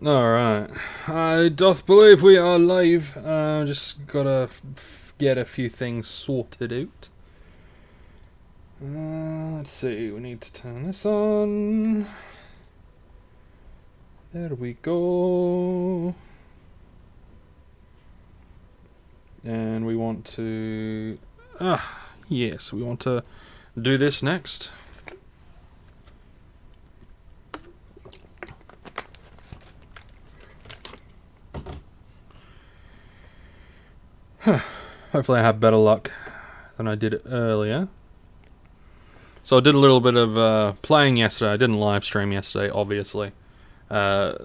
Alright. I doth believe we are live. Just gotta get a few things sorted out. Let's see, we need to turn this on. There we go. And we want to... yes, we want to do this next. Hopefully I have better luck than I did earlier. So I did a little bit of playing yesterday. I didn't live stream yesterday, obviously. No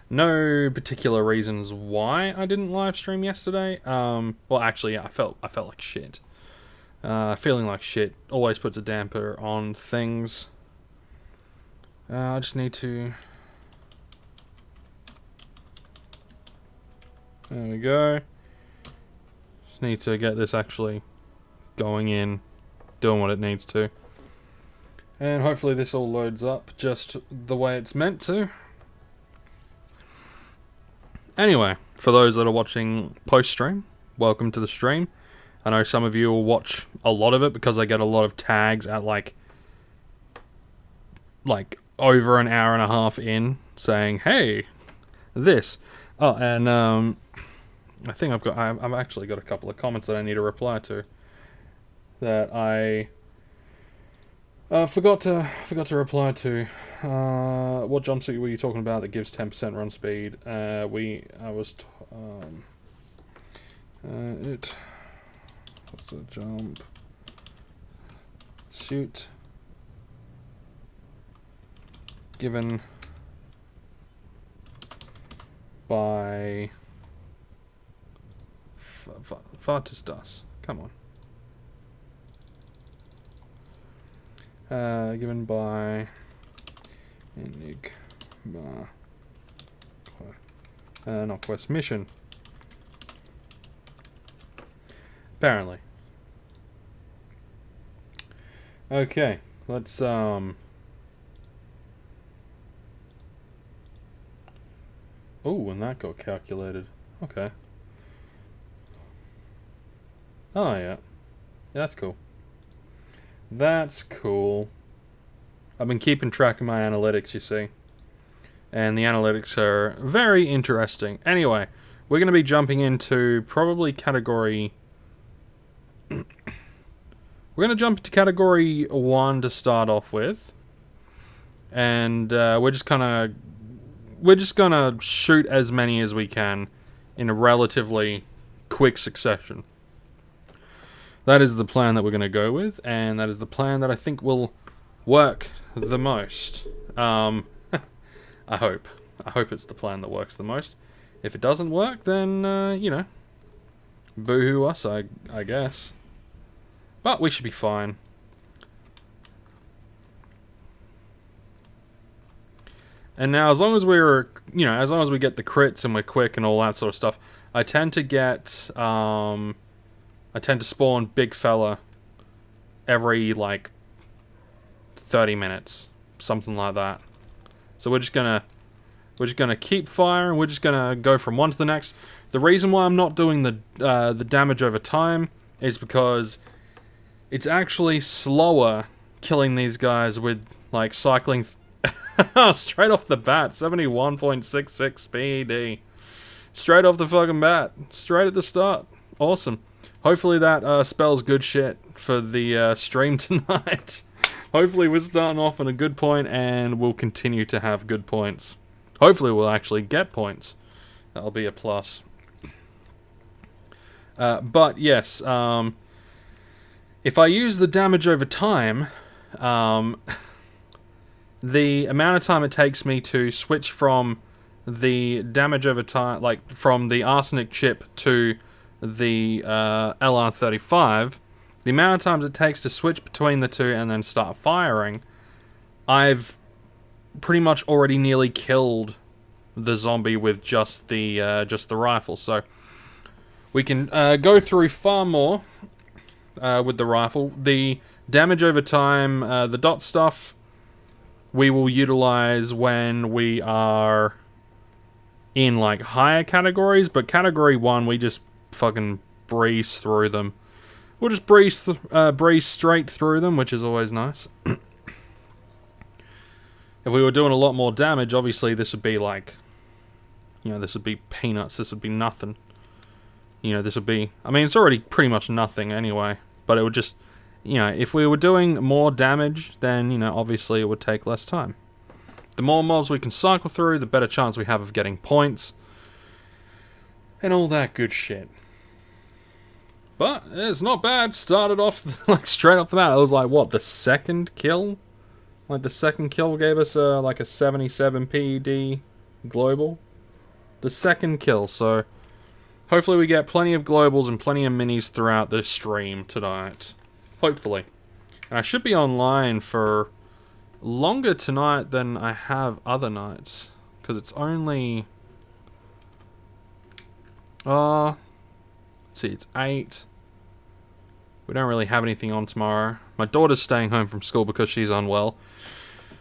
particular reasons why I didn't live stream yesterday. Well, actually, yeah, I felt like shit. Feeling like shit always puts a damper on things. I just need to... There we go. Just need to get this actually going in, doing what it needs to. And hopefully this all loads up just the way it's meant to. Anyway, for those that are watching post-stream, welcome to the stream. I know some of you will watch a lot of it because I get a lot of tags at like over an hour and a half in saying, hey, this. Oh, and I think I've actually got a couple of comments that I need to reply to that I forgot to reply to. What jumpsuit were you talking about that gives 10% run speed? What's the jump suit given by Vartis. Come on. Given by Enigma. Not quest mission. Apparently. Okay, let's Oh, and that got calculated. Okay. Oh, yeah. That's cool. That's cool. I've been keeping track of my analytics, you see. And the analytics are very interesting. Anyway, we're going to be jumping into probably category... we're going to jump into category 1 to start off with. And we're just gonna shoot as many as we can in a relatively quick succession. That is the plan that we're going to go with, and that is the plan that I think will work the most. I hope it's the plan that works the most. If it doesn't work, then, boo-hoo us, I guess. But we should be fine. And now, as long as we get the crits and we're quick and all that sort of stuff, I tend to spawn big fella every, 30 minutes. Something like that. So we're just gonna keep firing, we're just gonna go from one to the next. The reason why I'm not doing the damage over time is because it's actually slower killing these guys with, cycling... straight off the bat, 71.66 speed. Straight off the fucking bat. Straight at the start. Awesome. Hopefully that spells good shit for the stream tonight. Hopefully we're starting off on a good point and we'll continue to have good points. Hopefully we'll actually get points. That'll be a plus. But yes, if I use the damage over time, the amount of time it takes me to switch from the damage over time, from the arsenic chip to the LR35, the amount of times it takes to switch between the two and then start firing, I've pretty much already nearly killed the zombie with just the rifle. So we can go through far more with the rifle. The damage over time, the dot stuff, we will utilize when we are in like higher categories, but category 1 we just fucking breeze through them. We'll just breeze straight through them, which is always nice. If we were doing a lot more damage, obviously this would be like, you know, this would be peanuts, this would be nothing. You know, this would be, I mean, it's already pretty much nothing anyway, but it would just, you know, if we were doing more damage, then, you know, obviously it would take less time. The more mobs we can cycle through, the better chance we have of getting points. And all that good shit. But it's not bad. Started off like straight off the bat. It was like, what, the second kill? Like the second kill gave us like a 77 PED global. The second kill, so hopefully we get plenty of globals and plenty of minis throughout the stream tonight. Hopefully. And I should be online for longer tonight than I have other nights. Because it's only... let's see, it's 8. We don't really have anything on tomorrow. My daughter's staying home from school because she's unwell.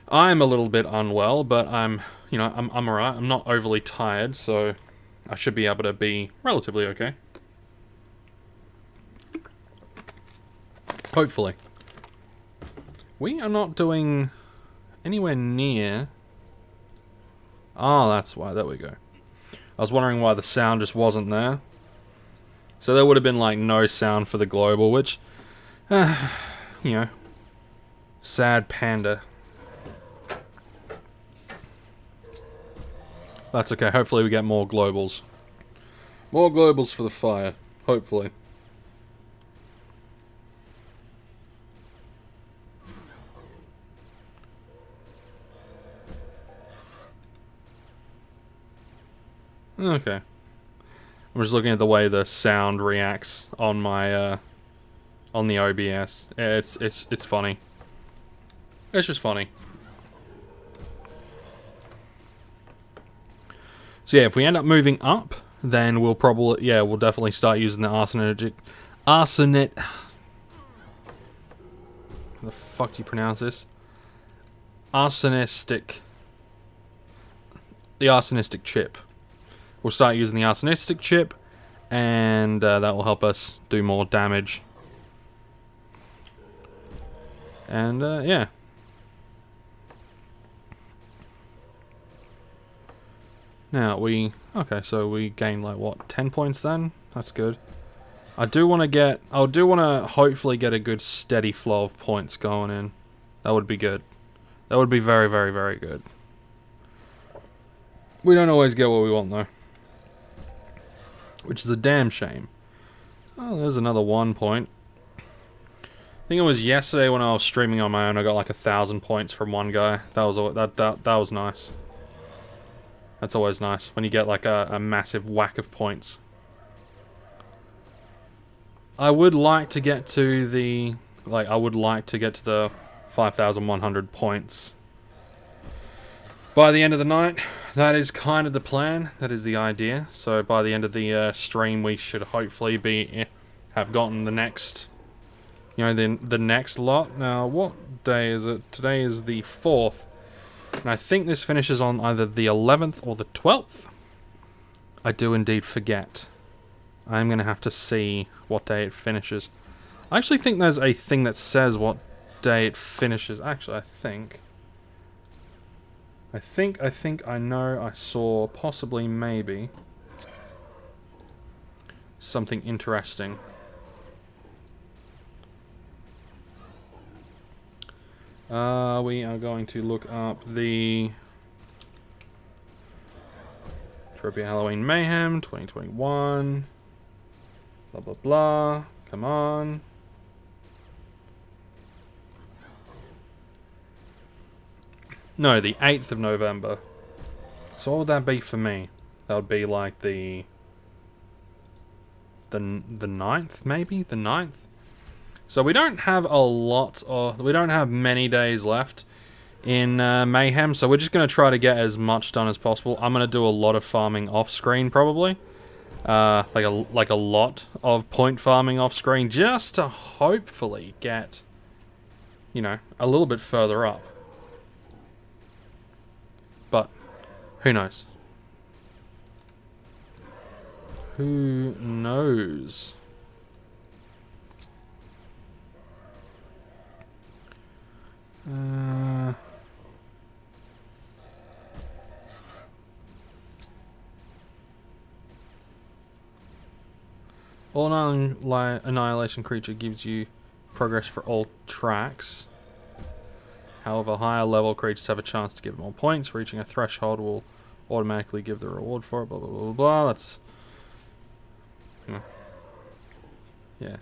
I'm a little bit unwell, but I'm alright. I'm not overly tired, so I should be able to be relatively okay. Hopefully. We are not doing anywhere near... Oh, that's why. There we go. I was wondering why the sound just wasn't there. So there would have been like no sound for the global, which, you know, sad panda. That's okay. Hopefully we get more globals. More globals for the fire. Hopefully. Okay. I'm just looking at the way the sound reacts on my on the OBS. It's funny. It's just funny. So yeah, if we end up moving up, then we'll definitely start using the arsenet. How the fuck do you pronounce this? Arsenistic. The arsenistic chip. We'll start using the arsenistic chip, and that will help us do more damage. And yeah. Now so we gain like what, 10 points then? That's good. I do want to hopefully get a good steady flow of points going in. That would be good. That would be very, very, very good. We don't always get what we want though. Which is a damn shame. Oh, there's another 1 point. I think it was yesterday when I was streaming on my own. I got like 1,000 points from one guy. That was nice. That's always nice when you get like a massive whack of points. I would like to get to the 5,100 points by the end of the night. That is kind of the plan. That is the idea. So by the end of the stream, we should hopefully have gotten the next, you know, the next lot. Now, what day is it? Today is the 4th, and I think this finishes on either the 11th or the 12th. I do indeed forget. I'm gonna have to see what day it finishes. I actually think there's a thing that says what day it finishes. Actually, I think I know I saw possibly maybe something interesting. We are going to look up the Entropia Halloween Mayhem 2021. Blah blah blah. Come on. No, the 8th of November. So what would that be for me? That would be like the 9th, maybe? The 9th? So we don't have we don't have many days left in Mayhem, so we're just going to try to get as much done as possible. I'm going to do a lot of farming off-screen, probably. Like a lot of point farming off-screen, just to hopefully get, you know, a little bit further up. But who knows? Who knows? All annihilation creature gives you progress for all tracks. However, higher level creatures have a chance to give more points. Reaching a threshold will automatically give the reward for it. Blah blah blah blah blah. That's yeah.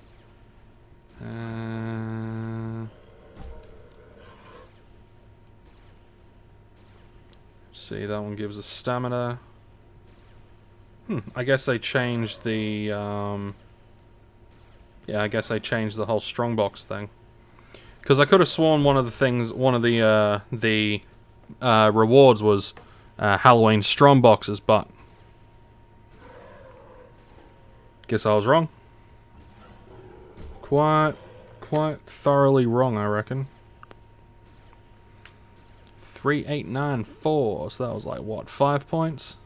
See, that one gives us stamina. I guess they changed the yeah, I guess they changed the whole strongbox thing. Because I could have sworn one of the rewards was Halloween strongboxes, but guess I was wrong. Quite thoroughly wrong, I reckon. 3894, so that was like what, 5 points?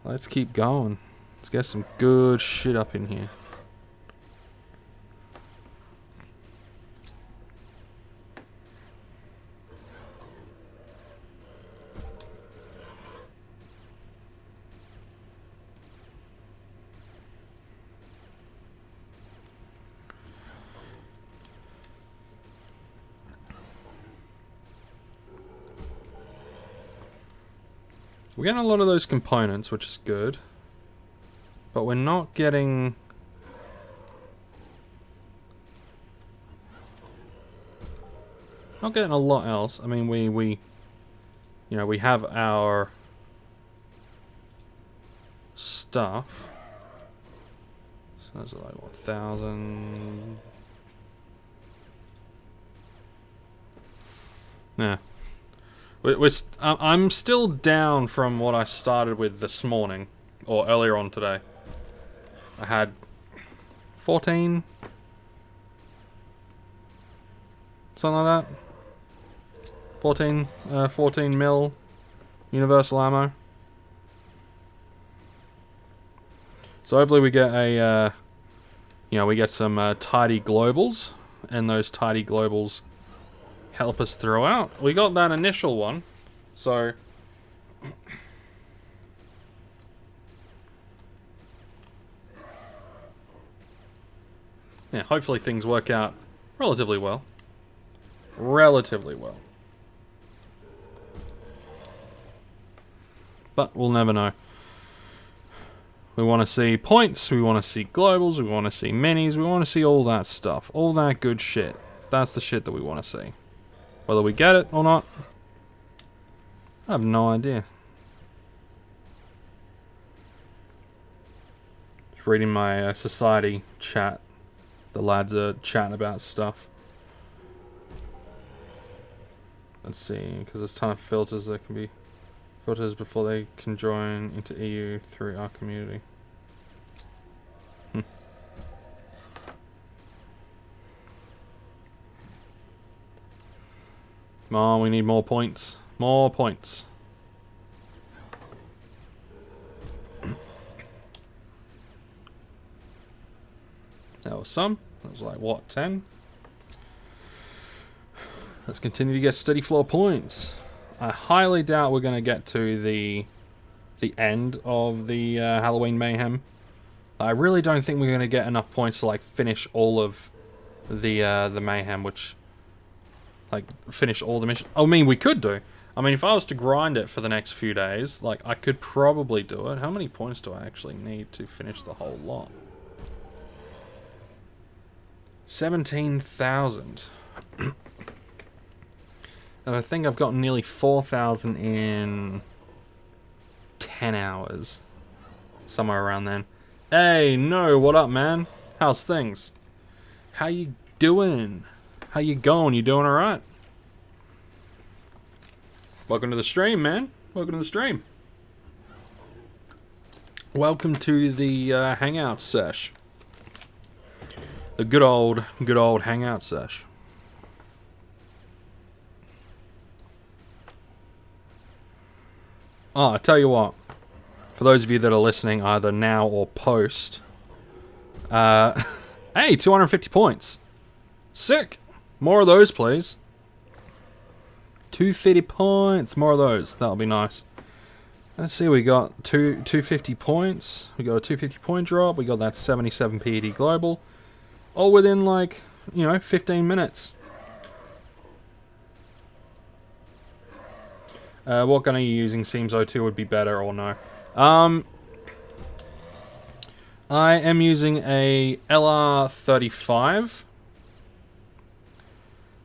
Let's keep going. Let's get some good shit up in here. We're getting a lot of those components, which is good. But we're not getting... Not getting a lot else. I mean, we you know, we have our stuff. So that's like, what, 1,000... Yeah. I'm still down from what I started with this morning, or earlier on today. I had 14, something like that. 14 mil universal ammo. So hopefully we get a, you know, we get some tidy globals, and those tidy globals help us throughout. We got that initial one, so yeah, hopefully things work out relatively well. Relatively well. But we'll never know. We want to see points, we want to see globals, we want to see minis, we want to see all that stuff. All that good shit. That's the shit that we want to see. Whether we get it or not, I have no idea. Just reading my society chat. The lads are chatting about stuff. Let's see, because there's a ton of filters that can be filters before they can join into EU through our community. Come on, we need more points. More points. That was some. That was like, what, 10? Let's continue to get steady floor points. I highly doubt we're going to get to the end of the Halloween Mayhem. I really don't think we're going to get enough points to like finish all of the Mayhem, which... like, finish all the missions. I mean, we could do. I mean, if I was to grind it for the next few days, like, I could probably do it. How many points do I actually need to finish the whole lot? 17,000. And I think I've gotten nearly 4,000 in 10 hours. Somewhere around then. Hey, no, what up, man? How's things? How you doing? How you going? You doing alright? Welcome to the stream, man. Welcome to the stream. Welcome to the hangout sesh. The good old hangout sesh. Oh, I tell you what. for those of you that are listening either now or post, hey, 250 points. Sick. More of those, please. 250 points. More of those. That'll be nice. Let's see, we got 250 points. We got a 250 point drop. We got that 77 PED global. All within, like, 15 minutes. What gun are you using? Seems O2 would be better or no. I am using a LR35.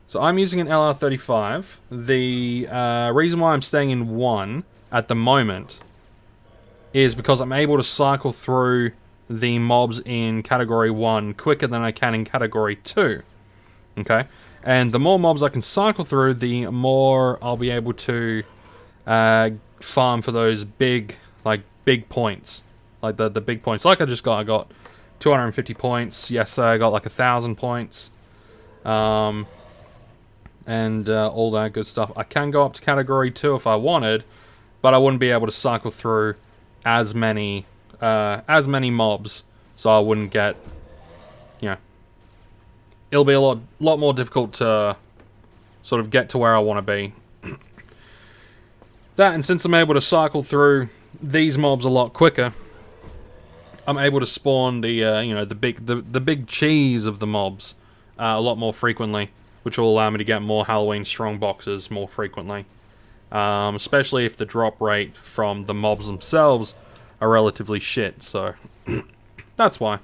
So I'm using an LR35. The reason why I'm staying in 1 at the moment is because I'm able to cycle through the mobs in Category 1 quicker than I can in Category 2. Okay? And the more mobs I can cycle through, the more I'll be able to farm for those big points. Like the big points. Like I just got. I got 250 points. Yesterday I got like 1,000 points. And all that good stuff. I can go up to Category 2 if I wanted, but I wouldn't be able to cycle through as many mobs, so I wouldn't get, it'll be a lot more difficult to sort of get to where I want to be. That, and since I'm able to cycle through these mobs a lot quicker, I'm able to spawn the big cheese of the mobs a lot more frequently, which will allow me to get more Halloween strong boxes more frequently. Especially if the drop rate from the mobs themselves are relatively shit, so that's why.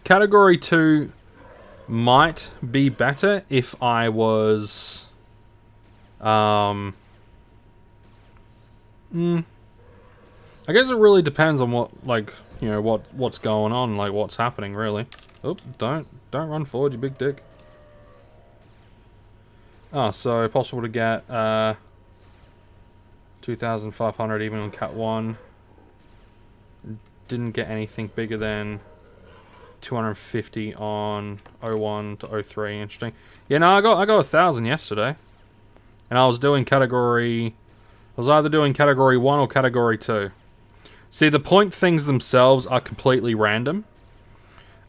Category 2 might be better if I was... I guess it really depends on what, what's going on, like what's happening, really. Oh, don't run forward, you big dick. Oh, so possible to get 2,500 even on Cat 1. Didn't get anything bigger than 250 on 01 to 03. Interesting. Yeah, no, I got 1,000 yesterday. And I was doing category... I was either doing Category 1 or Category 2. See, the point things themselves are completely random.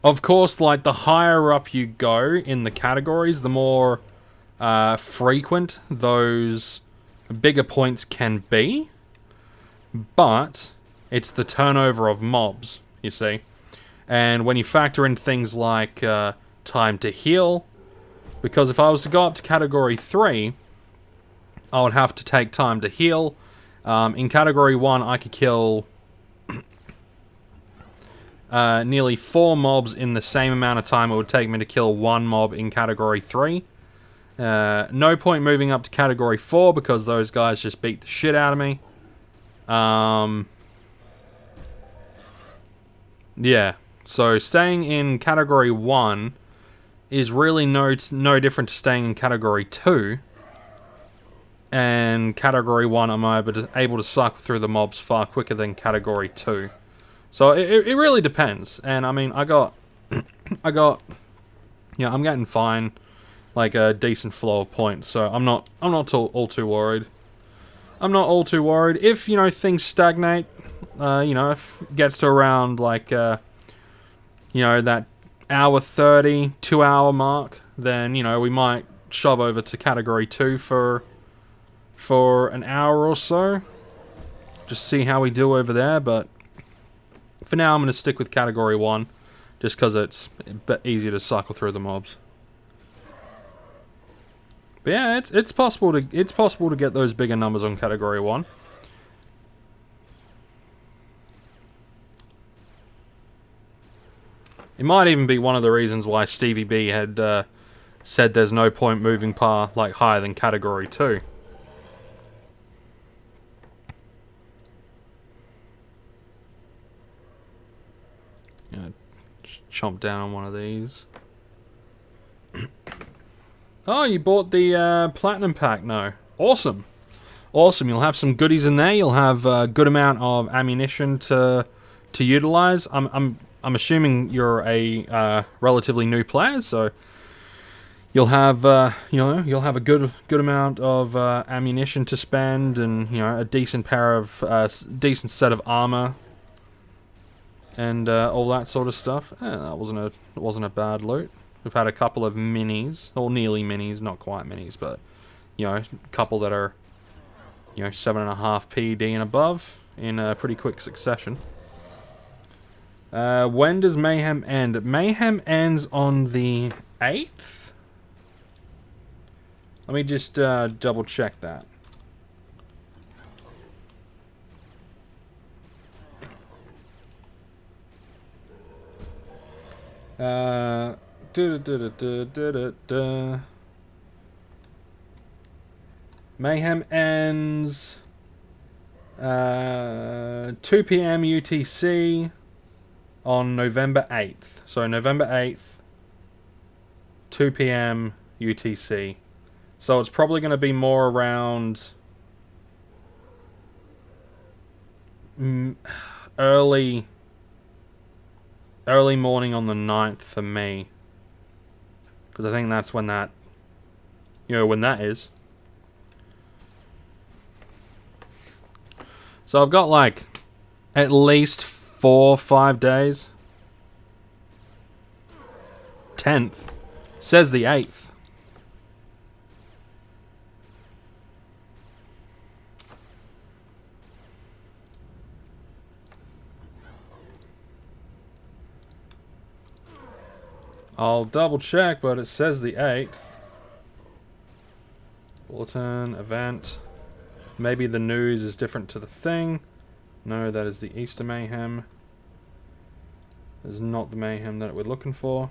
Of course, like, the higher up you go in the categories, the more frequent those bigger points can be. But it's the turnover of mobs, you see. And when you factor in things like time to heal, because if I was to go up to Category 3, I would have to take time to heal. In Category 1, I could kill nearly 4 mobs in the same amount of time it would take me to kill 1 mob in Category 3. No point moving up to Category 4 because those guys just beat the shit out of me. Yeah, so staying in Category 1 is really no different to staying in Category 2. And Category 1, I'm able to cycle through the mobs far quicker than Category 2. So it really depends. And I mean, I'm getting fine, like a decent flow of points. So I'm not all too worried. I'm not all too worried. If, things stagnate, if it gets to around, like, that hour 30, 2 hour mark, then, we might shove over to Category 2 for an hour or so. Just see how we do over there, but for now I'm going to stick with Category 1, just because it's a bit easier to cycle through the mobs. But yeah, it's possible to get those bigger numbers on Category 1. It might even be one of the reasons why Stevie B had said there's no point moving higher than Category 2. Chomp down on one of these. Oh, you bought the Platinum Pack? No. Awesome. Awesome. You'll have some goodies in there. You'll have a good amount of ammunition to utilize. I'm assuming you're a relatively new player, so you'll have you'll have a good amount of ammunition to spend, and a decent decent set of armor, and all that sort of stuff. That wasn't a bad loot. We've had a couple of minis, or nearly minis, not quite minis, but a couple that are 7.5 PED and above in a pretty quick succession. When does Mayhem end? Mayhem ends on the 8th? Let me just double check that. Mayhem ends 2 p.m. UTC on November 8th. So November 8th, 2 p.m. UTC. So it's probably going to be more around early morning on the 9th for me. Because I think that's when that, when that is. So I've got like at least 4 or 5 days. 10th. Says the 8th. I'll double check, but it says the 8th. Bulletin, event. Maybe the news is different to the thing. No, that is the Easter Mayhem. That is not the Mayhem that we're looking for.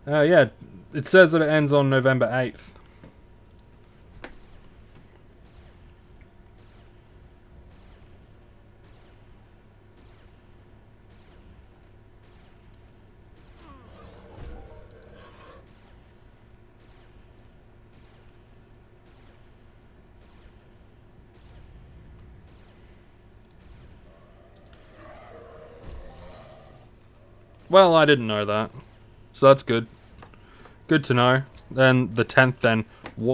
Yeah, it says that it ends on November 8th. Well, I didn't know that. So that's good. Good to know. Then the 10th then. They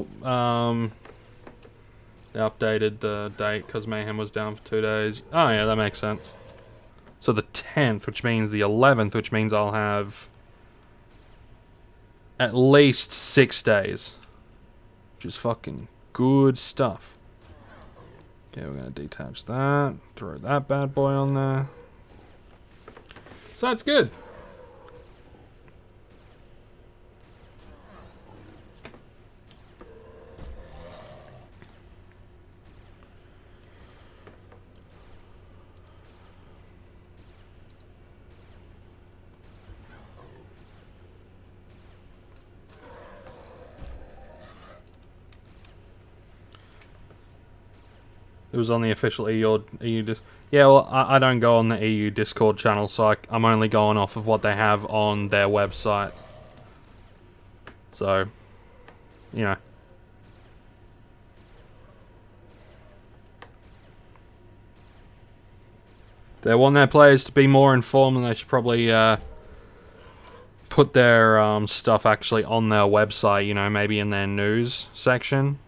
updated the date because Mayhem was down for 2 days. Oh yeah, that makes sense. So the 10th, which means the 11th, which means I'll have at least 6 days. Which is fucking good stuff. Okay, we're going to detach that. Throw that bad boy on there. So that's good. It was on the official EU yeah, well, I don't go on the EU Discord channel, so I'm only going off of what they have on their website. So, they want their players to be more informed, and they should probably put their stuff actually on their website, maybe in their news section,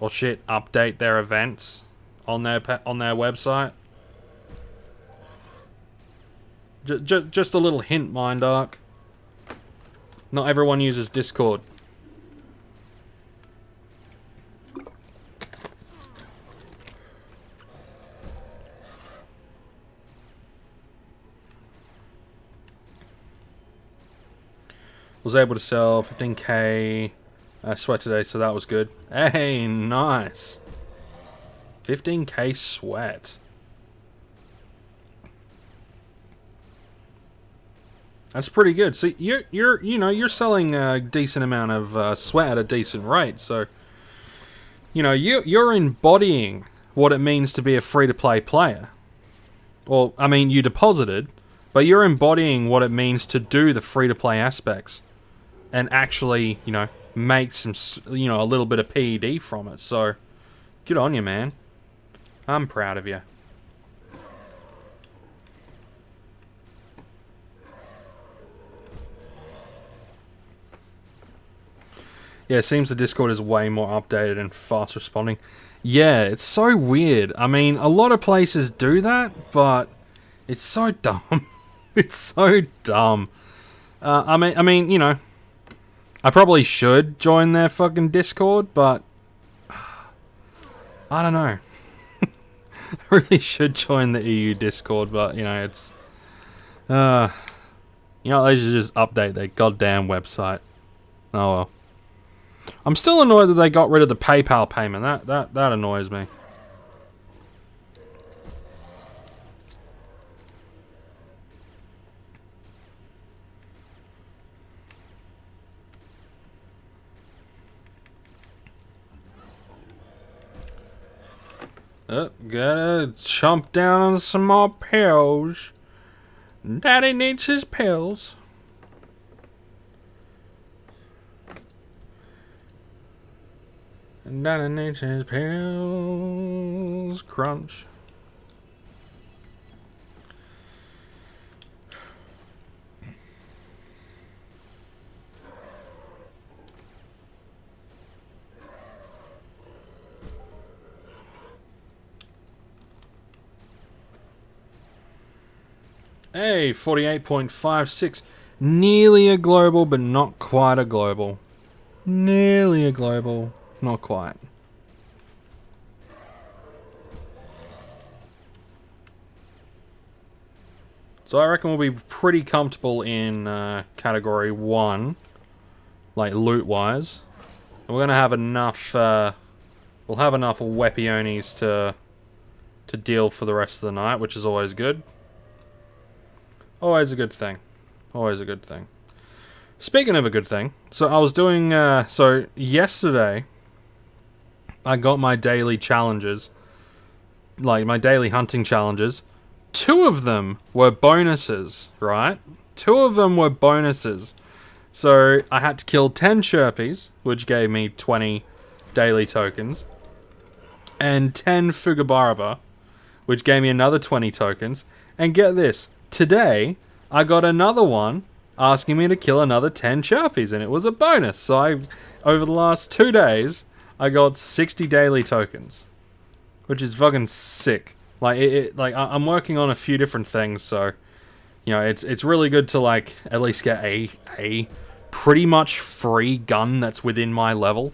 or shit, update their events on their website. Just a little hint, Mindark. Not everyone uses Discord. Was able to sell 15k sweat today, so that was good. Hey, nice. 15k sweat. That's pretty good. So you're selling a decent amount of sweat at a decent rate. So you're embodying what it means to be a free-to-play player. Well, I mean, you deposited, but you're embodying what it means to do the free-to-play aspects and actually, make some, a little bit of PED from it. So, good on you, man. I'm proud of you. Yeah, it seems the Discord is way more updated and fast responding. Yeah, it's so weird. I mean, a lot of places do that, but it's so dumb. It's so dumb. I mean, you know, I probably should join their fucking Discord, but I don't know. I really should join the EU Discord, but you know, it's you know, they should just update their goddamn website. Oh well. I'm still annoyed that they got rid of the PayPal payment. That annoys me. Gotta chomp down on some more pills. Daddy needs his pills. Daddy needs his pills. Crunch. Hey, 48.56. Nearly a global, but not quite a global. Nearly a global, not quite. So I reckon we'll be pretty comfortable in category 1, like loot-wise. And we're gonna have enough. We'll have enough weapionis to deal for the rest of the night, which is always good. Always a good thing. Always a good thing. Speaking of a good thing, so I was doing, so yesterday, I got my daily challenges, like my daily hunting challenges. 2 of them were bonuses, right? 2 of them were bonuses. So I had to kill 10 Chirpies, which gave me 20 daily tokens, and 10 Fugabaraba, which gave me another 20 tokens, and get this. Today, I got another one asking me to kill another 10 Chirpies, and it was a bonus. So over the last 2 days, I got 60 daily tokens, which is fucking sick. Like I'm working on a few different things, so you know it's really good to like at least get a pretty much free gun that's within my level.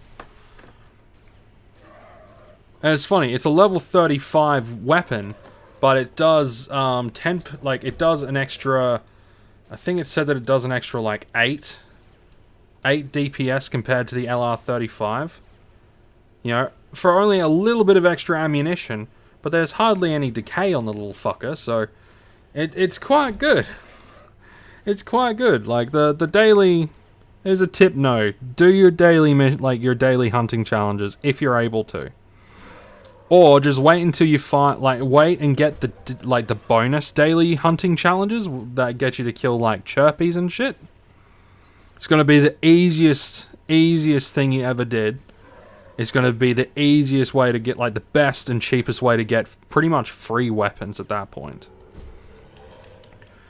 And it's funny, it's a level 35 weapon. But it does it does an extra. I think it said that it does an extra like 8 DPS compared to the LR35. You know, for only a little bit of extra ammunition, but there's hardly any decay on the little fucker, so it's quite good. It's quite good. Like the daily. There's a tip: no, do your daily your daily hunting challenges if you're able to. Or just wait until you fight, wait and get the bonus daily hunting challenges that get you to kill, Chirpies and shit. It's going to be the easiest thing you ever did. It's going to be the easiest way to get, the best and cheapest way to get pretty much free weapons at that point.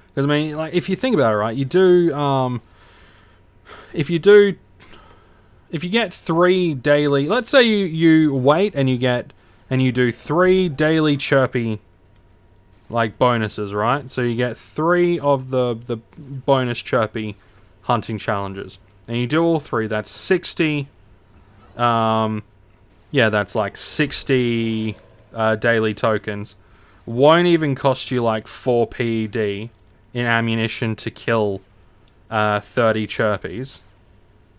Because, I mean, if you think about it, right, you do, if you get 3 daily, let's say you wait and you do 3 daily Chirpy, bonuses, right? So you get 3 of the bonus Chirpy hunting challenges. And you do all 3, that's 60, yeah, that's 60 daily tokens. Won't even cost you 4 PED in ammunition to kill 30 Chirpies.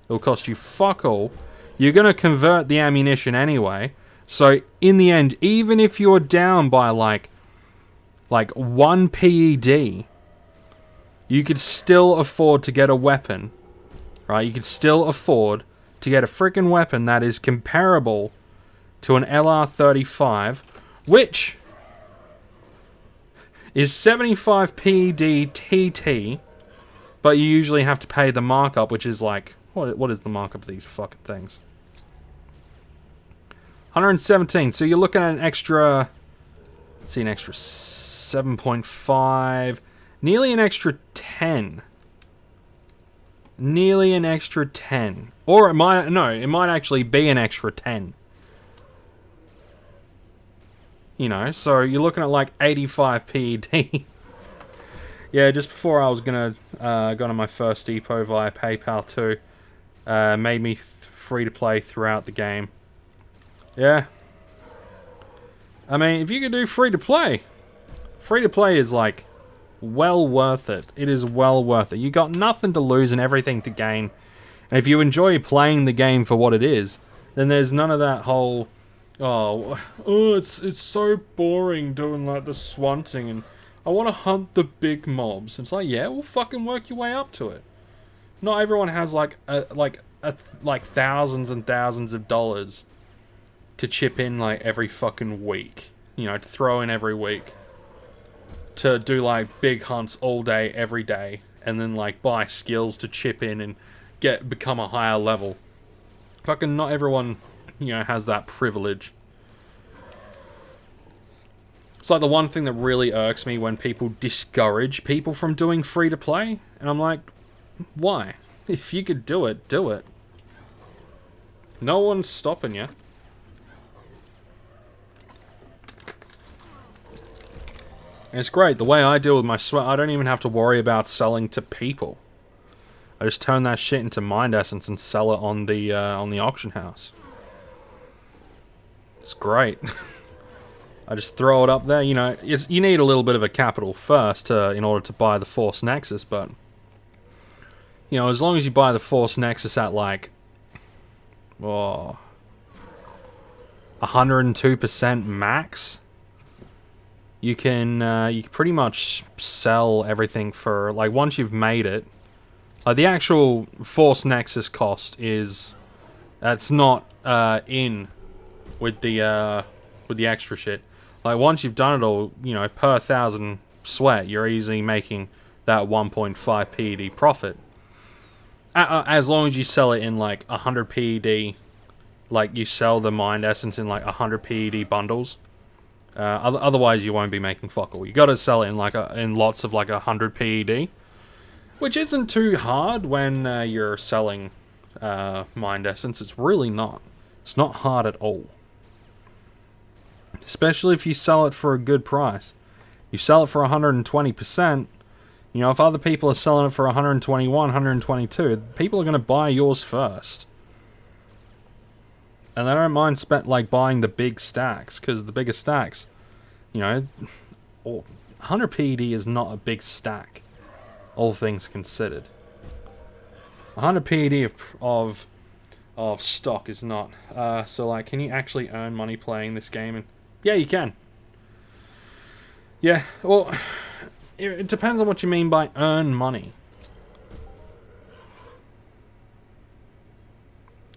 It'll cost you fuck all. You're going to convert the ammunition anyway. So, in the end, even if you're down by, 1 PED, you could still afford to get a weapon, right? You could still afford to get a freaking weapon that is comparable to an LR35, which is 75 PED TT, but you usually have to pay the markup, which is what is the markup of these fucking things? 117, so you're looking at an extra, let's see, an extra 7.5, nearly an extra 10. nearly an extra 10. Or it might actually be an extra 10. You know, so you're looking at like 85 PED. Yeah, just before I was gonna go to my first depot via PayPal too, made me free to play throughout the game. Yeah. I mean, if you could do free to play is like well worth it. It is well worth it. You got nothing to lose and everything to gain. And if you enjoy playing the game for what it is, then there's none of that whole, it's so boring doing like the swanting and I want to hunt the big mobs. It's like, yeah, we'll fucking work your way up to it. Not everyone has like thousands and thousands of dollars to chip in like every fucking week. You know, to throw in every week. To do like big hunts all day, every day. And then like buy skills to chip in and become a higher level. Fucking not everyone, you know, has that privilege. It's like the one thing that really irks me when people discourage people from doing free to play. And I'm like, why? If you could do it, do it. No one's stopping you. And it's great. The way I deal with my sweat, I don't even have to worry about selling to people. I just turn that shit into mind essence and sell it on the auction house. It's great. I just throw it up there. You know, you need a little bit of a capital first in order to buy the Force Nexus, but you know, as long as you buy the Force Nexus at like 102% max, you can pretty much sell everything for like once you've made it. Like the actual Force Nexus cost that's not in with the extra shit. Like once you've done it all, you know, per 1,000 sweat, you're easily making that 1.5 PED profit. As long as you sell it in like 100 PED, like you sell the mind essence in like 100 PED bundles. Otherwise, you won't be making fuck all. You got to sell it in in lots of like 100 PED, which isn't too hard when you're selling mind essence. It's really not. It's not hard at all. Especially if you sell it for a good price. You sell it for 120%. You know, if other people are selling it for 121, 122, people are going to buy yours first. And they don't mind buying the big stacks, because the bigger stacks, you know, 100 PED is not a big stack, all things considered. 100 PED of stock is not. So, like, can you actually earn money playing this game? And yeah, you can. Yeah, well, it depends on what you mean by earn money.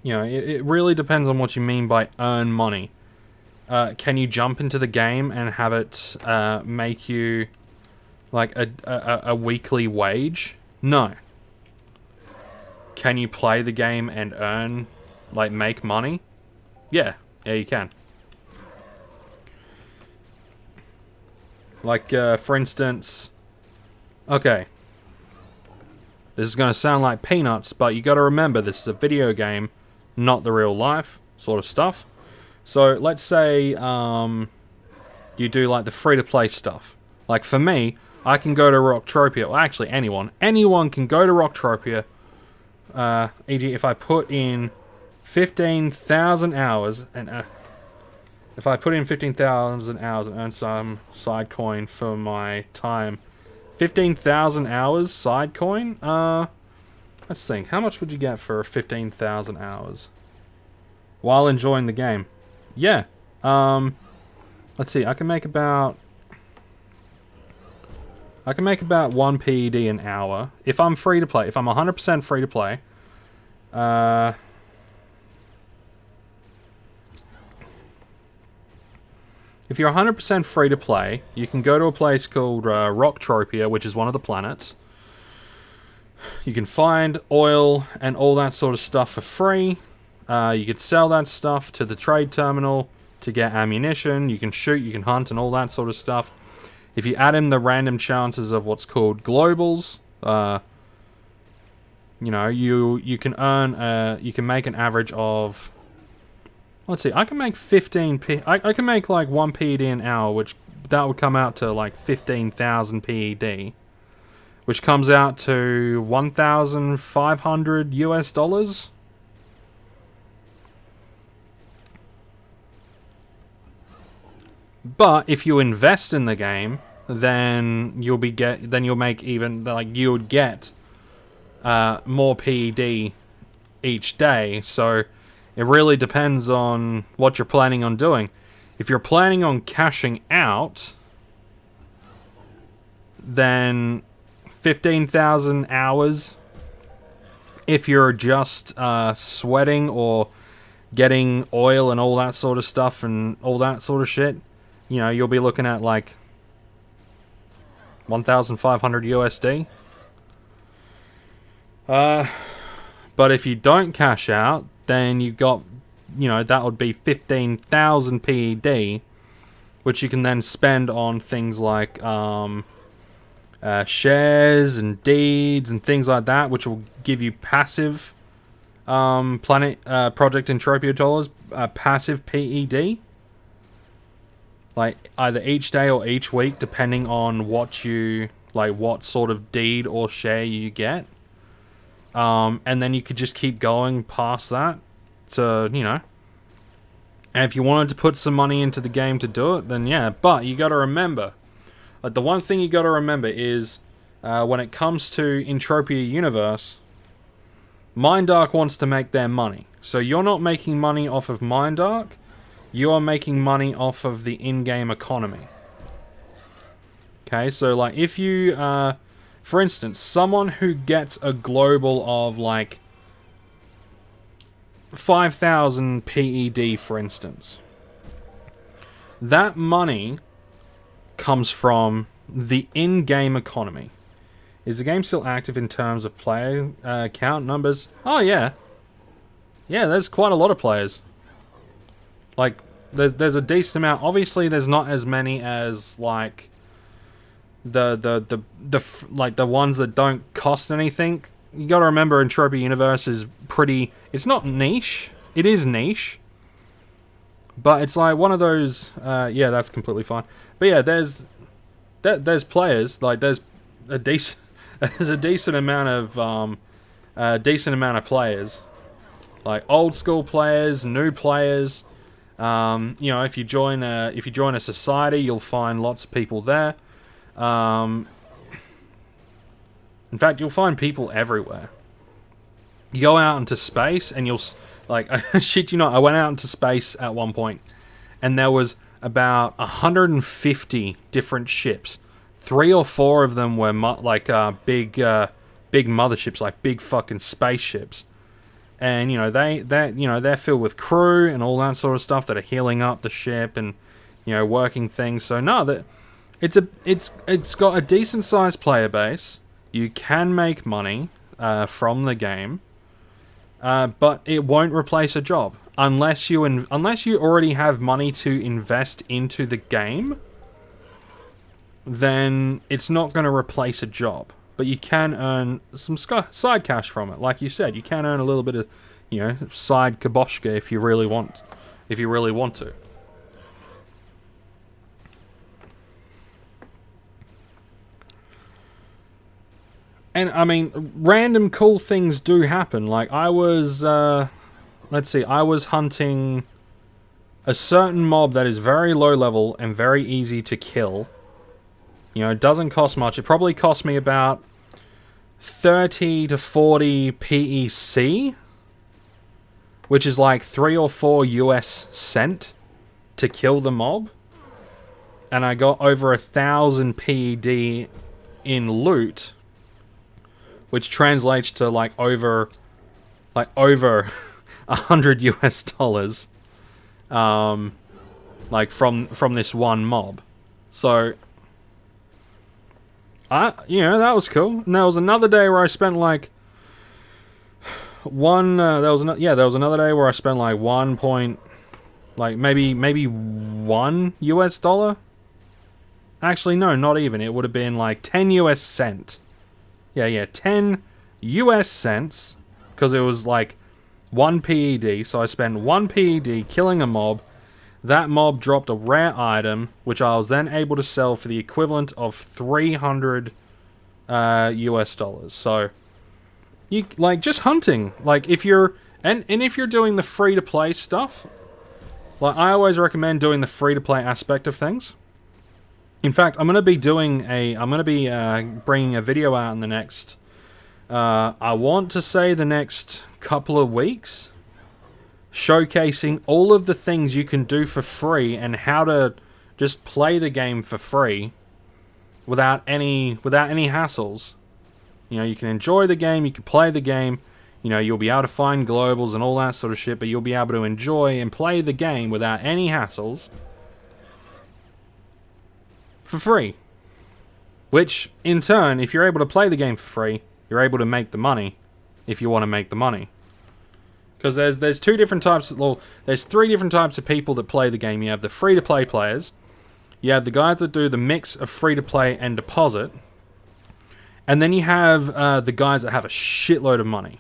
You know, it really depends on what you mean by earn money. Can you jump into the game and have it make you like a weekly wage? No. Can you play the game and earn, like, make money? Yeah, you can. Like, for instance, okay. This is going to sound like peanuts, but you got to remember this is a video game, not the real life sort of stuff. So let's say you do like the free-to-play stuff. Like for me, I can go to Rocktropia. Well, actually, anyone can go to Rocktropia. E.g., if I put in 15,000 hours and if I put in 15,000 hours and earn some side coin for my time, 15,000 hours side coin. Let's think. How much would you get for 15,000 hours while enjoying the game? Yeah. Let's see. I can make about 1 PED an hour if I'm free to play. If I'm 100% free to play. If you're 100% free to play, you can go to a place called Rocktropia, which is one of the planets. You can find oil and all that sort of stuff for free. You could sell that stuff to the trade terminal to get ammunition. You can shoot, you can hunt, and all that sort of stuff. If you add in the random chances of what's called globals, You know, you can earn you can make an average of, let's see, I can make 15 I can make like 1 PED an hour, which that would come out to like 15,000 PED, which comes out to 1,500 US dollars. But if you invest in the game, then you'll make even, like, you would get more PED each day. So it really depends on what you're planning on doing. If you're planning on cashing out, then 15,000 hours. If you're just sweating or getting oil and all that sort of stuff and all that sort of shit, you know, you'll be looking at like 1,500 USD. But if you don't cash out, then you got, you know, that would be 15,000 PED, which you can then spend on things like shares and deeds and things like that, which will give you passive Project Entropia dollars, passive PED. Like either each day or each week, depending on what sort of deed or share you get. And then you could just keep going past that to, you know. And if you wanted to put some money into the game to do it, then yeah. But you got to remember, like, the one thing you got to remember is when it comes to Entropia Universe, Mindark wants to make their money. So you're not making money off of Mindark. You are making money off of the in-game economy. Okay, so like if you, for instance, someone who gets a global of like 5,000 PED, for instance, that money comes from the in-game economy. Is the game still active in terms of player count numbers? Oh yeah. Yeah, there's quite a lot of players. Like, there's a decent amount. Obviously, there's not as many as like the ones that don't cost anything. You got to remember, Entropia Universe is pretty. It's not niche. It is niche, but it's like one of those. Yeah, that's completely fine. But yeah, there's players, like there's a decent amount of players, like old school players, new players. You know, if you join a society, you'll find lots of people there. In fact, you'll find people everywhere. You go out into space, and you'll like, shit, you know, I went out into space at one point, and there was about 150 different ships. 3 or 4 of them were big motherships, like big fucking spaceships. And, you know, they're filled with crew and all that sort of stuff that are healing up the ship and, you know, working things. So no, it's got a decent sized player base. You can make money from the game, but it won't replace a job unless you already have money to invest into the game. Then it's not going to replace a job. But you can earn some side cash from it. Like you said, you can earn a little bit of, you know, side kiboshka if you really want to. And I mean, random cool things do happen. Like I was hunting a certain mob that is very low level and very easy to kill. You know, it doesn't cost much. It probably cost me about 30 to 40 PEC, which is like 3 or 4 US cent to kill the mob. And I got over 1,000 PED in loot, which translates to like over 100 US dollars, like from this one mob. So, you know, that was cool. And there was another day where I spent like there was another day where I spent like maybe 1 US dollar. Actually, no, not even. It would have been like 10 US cent. Yeah, 10 US cents, because it was like 1 PED, so I spent 1 PED killing a mob. That mob dropped a rare item, which I was then able to sell for the equivalent of 300 US dollars. So, you like just hunting. Like if you're and if you're doing the free to play stuff, like I always recommend doing the free to play aspect of things. In fact, I'm gonna be bringing a video out in the next. I want to say the next couple of weeks, showcasing all of the things you can do for free and how to just play the game for free without any hassles. You know, you can enjoy the game, you can play the game, you know, you'll be able to find globals and all that sort of shit, but you'll be able to enjoy and play the game without any hassles for free. Which, in turn, if you're able to play the game for free, you're able to make the money if you want to make the money. Because there's two different types there's three different types of people that play the game. You have the free-to-play players, you have the guys that do the mix of free-to-play and deposit, and then you have the guys that have a shitload of money.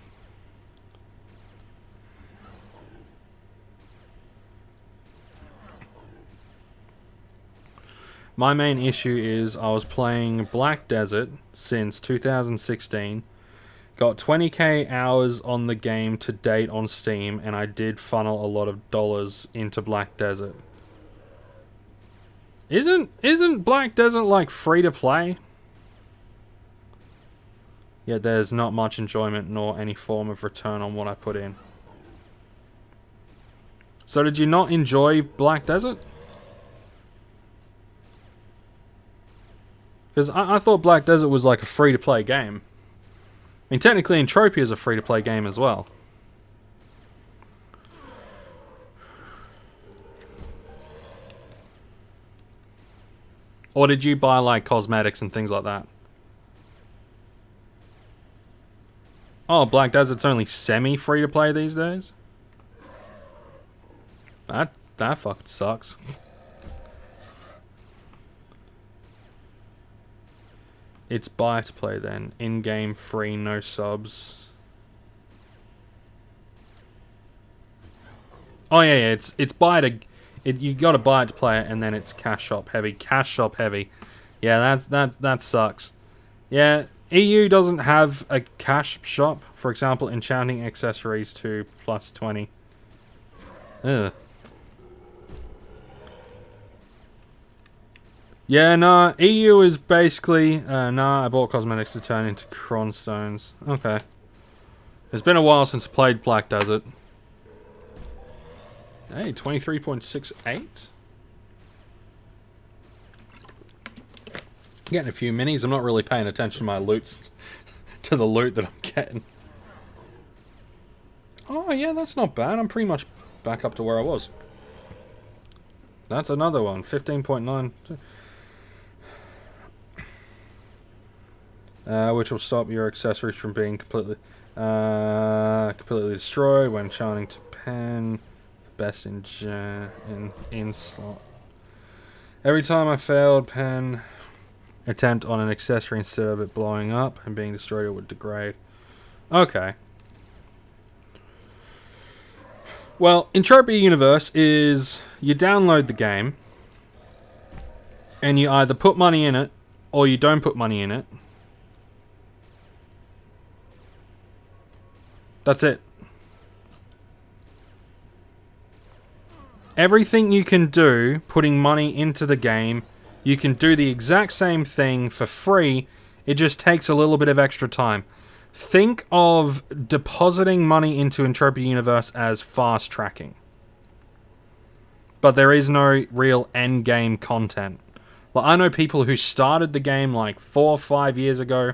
My main issue is I was playing Black Desert since 2016, got 20k hours on the game to date on Steam, and I did funnel a lot of dollars into Black Desert. Isn't Black Desert like free to play? Yet there's not much enjoyment nor any form of return on what I put in. So did you not enjoy Black Desert? Because I thought Black Desert was like a free-to-play game. I mean, technically Entropia is a free-to-play game as well. Or did you buy like cosmetics and things like that? Oh, Black Desert's only semi-free-to-play these days? That fucking sucks. It's buy to play then. In-game free, no subs. Oh yeah, it's buy to. You got to buy it to play it, and then it's cash shop heavy. Cash shop heavy. Yeah, that sucks. Yeah, EU doesn't have a cash shop. For example, enchanting accessories to plus 20. Ugh. Yeah, nah, EU is basically, I bought cosmetics to turn into cronstones. Okay. It's been a while since I played Black Desert. Hey, 23.68? Getting a few minis. I'm not really paying attention to my loots, to the loot that I'm getting. Oh, yeah, that's not bad. I'm pretty much back up to where I was. That's another one, 15.9. Which will stop your accessories from being completely destroyed when chanting to pen. Best in slot. Every time I failed pen attempt on an accessory, instead of it blowing up and being destroyed, it would degrade. Okay. Well, Entropia Universe is you download the game and you either put money in it or you don't put money in it. That's it. Everything you can do, putting money into the game, you can do the exact same thing for free. It just takes a little bit of extra time. Think of depositing money into Entropia Universe as fast tracking. But there is no real end game content. Like, I know people who started the game like 4 or 5 years ago,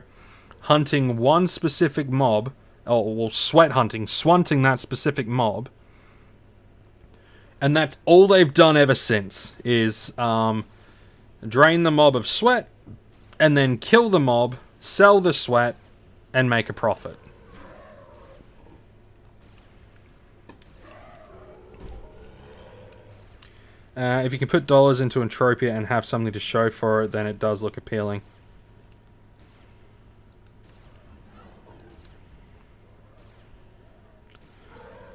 hunting one specific mob, or sweat hunting, swunting that specific mob, and that's all they've done ever since, is drain the mob of sweat, and then kill the mob, sell the sweat, and make a profit. If you can put dollars into Entropia and have something to show for it, then it does look appealing.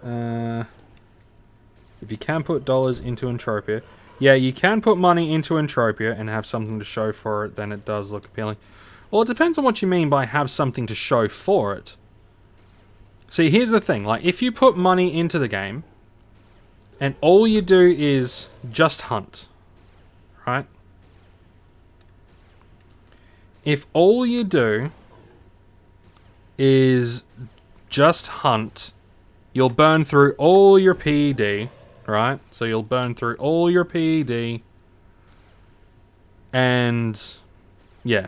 If you can put dollars into Entropia. Yeah, you can put money into Entropia and have something to show for it, then it does look appealing. Well, it depends on what you mean by have something to show for it. See, here's the thing. Like, if you put money into the game, and all you do is just hunt, right? If all you do is just hunt, you'll burn through all your PED, right? So you'll burn through all your PED, and yeah,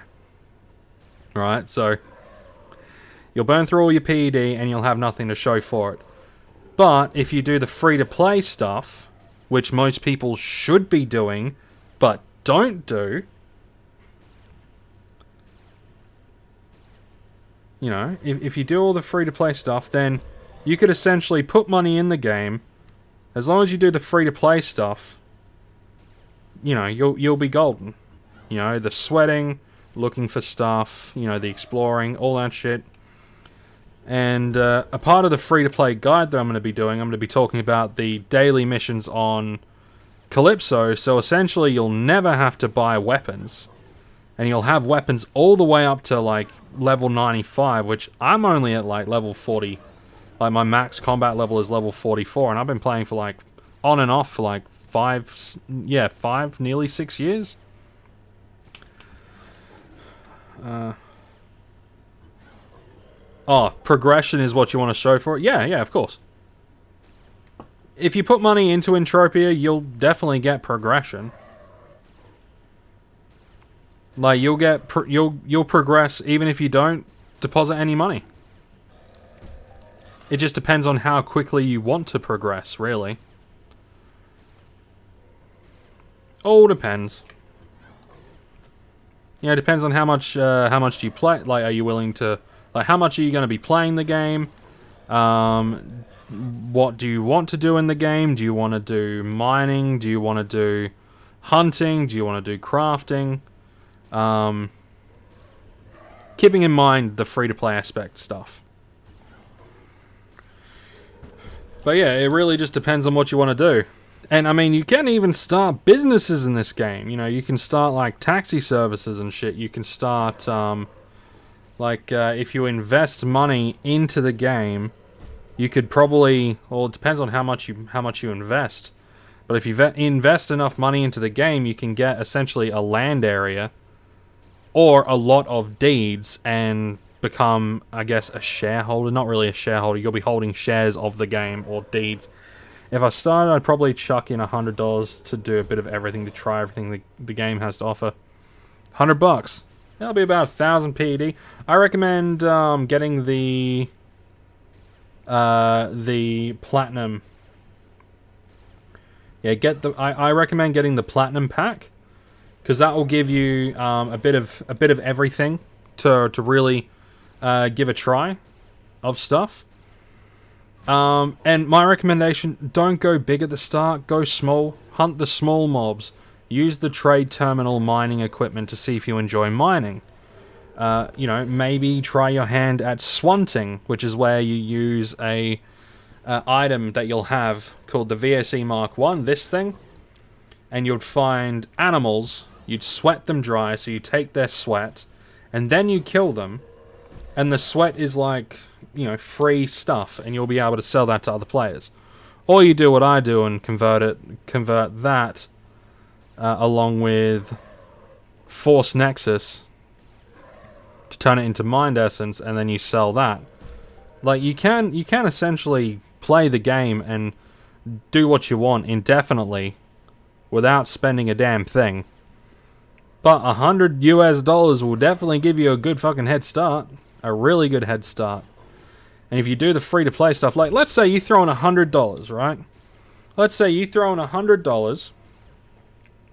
right? So you'll burn through all your PED and you'll have nothing to show for it. But if you do the free-to-play stuff, which most people should be doing, but don't do, you know, if you do all the free-to-play stuff, then you could essentially put money in the game. As long as you do the free-to-play stuff, you know, you'll be golden. You know, the sweating, looking for stuff, you know, the exploring, all that shit. And a part of the free-to-play guide that I'm going to be doing, I'm going to be talking about the daily missions on Calypso. So essentially, you'll never have to buy weapons. And you'll have weapons all the way up to, like, level 95, which I'm only at, like, level 40. Like, my max combat level is level 44, and I've been playing for, like, on and off for, like, 5, nearly 6 years. Oh, progression is what you want to show for it? Yeah, of course. If you put money into Entropia, you'll definitely get progression. Like, you'll progress even if you don't deposit any money. It just depends on how quickly you want to progress, really. All depends. You know, it depends on how much do you play. Like, are you willing to... Like, how much are you going to be playing the game? What do you want to do in the game? Do you want to do mining? Do you want to do hunting? Do you want to do crafting? Keeping in mind the free-to-play aspect stuff. But yeah, it really just depends on what you want to do. And, I mean, you can even start businesses in this game. You know, you can start, like, taxi services and shit. You can start... if you invest money into the game, you could probably... Well, it depends on how much you invest. But if you invest enough money into the game, you can get essentially a land area or a lot of deeds and become, I guess, a shareholder. Not really a shareholder. You'll be holding shares of the game or deeds. If I started, I'd probably chuck in $100 to do a bit of everything, to try everything the game has to offer. $100. That'll be about 1,000 PED. I recommend getting the platinum. Yeah, I recommend getting the platinum pack, because that will give you a bit of everything to really give a try of stuff. And my recommendation: don't go big at the start. Go small. Hunt the small mobs. Use the trade terminal mining equipment to see if you enjoy mining. You know, maybe try your hand at swanting, which is where you use a item that you'll have called the VSE Mark 1, this thing, and you'd find animals, you'd sweat them dry, so you take their sweat, and then you kill them, and the sweat is like, you know, free stuff, and you'll be able to sell that to other players. Or you do what I do and convert that along with Force Nexus to turn it into Mind Essence, and then you sell that. Like, you can essentially play the game and do what you want indefinitely without spending a damn thing. But $100 will definitely give you a good fucking head start. A really good head start. And if you do the free-to-play stuff, like, let's say you throw in $100, right? Let's say you throw in $100,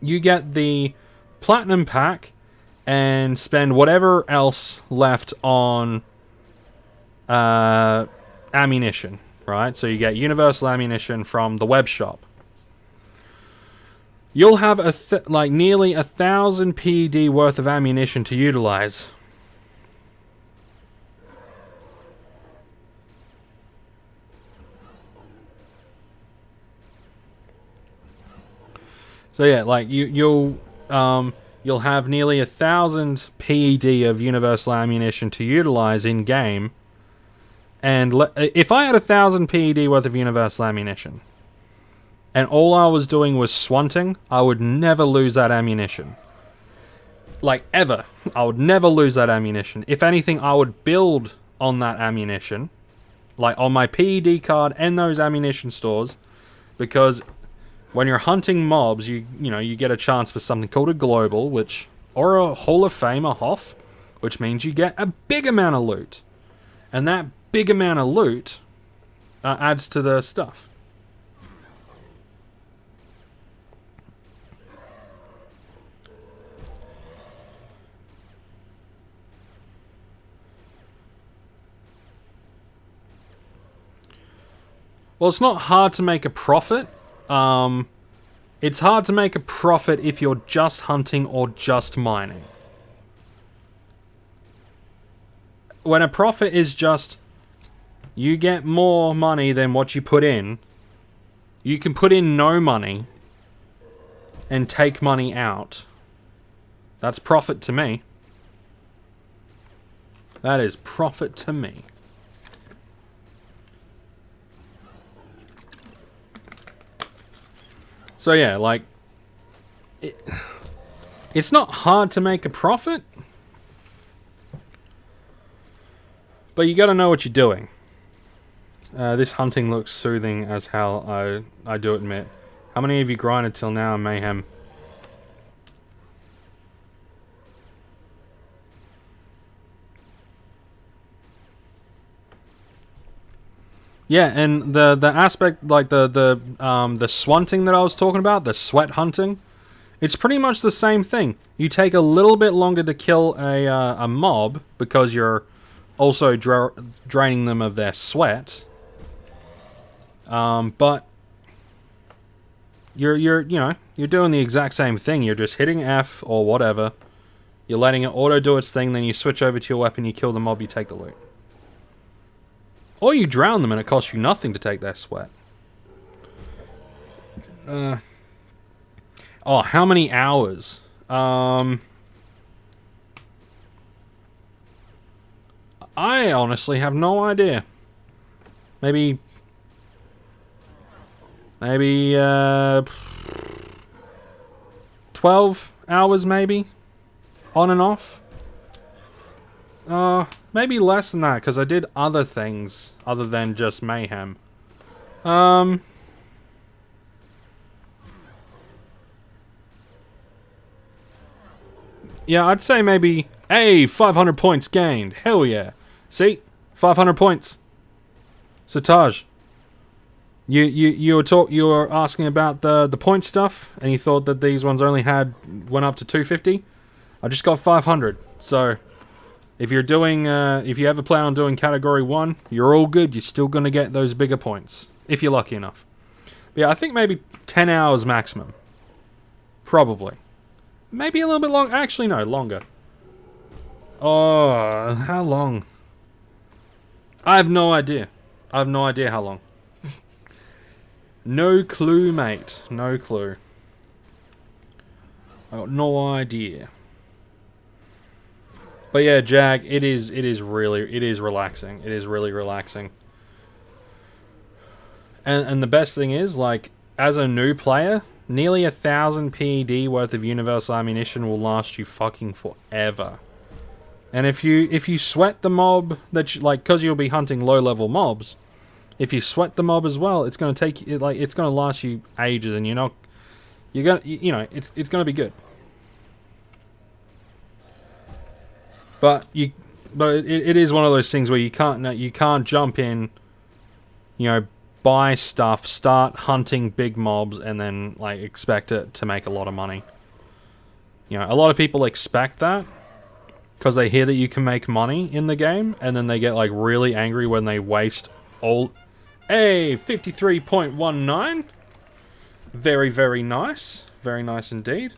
you get the platinum pack, and spend whatever else left on ammunition, right? So you get universal ammunition from the web shop. You'll have nearly 1,000 PED worth of ammunition to utilize. So yeah, like you'll have nearly 1,000 PED of universal ammunition to utilize in game. And if I had 1,000 PED worth of universal ammunition, and all I was doing was swunting, I would never lose that ammunition. Like, ever. I would never lose that ammunition. If anything, I would build on that ammunition. Like, on my PED card and those ammunition stores. Because when you're hunting mobs, you get a chance for something called a global, or a Hall of Fame, a HOF, which means you get a big amount of loot. And that big amount of loot adds to the stuff. Well, it's not hard to make a profit. It's hard to make a profit if you're just hunting or just mining. When a profit is just you get more money than what you put in, you can put in no money and take money out. That's profit to me. That is profit to me. So yeah, like, it's not hard to make a profit, but you gotta know what you're doing. This hunting looks soothing as hell, I do admit. How many of you grinded till now in Mayhem? Yeah, and the aspect, like the swunting that I was talking about, the sweat hunting, it's pretty much the same thing. You take a little bit longer to kill a mob because you're also draining them of their sweat. But you're doing the exact same thing. You're just hitting F or whatever. You're letting it auto do its thing, then you switch over to your weapon, you kill the mob, you take the loot. Or you drown them and it costs you nothing to take their sweat. Oh, how many hours? I honestly have no idea. Maybe 12 hours maybe? On and off? Maybe less than that, because I did other things other than just Mayhem. Yeah, I'd say maybe, hey, 500 points gained. Hell yeah. See? 500 points. So Taj, you were asking about the point stuff, and you thought that these ones only went up to 250. I just got 500. So if you're doing, if you ever plan on doing category 1, you're all good. You're still gonna get those bigger points if you're lucky enough. But yeah, I think maybe 10 hours maximum. Probably. Maybe a little bit long. Actually, no, longer. Oh, how long? I have no idea. I have no idea how long. No clue, mate. No clue. I got no idea. But yeah, Jag, it is relaxing. It is really relaxing. And the best thing is, like, as a new player, nearly 1,000 PED worth of universal ammunition will last you fucking forever. And if you sweat the mob that because you'll be hunting low level mobs, if you sweat the mob as well, it's gonna it's gonna last you ages, and it's gonna be good. But it is one of those things where you can't jump in, buy stuff, start hunting big mobs, and then expect it to make a lot of money. A lot of people expect that because they hear that you can make money in the game, and then they get really angry when they waste all. Hey, 53.19. Very, very nice. Very nice indeed.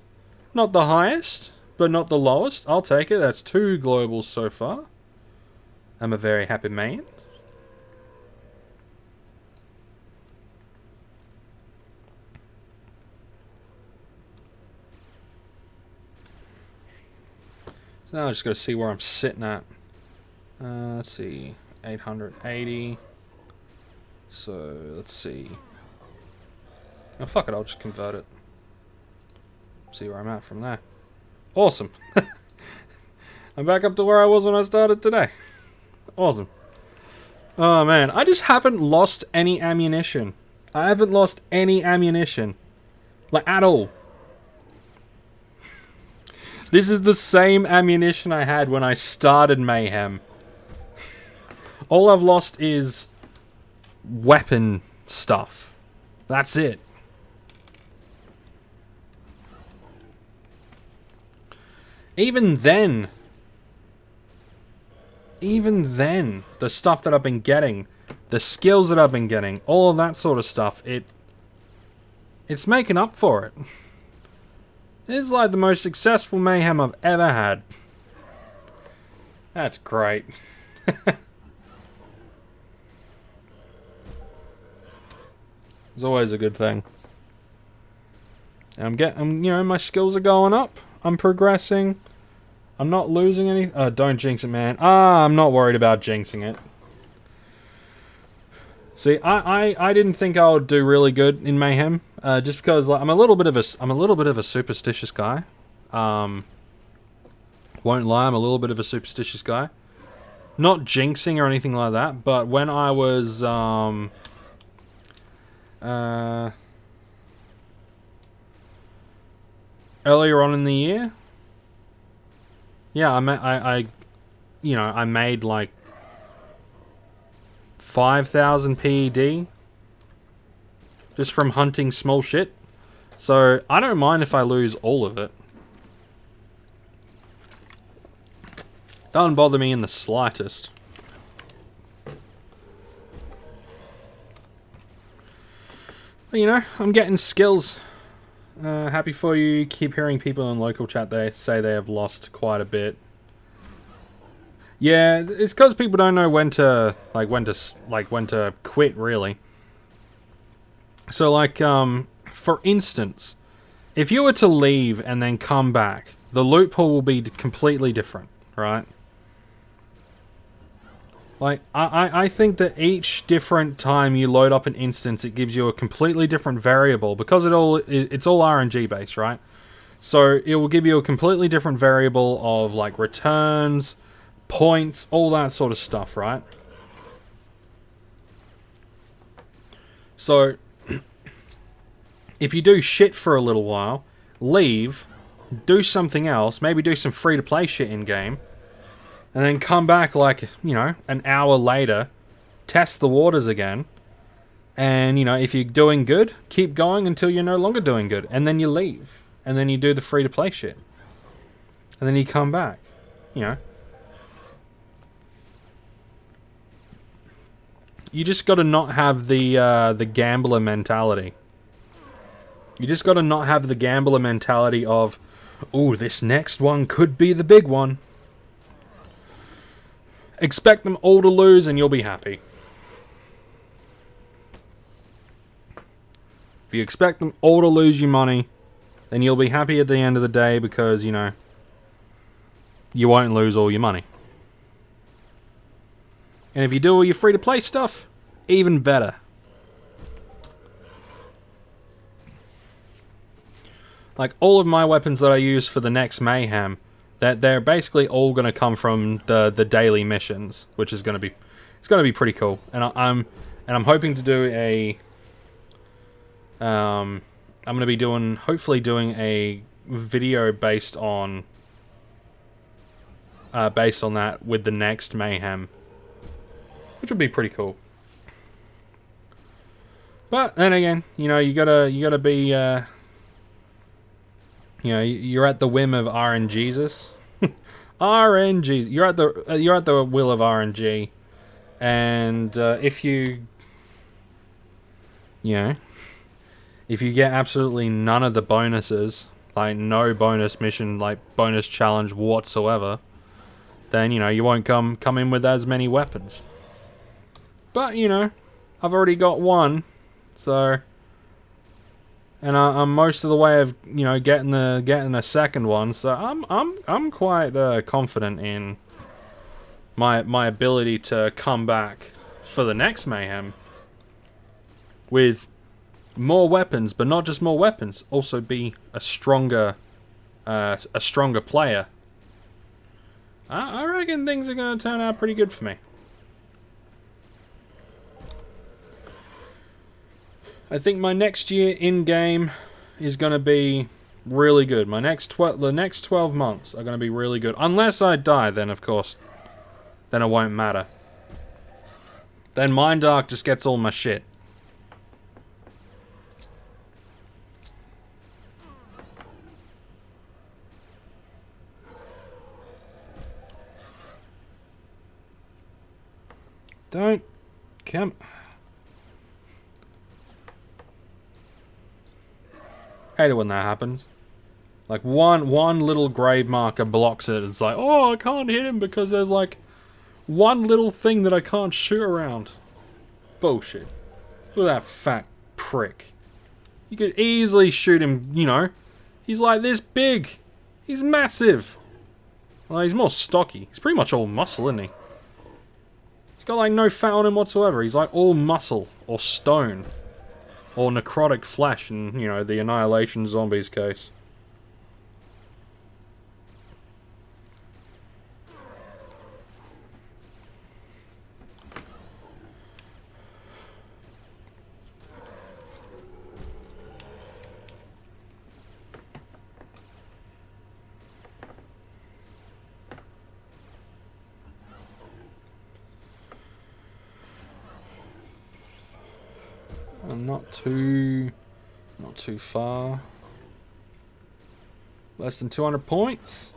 Not the highest, but not the lowest. I'll take it. That's 2 globals so far. I'm a very happy man. So now I just got to see where I'm sitting at. Let's see, 880. So let's see. Oh fuck it, I'll just convert it. See where I'm at from there. Awesome. I'm back up to where I was when I started today. Awesome. Oh man, I just haven't lost any ammunition. I haven't lost any ammunition. Like, at all. This is the same ammunition I had when I started Mayhem. All I've lost is weapon stuff. That's it. Even then, the stuff that I've been getting, the skills that I've been getting, all of that sort of stuff, it's making up for it. This is like the most successful Mayhem I've ever had. That's great. It's always a good thing. And you know, my skills are going up. I'm progressing. I'm not losing any. Don't jinx it, man. I'm not worried about jinxing it. See, I didn't think I would do really good in Mayhem, just because like, I'm a little bit of a superstitious guy. Won't lie, I'm a little bit of a superstitious guy. Not jinxing or anything like that, but when I was earlier on in the year, yeah, I made like 5,000 PED just from hunting small shit. So I don't mind if I lose all of it. Doesn't bother me in the slightest. But, you know, I'm getting skills. Happy for you. Keep hearing people in local chat, they say they have lost quite a bit. Yeah, it's because people don't know when to quit, really. So, like, for instance, if you were to leave and then come back, the loot pool will be completely different, right? Like, I think that each different time you load up an instance, it gives you a completely different variable, because it's all RNG based, right? So it will give you a completely different variable of, like, returns, points, all that sort of stuff, right? So, if you do shit for a little while, leave, do something else, maybe do some free-to-play shit in-game, and then come back, like, you know, an hour later, test the waters again, and, you know, if you're doing good, keep going until you're no longer doing good, and then you leave, and then you do the free-to-play shit, and then you come back, you know. You just gotta not have the gambler mentality. You just gotta not have the gambler mentality of, ooh, this next one could be the big one. Expect them all to lose and you'll be happy. If you expect them all to lose your money, then you'll be happy at the end of the day because, you know, you won't lose all your money. And if you do all your free-to-play stuff, even better. Like, all of my weapons that I use for the next Mayhem, they're basically all going to come from the daily missions, which is going to be pretty cool. And I'm hoping to do a I'm going to be hopefully doing a video based on that with the next Mayhem, which would be pretty cool. But then again, you know, you gotta be, you know, you're at the whim of RNGesus. RNGs. You're at the will of RNG, and if you know, if you get absolutely none of the bonuses, like no bonus mission, like bonus challenge whatsoever, then, you know, you won't come in with as many weapons. But, you know, I've already got one, so and I'm most of the way of getting a second one. So I'm quite confident in my ability to come back for the next Mayhem with more weapons, but not just more weapons. Also, be a stronger player. I reckon things are going to turn out pretty good for me. I think my next year in game is going to be really good. The next 12 months are going to be really good. Unless I die, then of course, then it won't matter. Then Mind Dark just gets all my shit. Don't come. Hate it when that happens. Like one little grave marker blocks it. It's like, oh, I can't hit him because there's like one little thing that I can't shoot around. Bullshit. Look at that fat prick. You could easily shoot him, He's like this big. He's massive. Well, he's more stocky. He's pretty much all muscle, isn't he? He's got like no fat on him whatsoever. He's like all muscle or stone. Or necrotic flesh in, the Annihilation Zombies case. Not too far. Less than 200 points.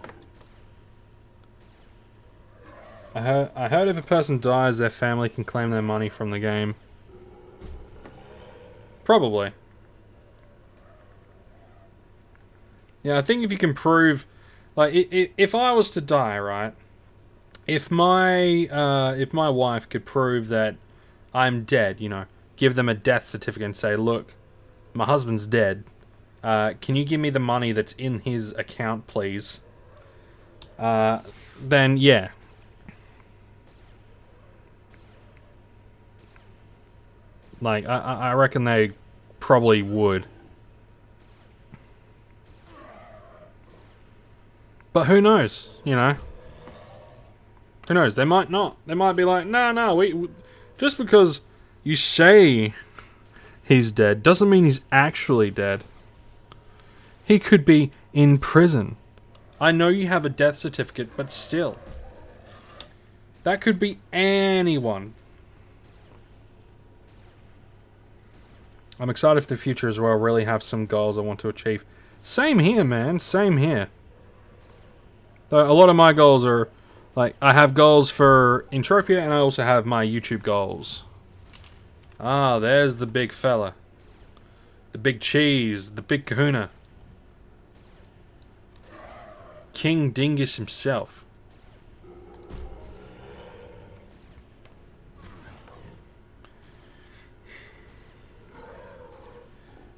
I heard if a person dies, their family can claim their money from the game. Probably. Yeah, I think if you can prove, like, if I was to die, right? If my wife could prove that I'm dead, give them a death certificate and say, look, my husband's dead. Can you give me the money that's in his account, please? Then, yeah. Like, I reckon they probably would. But who knows, Who knows? They might not. They might be like, no, we just because you say he's dead doesn't mean he's actually dead. He could be in prison. I know you have a death certificate, but still. That could be anyone. I'm excited for the future as well. Really have some goals I want to achieve. Same here, man. Same here. A lot of my goals are, like, I have goals for Entropia and I also have my YouTube goals. Ah, there's the big fella. The big cheese. The big kahuna. King Dingus himself.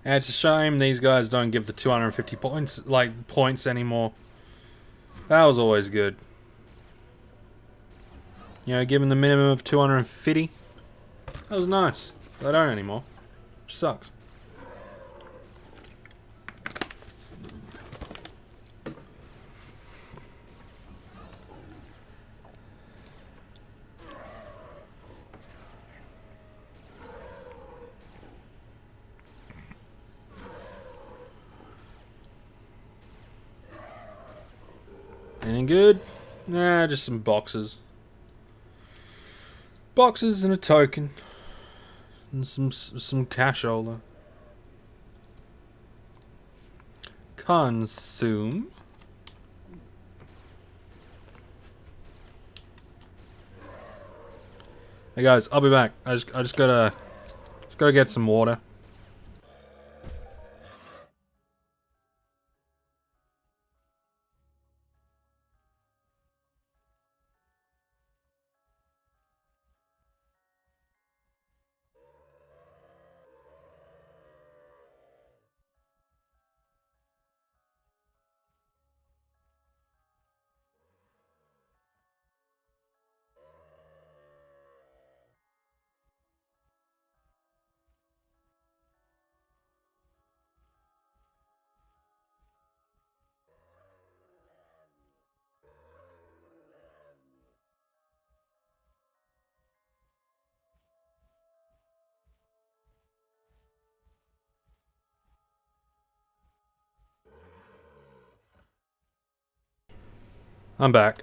And it's a shame these guys don't give the 250 points anymore. That was always good. Given the minimum of 250. That was nice. They don't anymore. Which sucks. Anything good? Nah, just some boxes. Boxes and a token. And some cashola. Consume. Hey guys, I'll be back. I just gotta get some water. I'm back.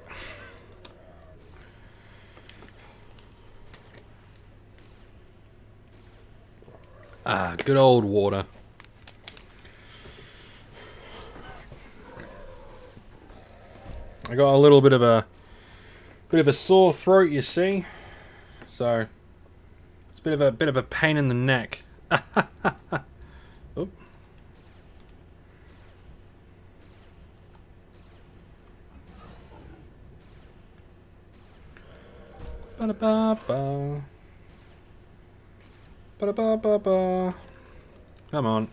Ah, good old water. I got a little bit of a sore throat, you see. So it's a bit of a pain in the neck. Oop. Ba-da-ba-ba. Ba-da-ba-ba-ba. Come on.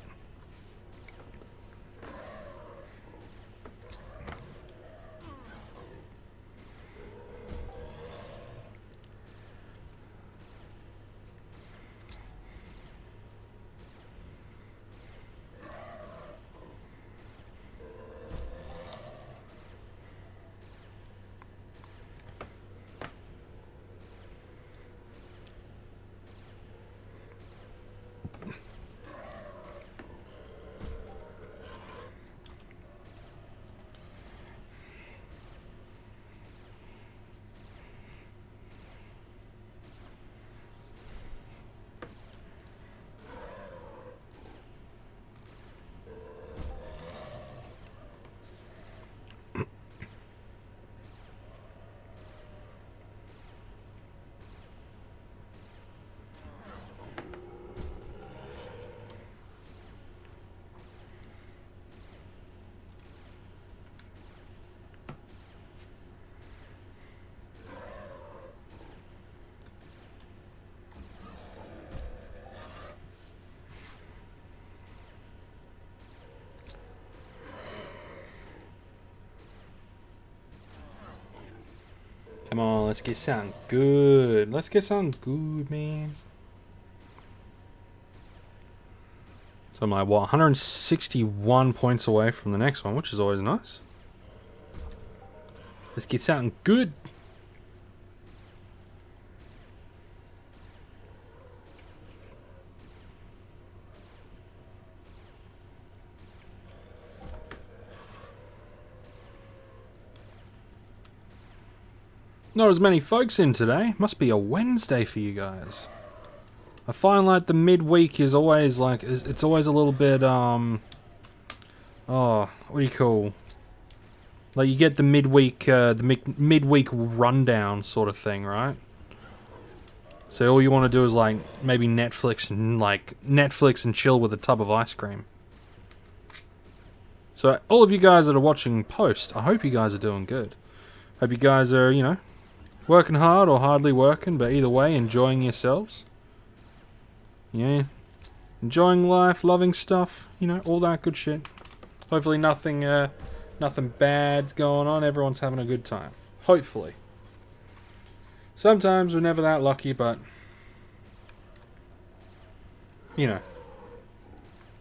Come on, let's get something good. Let's get something good, man. So I'm like, what, 161 points away from the next one, which is always nice. Let's get something good. Not as many folks in today. Must be a Wednesday for you guys. I find like the midweek is always like, it's always a little bit, oh, what do you call? Like you get the midweek, midweek rundown sort of thing, right? So all you want to do is like maybe Netflix and chill with a tub of ice cream. So all of you guys that are watching post, I hope you guys are doing good. Hope you guys are, you know, working hard or hardly working, but either way, enjoying yourselves. Yeah. Enjoying life, loving stuff, you know, all that good shit. Hopefully nothing bad's going on. Everyone's having a good time. Hopefully. Sometimes we're never that lucky, but you know.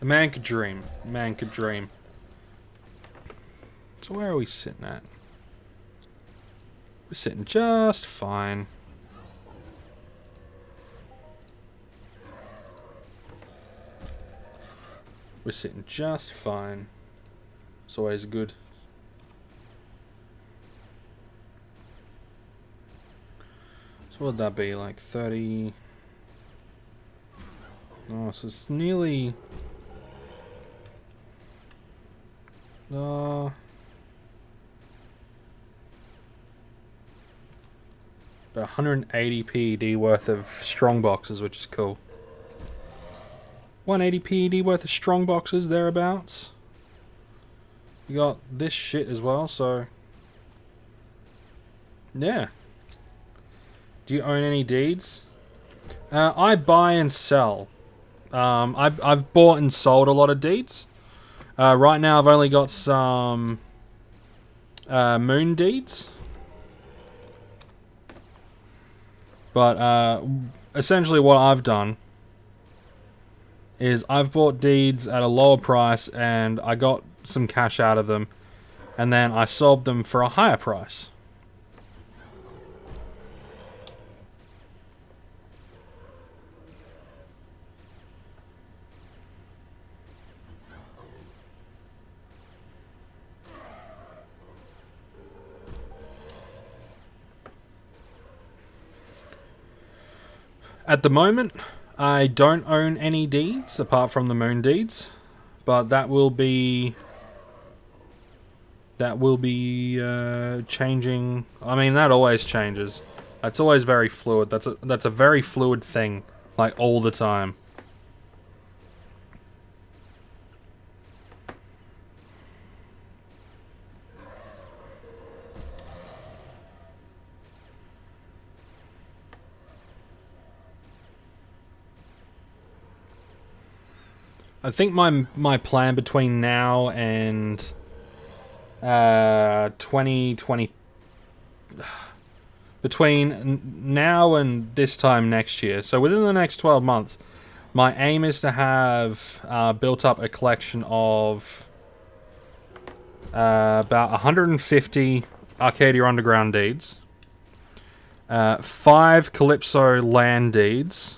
A man could dream. A man could dream. So where are we sitting at? We're sitting just fine. We're sitting just fine. It's always good. So what would that be? Like 30... Oh, so it's nearly... about 180 PED worth of strong boxes, which is cool. 180 PED worth of strong boxes, thereabouts. You got this shit as well, so... Yeah. Do you own any deeds? I buy and sell. I've bought and sold a lot of deeds. Right now I've only got some moon deeds. But essentially what I've done is I've bought deeds at a lower price and I got some cash out of them, and then I sold them for a higher price. At the moment, I don't own any deeds apart from the moon deeds, but that will be changing. I mean, that always changes. That's always very fluid. That's a very fluid thing, like all the time. I think my plan between now and 2020, between now and this time next year, so within the next 12 months, my aim is to have built up a collection of about 150 Arcadia Underground deeds, 5 Calypso land deeds,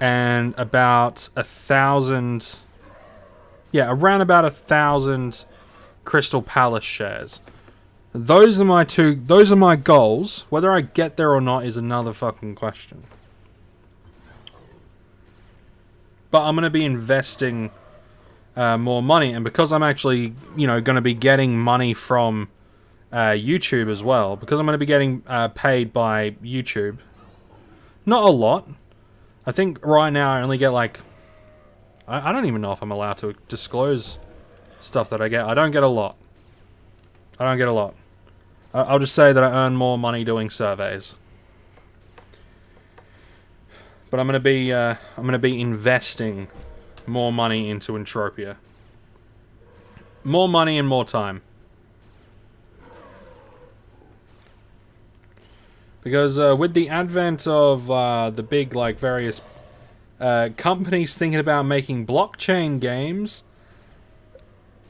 and about 1,000, around about 1,000 Crystal Palace shares. Those are my goals. Whether I get there or not is another fucking question. But I'm going to be investing more money, and because I'm actually, going to be getting money from YouTube as well, because I'm going to be getting paid by YouTube. Not a lot. I think right now I only get like... I don't even know if I'm allowed to disclose stuff that I get. I don't get a lot. I'll just say that I earn more money doing surveys. But I'm gonna be investing more money into Entropia. More money and more time. Because with the advent of the big, like, various companies thinking about making blockchain games,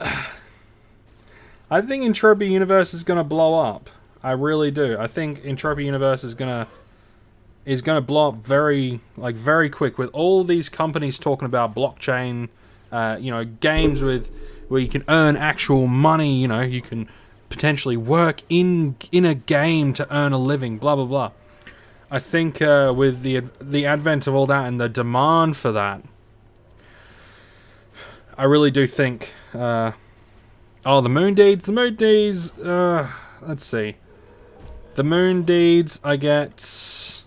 I think Entropia Universe is going to blow up. I really do. I think Entropia Universe is gonna blow up very quick with all these companies talking about blockchain, games where you can earn actual money. You can potentially work in a game to earn a living, blah blah blah. I think with the advent of all that and the demand for that, I really do think the moon deeds, let's see, the moon deeds I get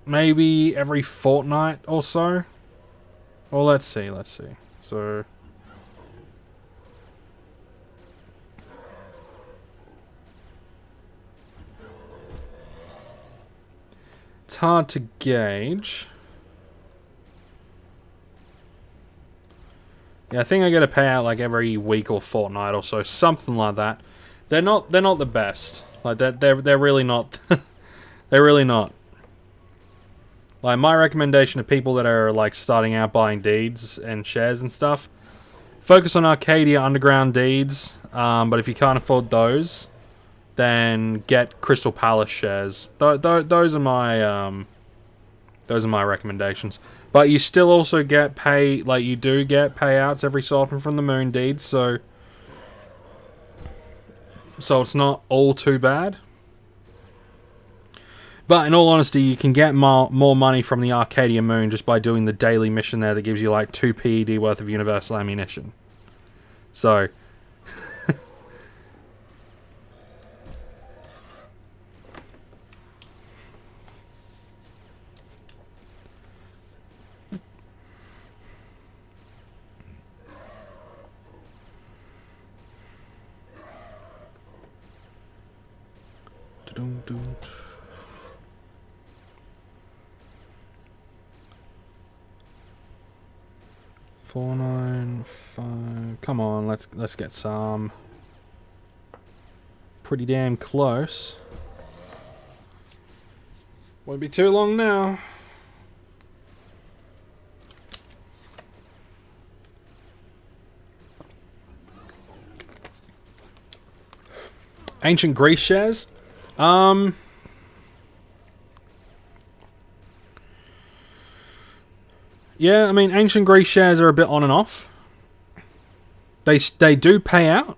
maybe every fortnight or so. Well, let's see, so it's hard to gauge. Yeah, I think I get a payout like every week or fortnight or so, something like that. They're not the best. Like they're really not. They're really not. Like, my recommendation to people that are like starting out buying deeds and shares and stuff, focus on Arcadia Underground deeds. But if you can't afford those, then get Crystal Palace shares. Those are my recommendations. But you still also get you do get payouts every so often from the moon deeds, so it's not all too bad. But in all honesty, you can get more money from the Arcadia Moon just by doing the daily mission there that gives you like 2 PED worth of universal ammunition. So Dum-dum. 495. Come on, let's get some. Pretty damn close. Won't be too long now. Ancient Greece shares. Yeah, I mean, Ancient Greece shares are a bit on and off. They do pay out.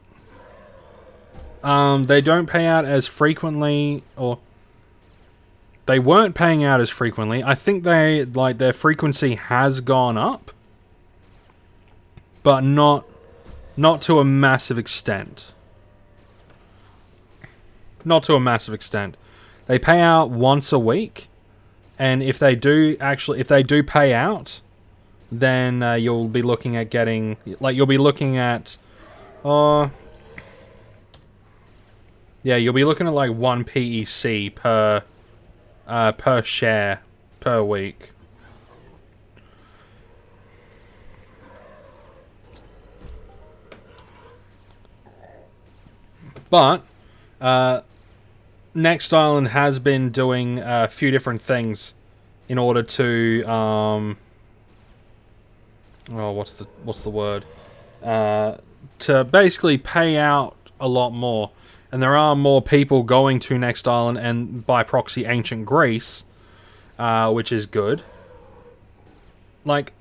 They don't pay out as frequently, or they weren't paying out as frequently. I think their frequency has gone up, but not to a massive extent. Not to a massive extent. They pay out once a week, and if they do pay out, then you'll be looking at getting you'll be looking at you'll be looking at like 1 PEC per share per week. But Next Island has been doing a few different things in order to what's the word? To basically pay out a lot more. And there are more people going to Next Island and by proxy Ancient Greece, which is good. Like,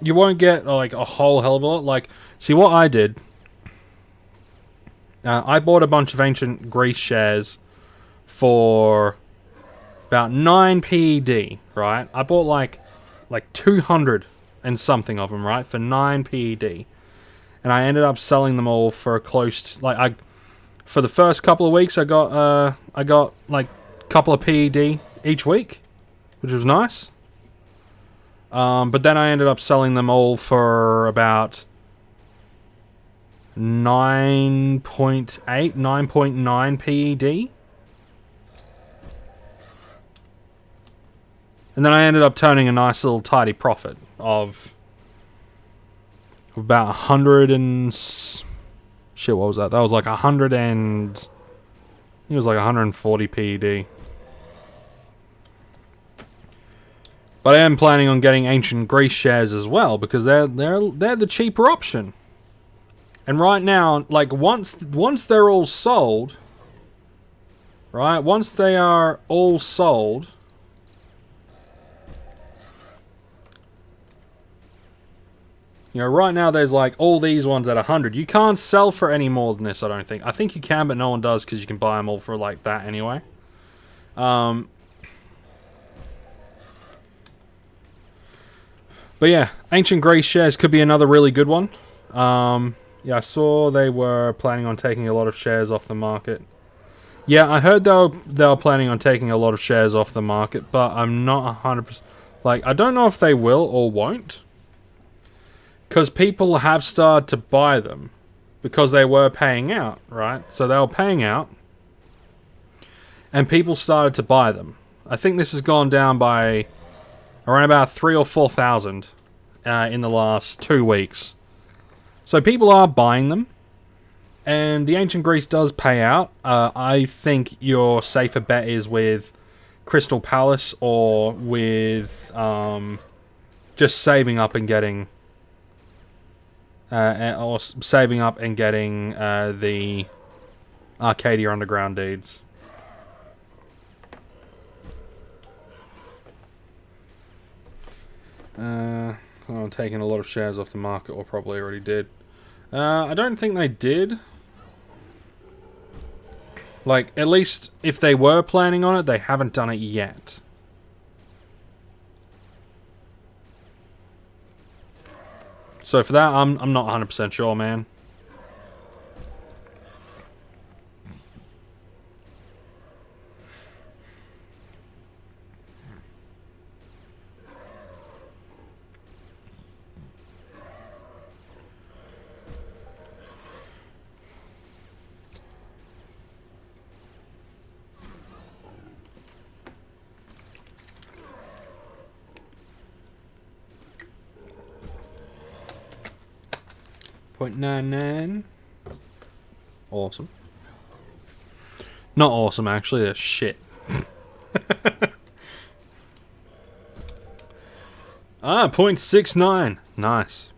you won't get like a whole hell of a lot. Like, see what I did. I bought a bunch of Ancient Greece shares for about 9 PED, right? I bought like 200 and something of them, right, for 9 PED. And I ended up selling them all for close to, for the first couple of weeks I got like a couple of PED each week, which was nice. But then I ended up selling them all for about 9.9 PED. And then I ended up turning a nice little tidy profit of about 100 and... Shit, what was that? That was like 100 and... I think it was like 140 PED. But I am planning on getting Ancient Greece shares as well, because they're the cheaper option. And right now, like, once they're all sold, right? Once they are all sold, you know, right now there's like all these ones at 100. You can't sell for any more than this, I don't think. I think you can, but no one does because you can buy them all for like that anyway. But yeah, Ancient Greece shares could be another really good one. Yeah, I saw they were planning on taking a lot of shares off the market. Yeah, I heard they were planning on taking a lot of shares off the market, but I'm not 100%... Like, I don't know if they will or won't. Because people have started to buy them. Because they were paying out, right? So they were paying out. And people started to buy them. I think this has gone down by around about 3,000 or 4,000 in the last 2 weeks. So people are buying them. And the Ancient Greece does pay out. I think your safer bet is with Crystal Palace or with just saving up and getting... or saving up and getting the Arcadia Underground deeds. I'm taking a lot of shares off the market, or probably already did. I don't think they did. Like, at least if they were planning on it, they haven't done it yet. So for that, I'm not 100% sure, man. .99. Awesome. Not awesome, actually. They're shit. Ah, 0.69. Nice.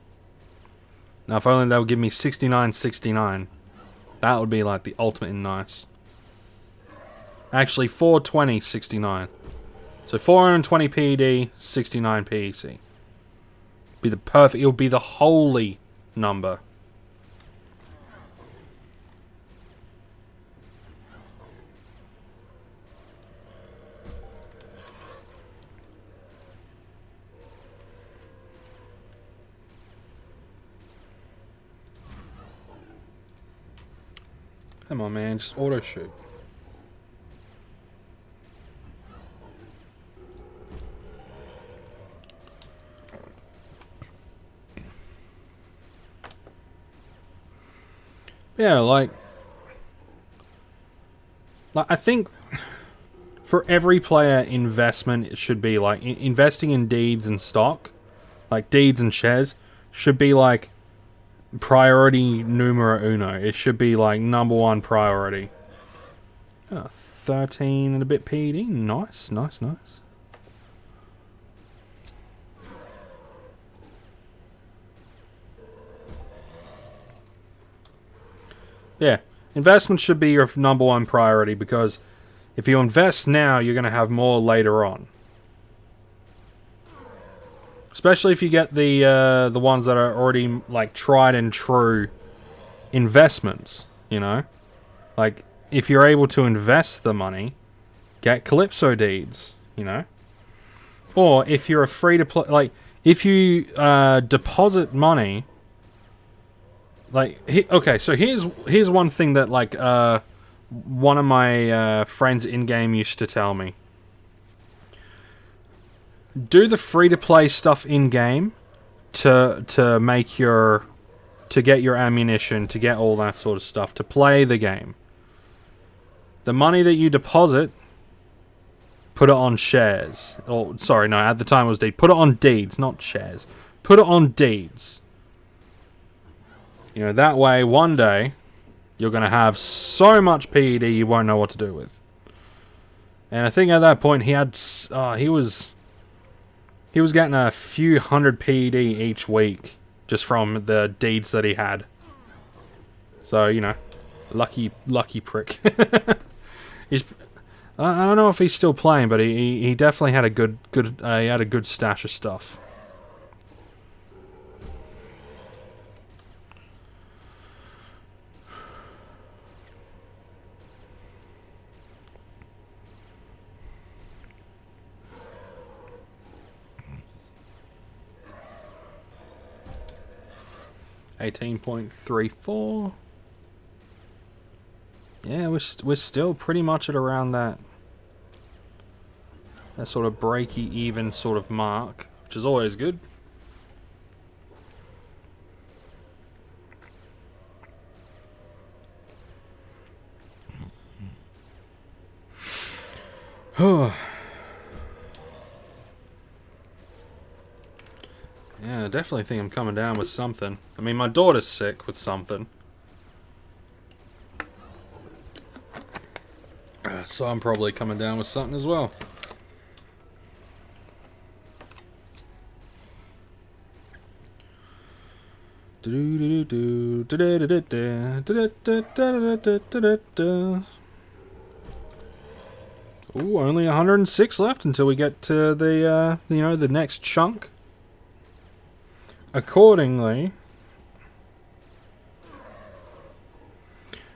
Now, if only that would give me 69.69. That would be like the ultimate in nice. Actually, 420.69. So 420 PED, 69 PEC. Be the perfect. It would be the holy number. Come on, man. Just auto shoot. Yeah, like I think for every player, investment it should be like investing in deeds and stock, like deeds and shares, should be like priority numero uno. It should be like number one priority. 13 and a bit PD. Nice, nice, nice. Yeah, investment should be your number one priority because if you invest now, you're going to have more later on. Especially if you get the ones that are already like tried and true investments, you know? Like, if you're able to invest the money, get Calypso deeds, you know? Or if you're a free to play, like, if you deposit money, like, okay, so here's one thing that, like, one of my friends in-game used to tell me. Do the free-to-play stuff in-game to make your... to get your ammunition, to get all that sort of stuff, to play the game. The money that you deposit, put it on shares. Or, sorry, no, at the time it was deeds. Put it on deeds, not shares. Put it on deeds. You know, that way, one day, you're going to have so much PED you won't know what to do with. And I think at that point, he had... he was getting a few hundred PED each week just from the deeds that he had. So, you know, lucky prick. I don't know if he's still playing, but he definitely had a he had a good stash of stuff. $18.34. Yeah, we're still pretty much at around that sort of breaky even sort of mark, which is always good. Yeah, I definitely think I'm coming down with something. I mean, my daughter's sick with something. So I'm probably coming down with something as well. Ooh, only 106 left until we get to the the next chunk. Accordingly,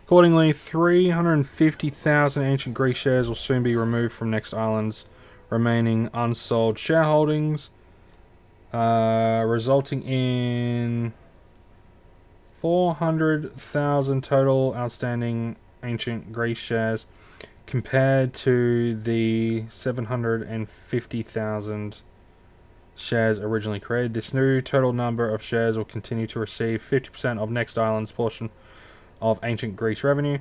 350,000 ancient Greek shares will soon be removed from Next Island's remaining unsold shareholdings, resulting in 400,000 total outstanding ancient Greek shares, compared to the 750,000 shares originally created. This new total number of shares will continue to receive 50% of Next Island's portion of ancient Greece revenue,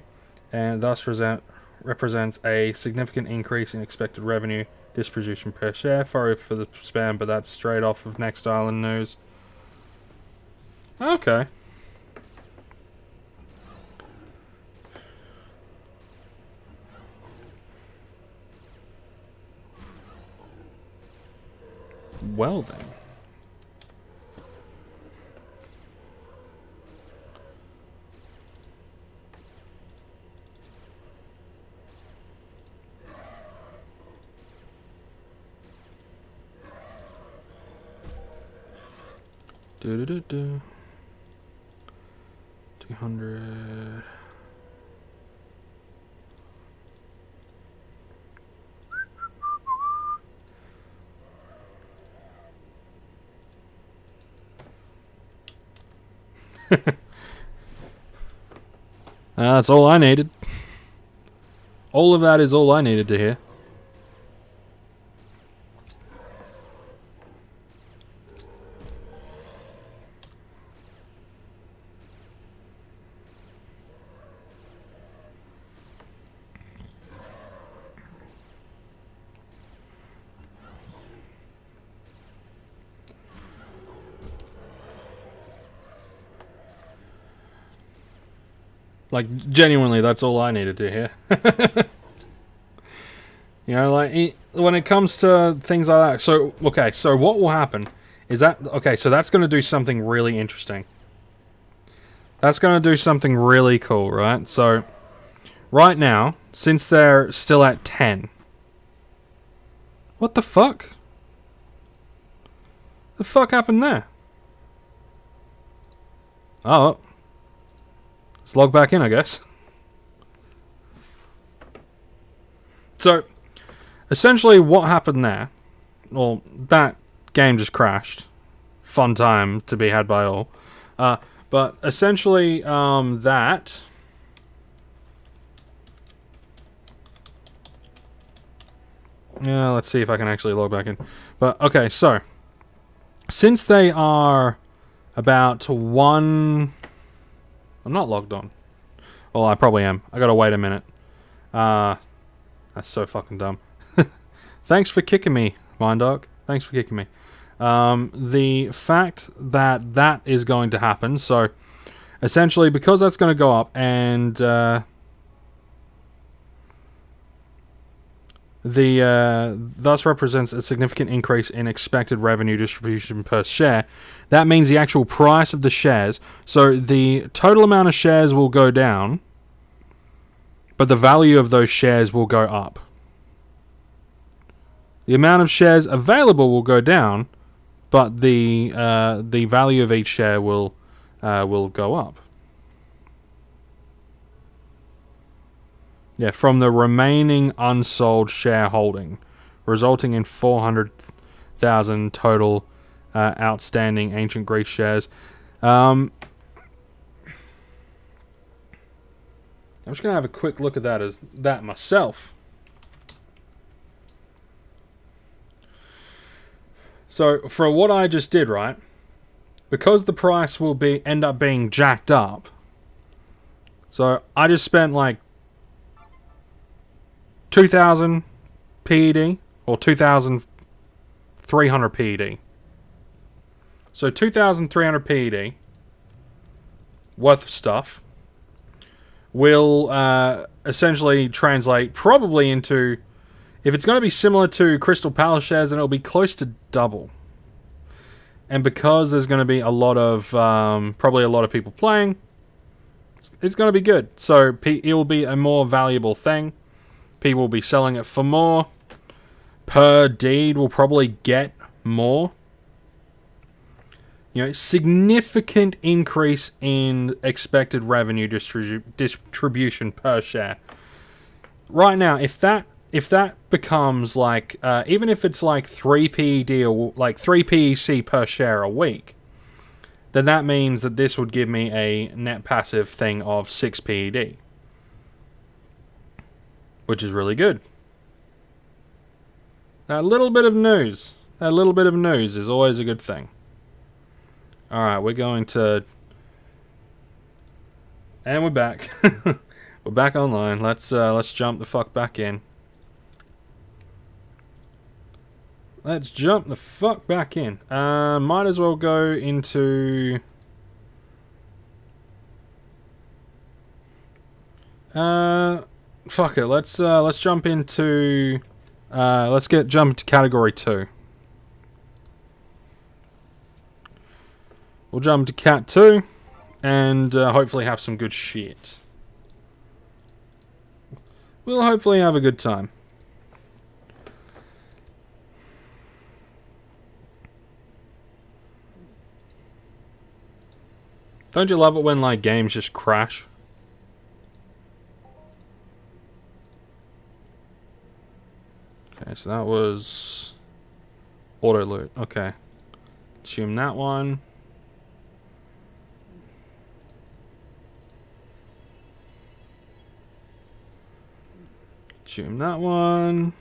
and thus represents a significant increase in expected revenue distribution per share. Sorry for the spam, but that's straight off of Next Island news. Okay. Well then. Do 200. That's all I needed. All of that is all I needed to hear. Like, genuinely, that's all I needed to hear. You know, like, when it comes to things like that. So, okay, so what will happen is that... Okay, so that's going to do something really interesting. That's going to do something really cool, right? So, right now, since they're still at 10... What the fuck? The fuck happened there? Oh. Let's log back in, I guess. So, essentially what happened there... Well, that game just crashed. Fun time to be had by all. But essentially, that... Yeah, let's see if I can actually log back in. But, okay, so... Since they are about one... I'm not logged on. Well, I probably am. I gotta wait a minute. That's so fucking dumb. Thanks for kicking me, Minddog. Thanks for kicking me. The fact that that is going to happen, so essentially because that's going to go up and thus represents a significant increase in expected revenue distribution per share. That means the actual price of the shares. So the total amount of shares will go down, but the value of those shares will go up. The amount of shares available will go down, but the value of each share will go up. Yeah, from the remaining unsold shareholding, resulting in 400,000 total outstanding ancient Greek shares. I'm just gonna have a quick look at that myself. So for what I just did, right, because the price will end up being jacked up. So I just spent like 2,000 PED or 2,300 PED. So 2,300 PED worth of stuff will essentially translate probably into, if it's going to be similar to Crystal Palace shares, then it'll be close to double. And because there's going to be a lot of, probably a lot of people playing, it's going to be good. So it will be a more valuable thing. People will be selling it for more. Per deed will probably get more. You know, significant increase in expected revenue distribution per share. Right now, if that becomes like, even if it's like 3 PED or like 3 PEC per share a week, then that means that this would give me a net passive thing of 6 PED. Which is really good. A little bit of news. A little bit of news is always a good thing. Alright, we're going to... And we're back. We're back online. Let's jump the fuck back in. Let's jump the fuck back in. Might as well go into... Fuck it. Let's jump into... jump into category 2. We'll jump to Cat 2 and hopefully have some good shit. We'll hopefully have a good time. Don't you love it when like games just crash? Okay, so that was auto loot. Okay. Assume that one. Consume that one.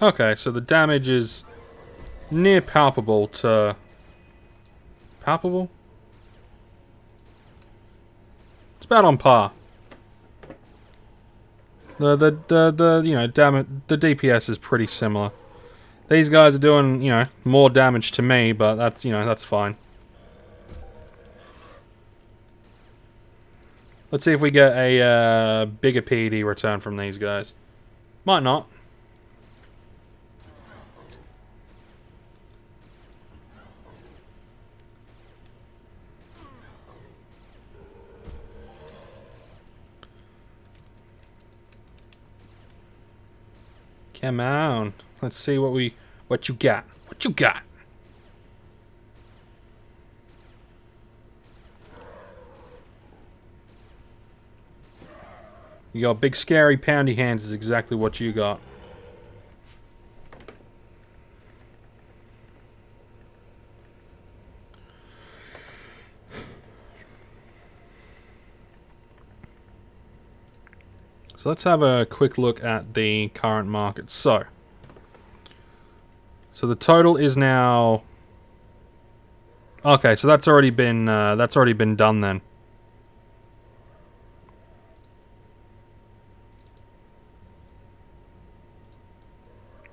Okay, so the damage is near palpable to... Palpable? It's about on par. The you know, the DPS is pretty similar. These guys are doing, you know, more damage to me, but that's, you know, that's fine. Let's see if we get a bigger PED return from these guys. Might not. Come on. Let's see what you got. What you got? You got big scary poundy hands is exactly what you got. So let's have a quick look at the current market. So the total is now... Okay, so that's already been done then.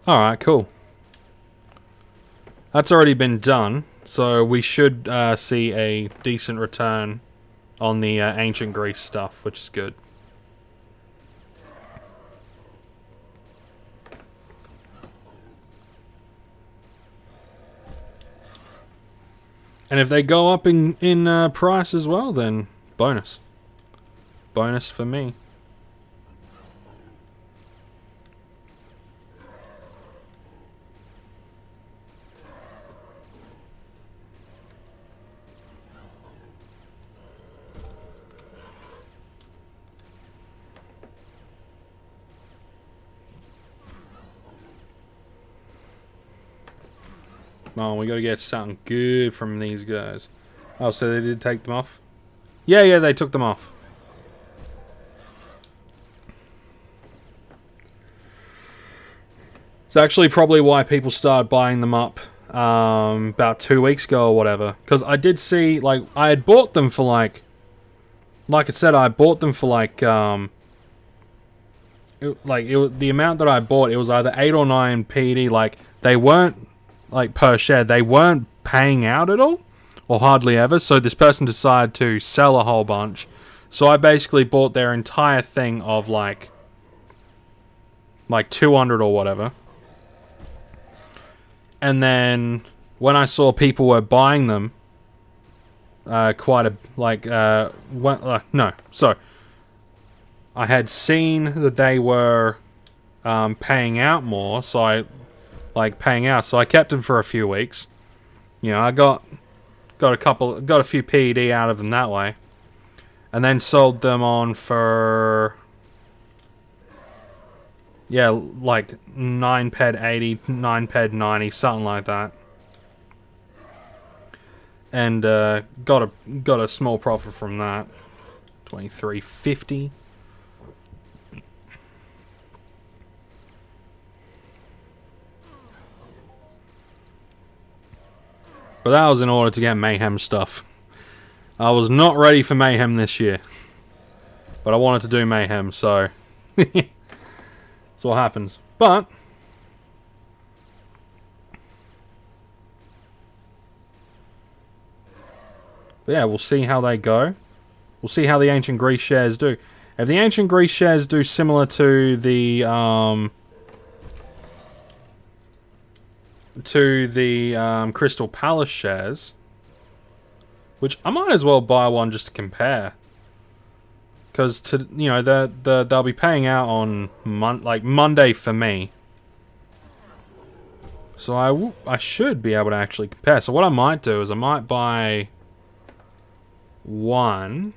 Alright, cool. That's already been done, so we should see a decent return on the ancient Greece stuff, which is good. And if they go up in price as well, then bonus. Bonus for me. Oh, we gotta get something good from these guys. Oh, so they did take them off? Yeah, they took them off. It's actually probably why people started buying them up about 2 weeks ago or whatever. Because I did see, like, I had bought them for like I said, I bought them for like, the amount that I bought, it was either 8 or 9 PD. Like, they weren't, like, per share, they weren't paying out at all, or hardly ever, so this person decided to sell a whole bunch. So I basically bought their entire thing of, like 200 or whatever. And then, when I saw people were buying them, so I had seen that they were paying out more, so I kept them for a few weeks. You know, I got a few PED out of them that way, and then sold them on for, yeah, like 9 ped 80, 9 ped 90, something like that, and got a small profit from that, 23.50. But that was in order to get Mayhem stuff. I was not ready for Mayhem this year. But I wanted to do Mayhem, so... That's what happens. But... yeah, we'll see how they go. We'll see how the Ancient Greece shares do. If the Ancient Greece shares do similar to the... Crystal Palace shares, which I might as well buy one just to compare, because they'll be paying out on Monday for me, so I should be able to actually compare. So what I might do is I might buy one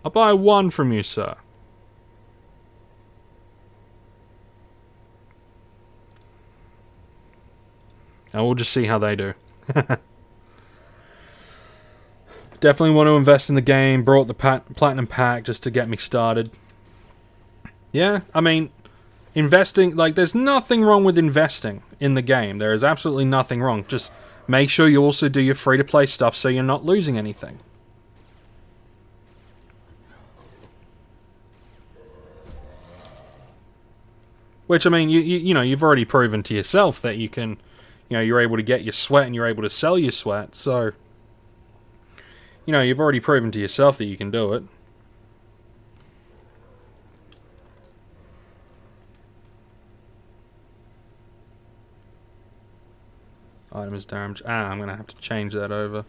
I'll buy one from you, sir. And we'll just see how they do. Definitely want to invest in the game. Brought the Platinum Pack just to get me started. Yeah, I mean, investing, like, there's nothing wrong with investing in the game. There is absolutely nothing wrong. Just make sure you also do your free-to-play stuff so you're not losing anything. Which, I mean, you know, you've already proven to yourself that you can, you know, you're able to get your sweat and you're able to sell your sweat, so, you know, you've already proven to yourself that you can do it. Item is damaged. I'm going to have to change that over.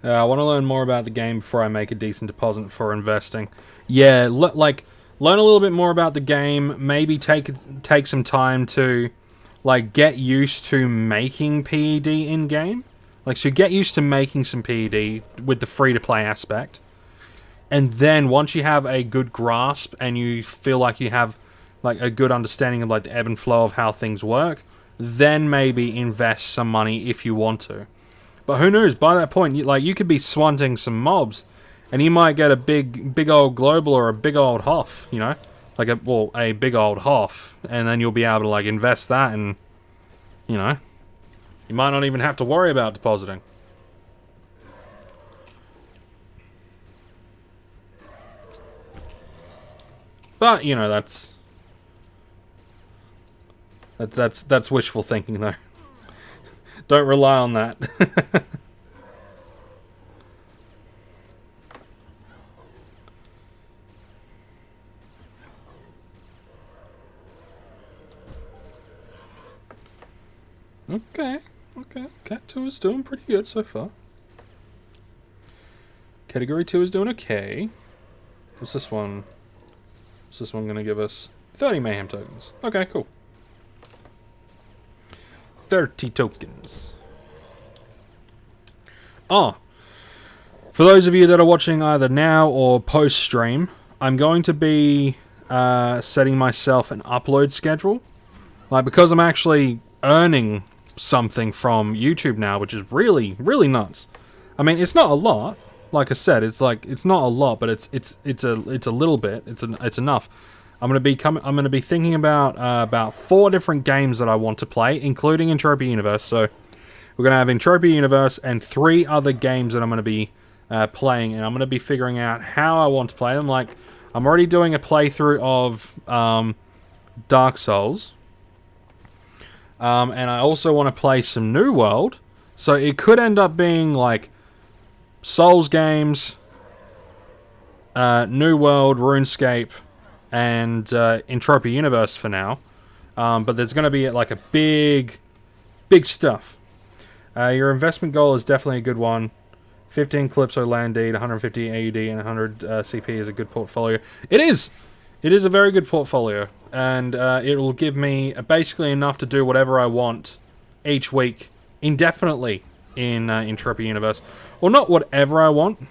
I want to learn more about the game before I make a decent deposit for investing. Yeah, like, learn a little bit more about the game. Maybe take some time to, like, get used to making PED in-game. Like, so get used to making some PED with the free-to-play aspect. And then, once you have a good grasp and you feel like you have, like, a good understanding of, like, the ebb and flow of how things work, then maybe invest some money if you want to. But who knows, by that point, you could be swanting some mobs, and you might get a big old global or a big old Hoff, you know? Like, a big old Hoff, and then you'll be able to, like, invest that, and, you know, you might not even have to worry about depositing. But, you know, that's wishful thinking, though. Don't rely on that. Okay. Cat 2 is doing pretty good so far. Category 2 is doing okay. What's this one? What's this one going to give us? 30 Mayhem tokens. Okay, cool. 30 tokens. Oh, for those of you that are watching either now or post-stream, I'm going to be setting myself an upload schedule. Like, because I'm actually earning something from YouTube now, which is really, really nuts. I mean, it's not a lot. Like I said, it's not a lot, but it's a little bit. It's enough. I'm gonna be thinking about 4 different games that I want to play, including Entropia Universe. So we're gonna have Entropia Universe and 3 other games that I'm gonna be playing, and I'm gonna be figuring out how I want to play them. Like, I'm already doing a playthrough of Dark Souls, and I also want to play some New World. So it could end up being like Souls games, New World, RuneScape, and Entropia Universe for now. But there's going to be like a big stuff. Your investment goal is definitely a good one. 15 Calypso land deed, 150 AUD, and 100 CP is a good portfolio. It is! It is a very good portfolio. And it will give me basically enough to do whatever I want each week indefinitely in Entropia Universe. Well, not whatever I want.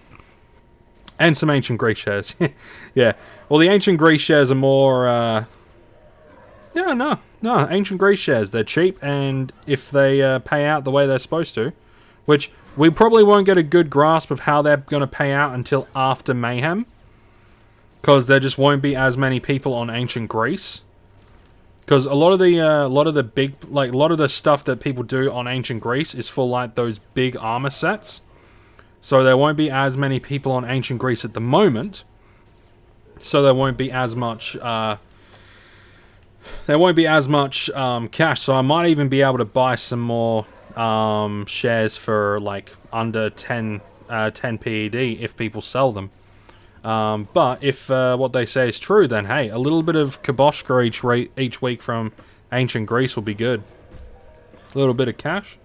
And some Ancient Greece shares. Yeah. Well, the Ancient Greece shares are more... Yeah, no. Ancient Greece shares. They're cheap, and if they pay out the way they're supposed to, which we probably won't get a good grasp of how they're going to pay out until after Mayhem, because there just won't be as many people on Ancient Greece. Because a lot of the stuff that people do on Ancient Greece is for like those big armor sets. So there won't be as many people on Ancient Greece at the moment. So there won't be as much cash. So I might even be able to buy some more shares for like under 10 PED if people sell them. But if what they say is true, then hey, a little bit of Kaboshka each week from Ancient Greece will be good. A little bit of cash.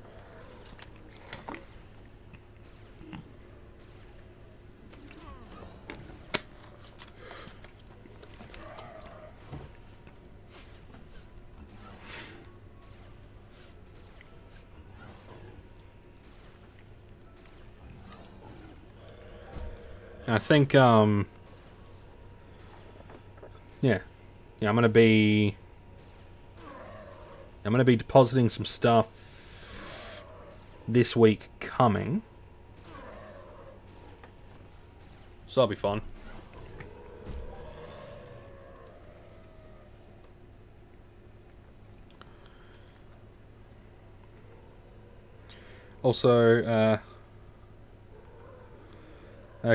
I think, yeah, I'm gonna be depositing some stuff this week coming, so that'll be fun. Also,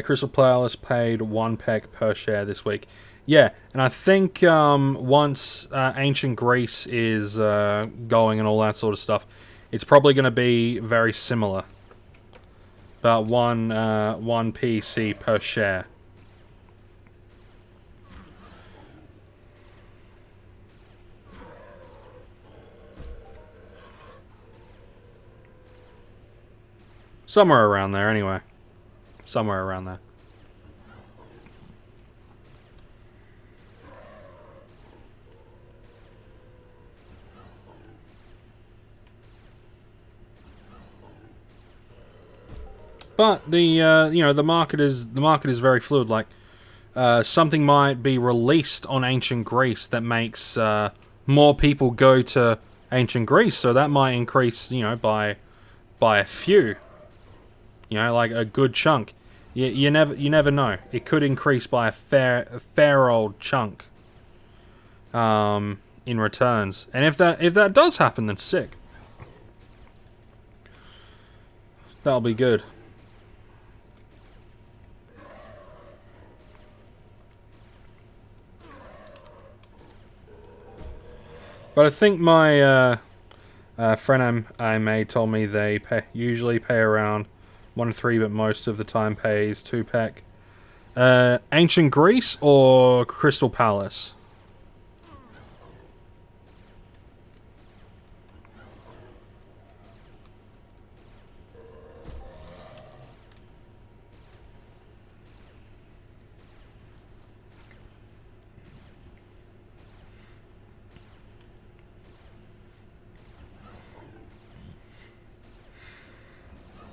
Crystal Palace paid 1 peg per share this week. Yeah, and I think once Ancient Greece is going and all that sort of stuff, it's probably going to be very similar. About one PC per share. Somewhere around there, anyway. Somewhere around there. But the market is very fluid. Like something might be released on Ancient Greece that makes more people go to Ancient Greece, so that might increase by a few. Like a good chunk. You never know. It could increase by a fair old chunk. In returns, and if that does happen, then sick. That'll be good. But I think my friend I made told me they usually pay around 1 to 3, but most of the time pays 2 pek. Ancient Greece or Crystal Palace?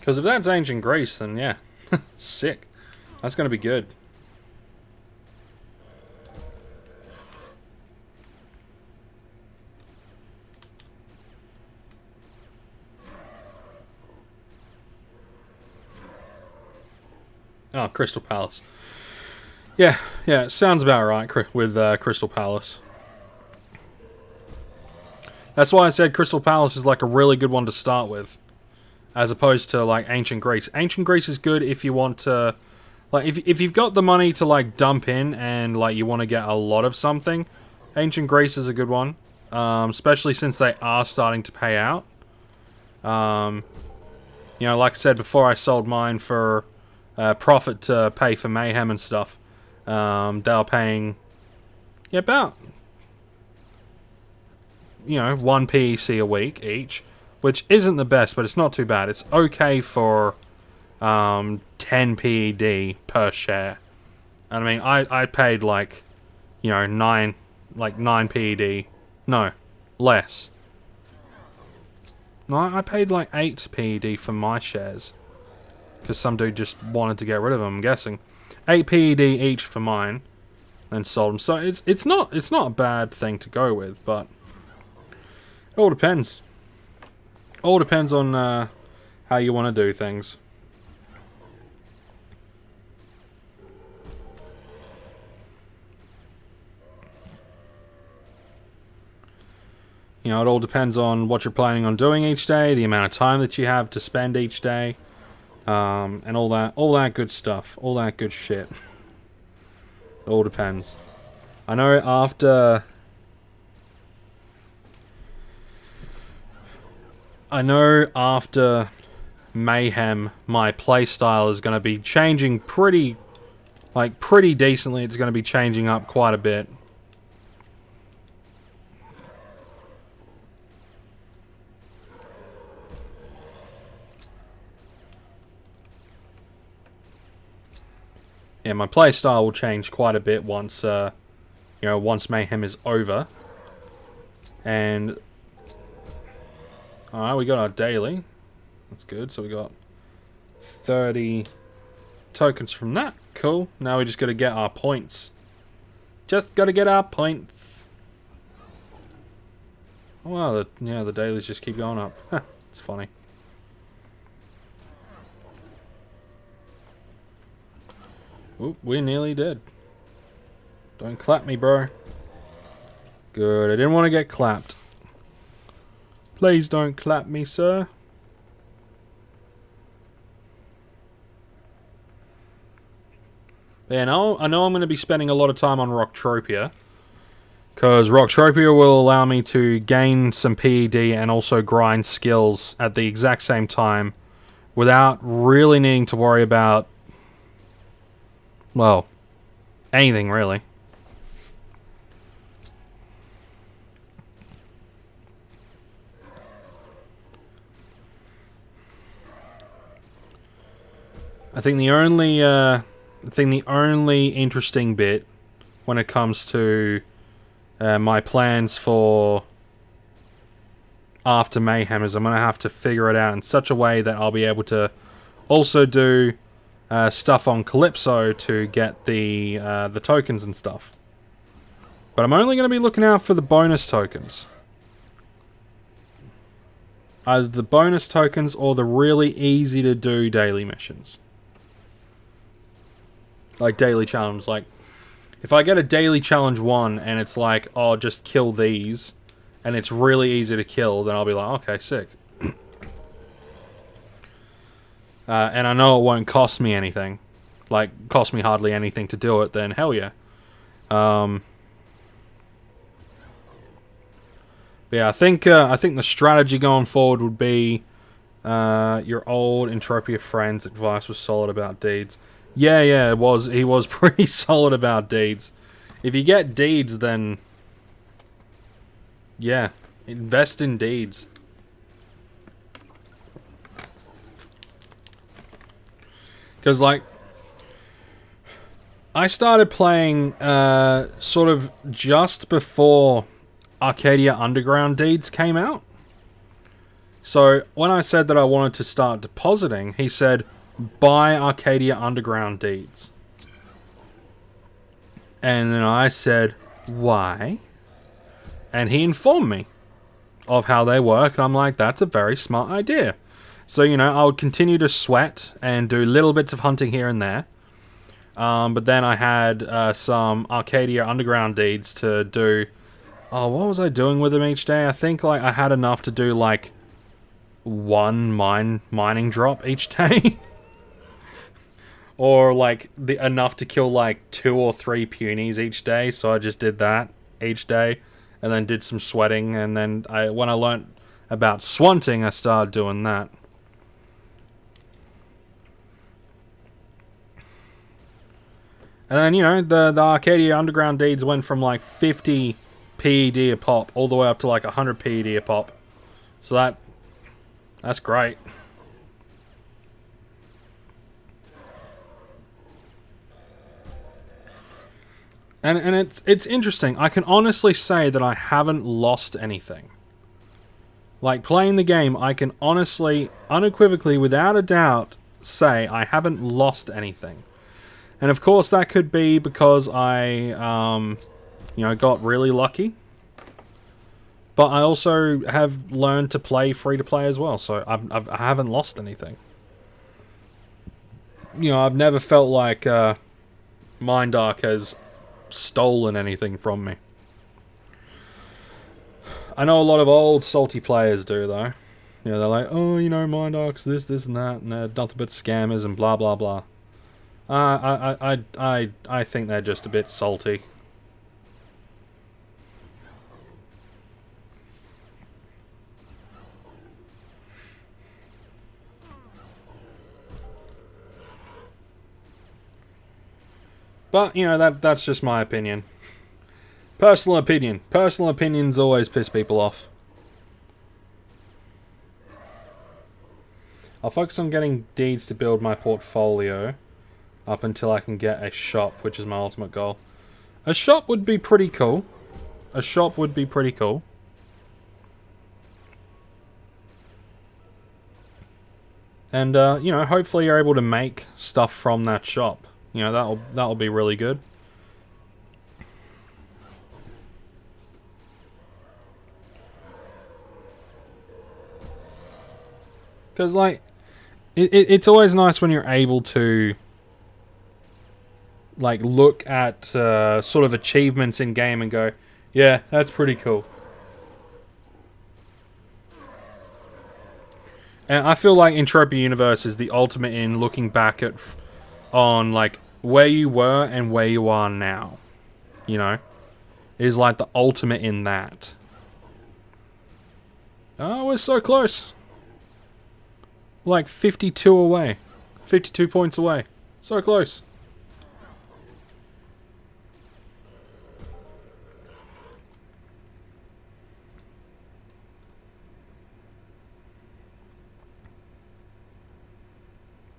Because if that's Ancient Greece, then yeah, sick. That's going to be good. Oh, Crystal Palace. Yeah, sounds about right with Crystal Palace. That's why I said Crystal Palace is like a really good one to start with, as opposed to like Ancient Greece. Ancient Greece is good if you want to, like, if you've got the money to like dump in and like you want to get a lot of something. Ancient Greece is a good one, especially since they are starting to pay out. Like I said before, I sold mine for profit to pay for Mayhem and stuff. They were paying about 1 PEC a week each, which isn't the best, but it's not too bad. It's okay for 10 PED per share. And I mean, I paid like 9 PED. No, less. No, I paid like 8 PED for my shares. Because some dude just wanted to get rid of them, I'm guessing. 8 PED each for mine, and sold them. So it's not a bad thing to go with, but it all depends. All depends on how you want to do things. It all depends on what you're planning on doing each day, the amount of time that you have to spend each day. And all that good stuff, all that good shit. It all depends. I know after Mayhem, my playstyle is going to be changing pretty decently. It's going to be changing up quite a bit. Yeah, my playstyle will change quite a bit once Mayhem is over. And alright, we got our daily. That's good. So we got 30 tokens from that. cool. Now we just got to get our points. Just got to get our points. Wow, the dailies just keep going up. It's funny. Oop, we're nearly dead. Don't clap me, bro. Good, I didn't want to get clapped. Please don't clap me, sir. Yeah, no, I know I'm going to be spending a lot of time on Entropia, because Entropia will allow me to gain some PED and also grind skills at the exact same time without really needing to worry about, well, anything really. I think the only interesting bit when it comes to my plans for after Mayhem is I'm going to have to figure it out in such a way that I'll be able to also do stuff on Calypso to get the tokens and stuff. But I'm only going to be looking out for the bonus tokens. Either the bonus tokens or the really easy to do daily missions. Like daily challenge, like if I get a daily challenge 1 and it's like, oh, just kill these, and it's really easy to kill, then I'll be like, okay, sick. And I know it won't cost me anything, like cost me hardly anything to do it, then hell yeah. But yeah, I think the strategy going forward would be your old Entropia friend's advice was solid about deeds. Yeah, it was. He was pretty solid about deeds. If you get deeds, then yeah, invest in deeds. Because like, I started playing sort of just before Arcadia Underground deeds came out. So when I said that I wanted to start depositing, he said, buy Arcadia Underground deeds. And then I said, why? And he informed me of how they work, and I'm like, that's a very smart idea. So, you know, I would continue to sweat and do little bits of hunting here and there. But then I had some Arcadia Underground deeds to do. Oh, what was I doing with them each day? I think like I had enough to do like one mining drop each day. Or like enough to kill like 2 or 3 punies each day, so I just did that each day, and then did some sweating, and then when I learnt about swanting, I started doing that. And then, you know, the Arcadia Underground deeds went from like 50 PED a pop all the way up to like 100 PED a pop. So that's great. And it's interesting. I can honestly say that I haven't lost anything. Like, playing the game, I can honestly, unequivocally, without a doubt, say I haven't lost anything. And of course, that could be because I, you know, got really lucky. But I also have learned to play free-to-play as well, so I haven't lost anything. You know, I've never felt like Mindark has stolen anything from me. I know a lot of old salty players do, though. You know, they're like, oh, you know, Mindark's this, and that, and they're nothing but scammers and blah, blah, blah. I think they're just a bit salty. But, you know, that's just my opinion. Personal opinion. Personal opinions always piss people off. I'll focus on getting deeds to build my portfolio up until I can get a shop, which is my ultimate goal. A shop would be pretty cool. A shop would be pretty cool. And, you know, hopefully you're able to make stuff from that shop. You know, that'll be really good. Because, like, it's always nice when you're able to, like, look at sort of achievements in game and go, yeah, that's pretty cool. And I feel like Entropia Universe is the ultimate in looking back on, like, where you were and where you are now. You know? It is like the ultimate in that. Oh, we're so close. Like 52 away. 52 points away. So close.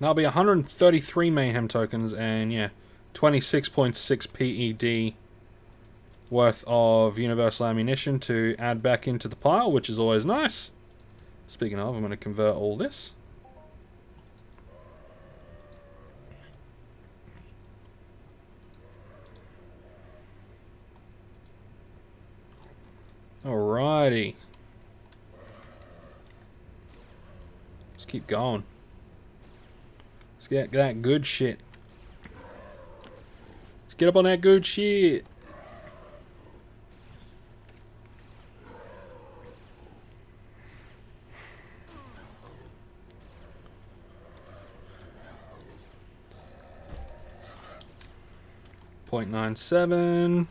That'll be 133 Mayhem tokens and, yeah, 26.6 PED worth of universal ammunition to add back into the pile, which is always nice. Speaking of, I'm going to convert all this. Alrighty. Let's keep going. Let's get that good shit. Let's get up on that good shit. .97.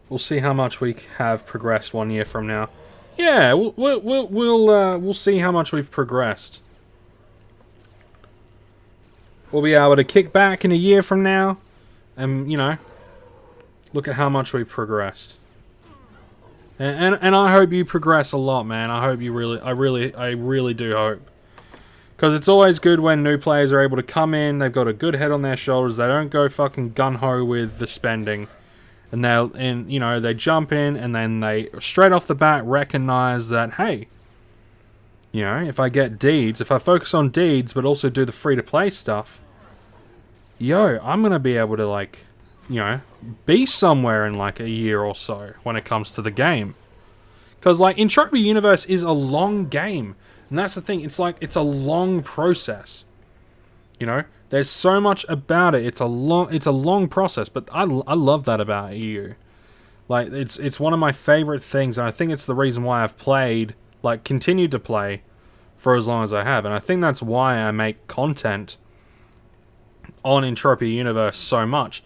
We'll see how much we have progressed 1 year from now. Yeah, we'll see how much we've progressed. We'll be able to kick back in a year from now, and you know, look at how much we've progressed. And I hope you progress a lot, man. I hope you I really do hope. Because it's always good when new players are able to come in, they've got a good head on their shoulders, they don't go fucking gun-ho with the spending. And you know, they jump in and then they straight off the bat recognize that, hey, you know, if I get deeds, if I focus on deeds but also do the free-to-play stuff, yo, I'm going to be able to, like, you know, be somewhere in like a year or so when it comes to the game. Because, like, Entropia Universe is a long game. And that's the thing, it's like, it's a long process. You know? There's so much about it. It's a long process, but I love that about EU. Like, it's one of my favorite things, and I think it's the reason why I've played, like, continued to play for as long as I have. And I think that's why I make content on Entropia Universe so much.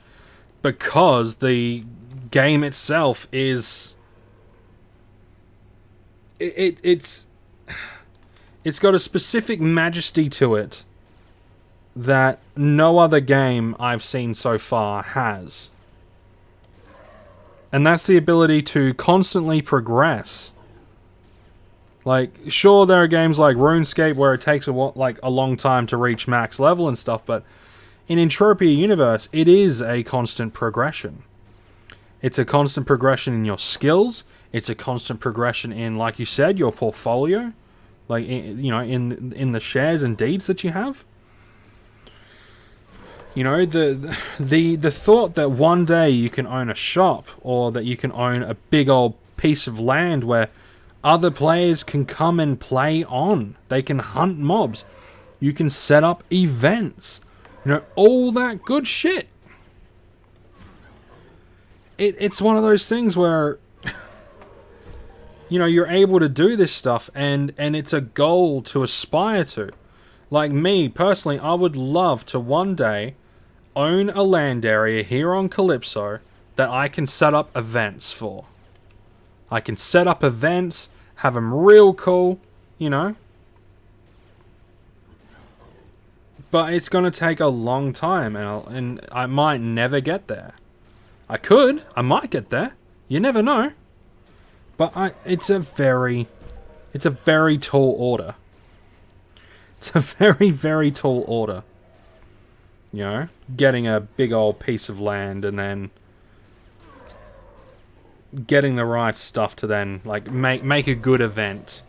Because the game itself is... It's got a specific majesty to it that no other game I've seen so far has. And that's the ability to constantly progress. Like, sure, there are games like RuneScape where it takes a long time to reach max level and stuff, but in Entropia Universe, it is a constant progression. It's a constant progression in your skills. It's a constant progression in, like you said, your portfolio. Like, you know, in the shares and deeds that you have. You know, the thought that one day you can own a shop, or that you can own a big old piece of land where other players can come and play on. They can hunt mobs. You can set up events. You know, all that good shit. It's one of those things where, you know, you're able to do this stuff, and it's a goal to aspire to. Like me, personally, I would love to one day own a land area here on Calypso that I can set up events for. I can set up events, have them real cool, you know. But it's going to take a long time, and I might never get there. I might get there. You never know. But it's a very tall order. It's a very, very tall order. You know, getting a big old piece of land and then getting the right stuff to then like make a good event,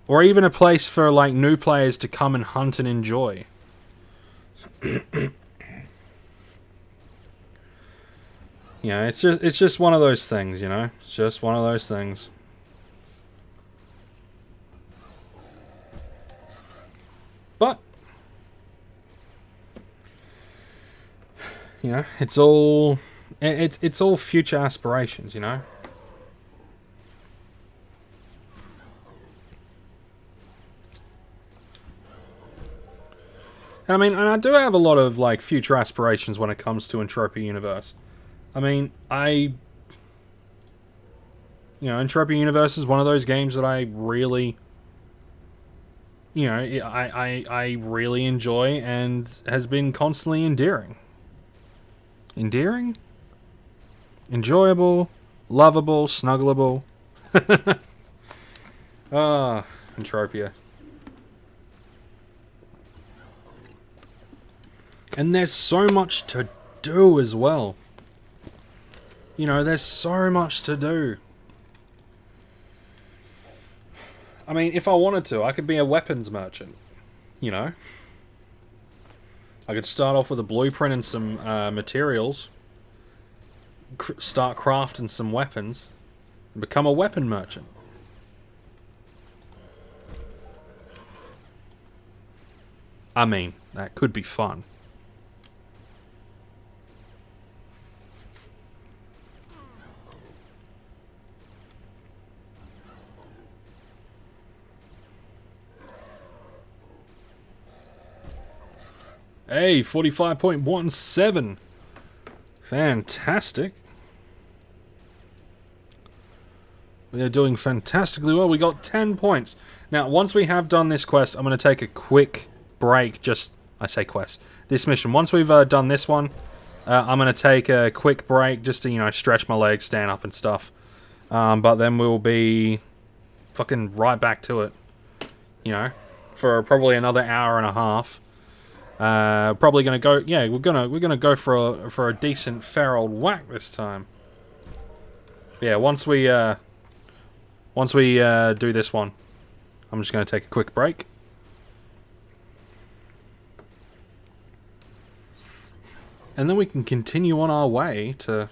or even a place for like new players to come and hunt and enjoy. You know, it's just one of those things. You know, it's just one of those things. But you know, it's all future aspirations. You know. I mean, and I do have a lot of like future aspirations when it comes to Entropia Universe. I mean, Entropia Universe is one of those games that I really, I really enjoy and has been constantly endearing. Endearing? Enjoyable, lovable, snuggleable. Ah, Entropia. And there's so much to do as well. You know, there's so much to do. I mean, if I wanted to, I could be a weapons merchant. You know? I could start off with a blueprint and some materials. Start crafting some weapons. And become a weapon merchant. I mean, that could be fun. Hey, 45.17. Fantastic. We are doing fantastically well. We got 10 points. Now, once we have done this quest, I'm going to take a quick break. I say quest. This mission. Once we've done this one, I'm going to take a quick break just to, stretch my legs, stand up and stuff. But then we'll be fucking right back to it. For probably another hour and a half. Probably gonna go. Yeah, we're gonna go for a decent fair old whack this time. Yeah, once we do this one, I'm just gonna take a quick break. And then we can continue on our way to,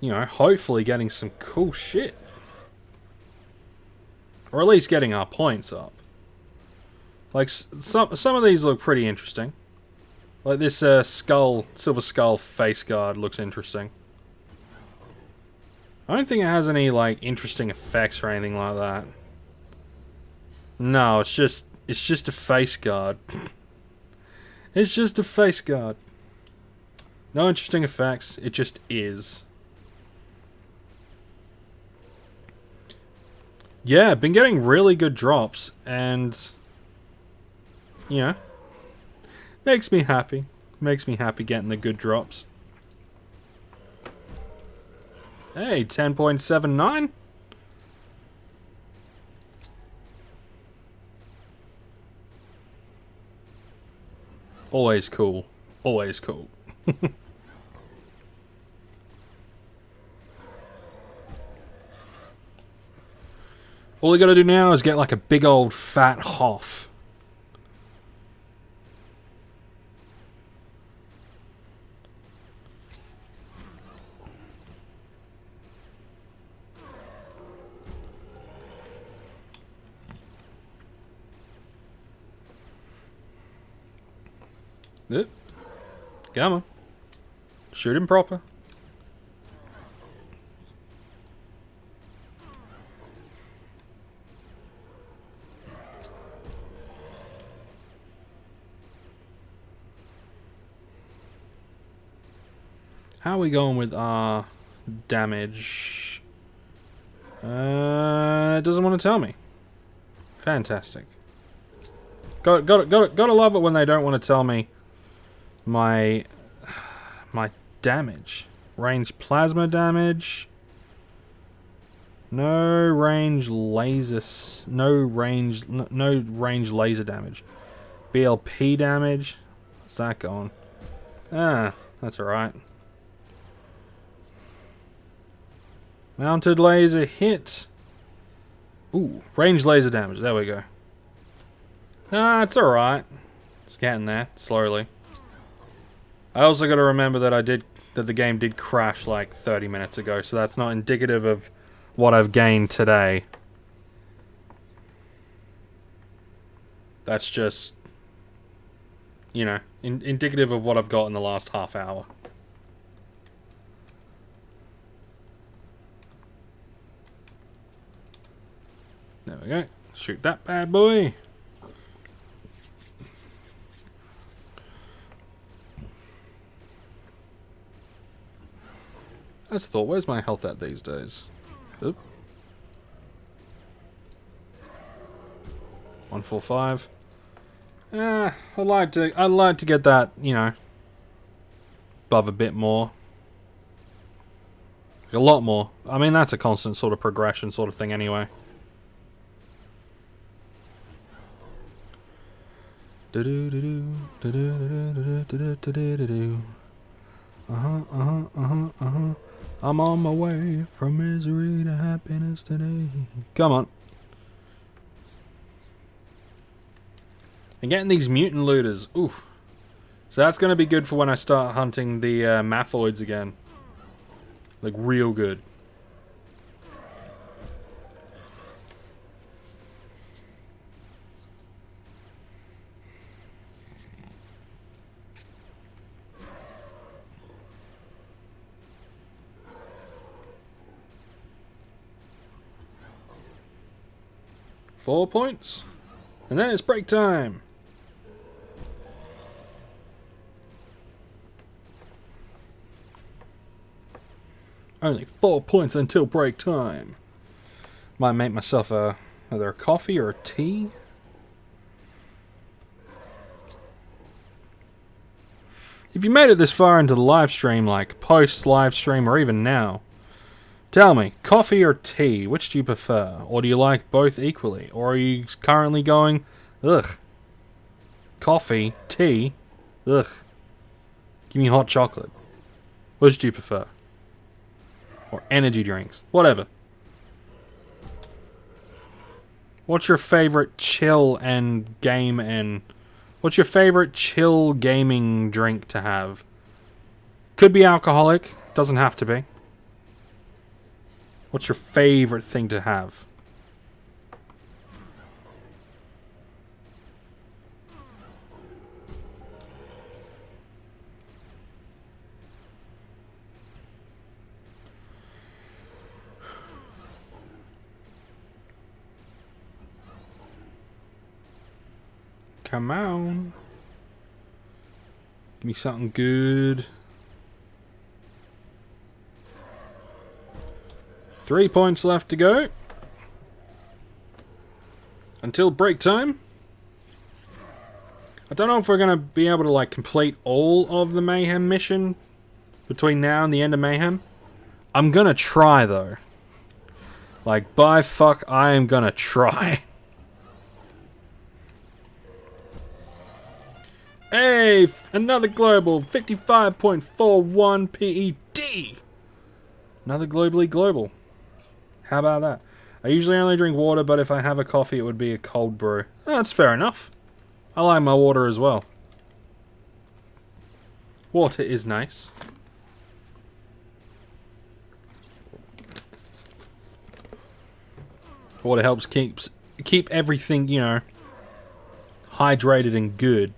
hopefully getting some cool shit. Or at least getting our points up. Like, some of these look pretty interesting. Like this Silver Skull face guard looks interesting. I don't think it has any, like, interesting effects or anything like that. No, it's just a face guard. It's just a face guard. No interesting effects, it just is. Yeah, been getting really good drops, and makes me happy. Makes me happy getting the good drops. Hey, 10.79. Always cool. Always cool. All we gotta do now is get like a big old fat Hoff. Yep. Come on. Shoot him proper. How are we going with our damage? It doesn't want to tell me. Fantastic. Gotta love it when they don't want to tell me my damage. Range plasma damage. No range lasers. No range laser damage. BLP damage. What's that going? Ah, that's alright. Mounted laser hit. Ooh, range laser damage. There we go. Ah, it's alright. It's getting there, slowly. I also got to remember that the game did crash like 30 minutes ago, so that's not indicative of what I've gained today. That's just, you know, indicative of what I've got in the last half hour. There we go. Shoot that bad boy. I just thought, where's my health at these days? Oop. 145. I'd like to get that, you know, above a bit more. A lot more. I mean, that's a constant sort of progression sort of thing anyway. I'm on my way from misery to happiness today. Come on. And getting these mutant looters. Oof. So that's going to be good for when I start hunting the Mathoids again. Like, real good. Four points. And then it's break time. Only 4 points until break time. Might make myself either a coffee or a tea. If you made it this far into the live stream, like post live stream or even now, tell me, coffee or tea, which do you prefer? Or do you like both equally? Or are you currently going, ugh, coffee, tea, ugh, give me hot chocolate? Which do you prefer? Or energy drinks, whatever. What's your favorite chill and game and... What's your favorite chill gaming drink to have? Could be alcoholic, doesn't have to be. What's your favorite thing to have? Come on. Give me something good. 3 points left to go. Until break time. I don't know if we're going to be able to like complete all of the Mayhem mission between now and the end of Mayhem. I'm going to try though. Like, by fuck, I am going to try. Hey, another global, 55.41 PED. Another globally global. How about that? I usually only drink water, but if I have a coffee, it would be a cold brew. Oh, that's fair enough. I like my water as well. Water is nice. Water helps keep everything, you know, hydrated and good.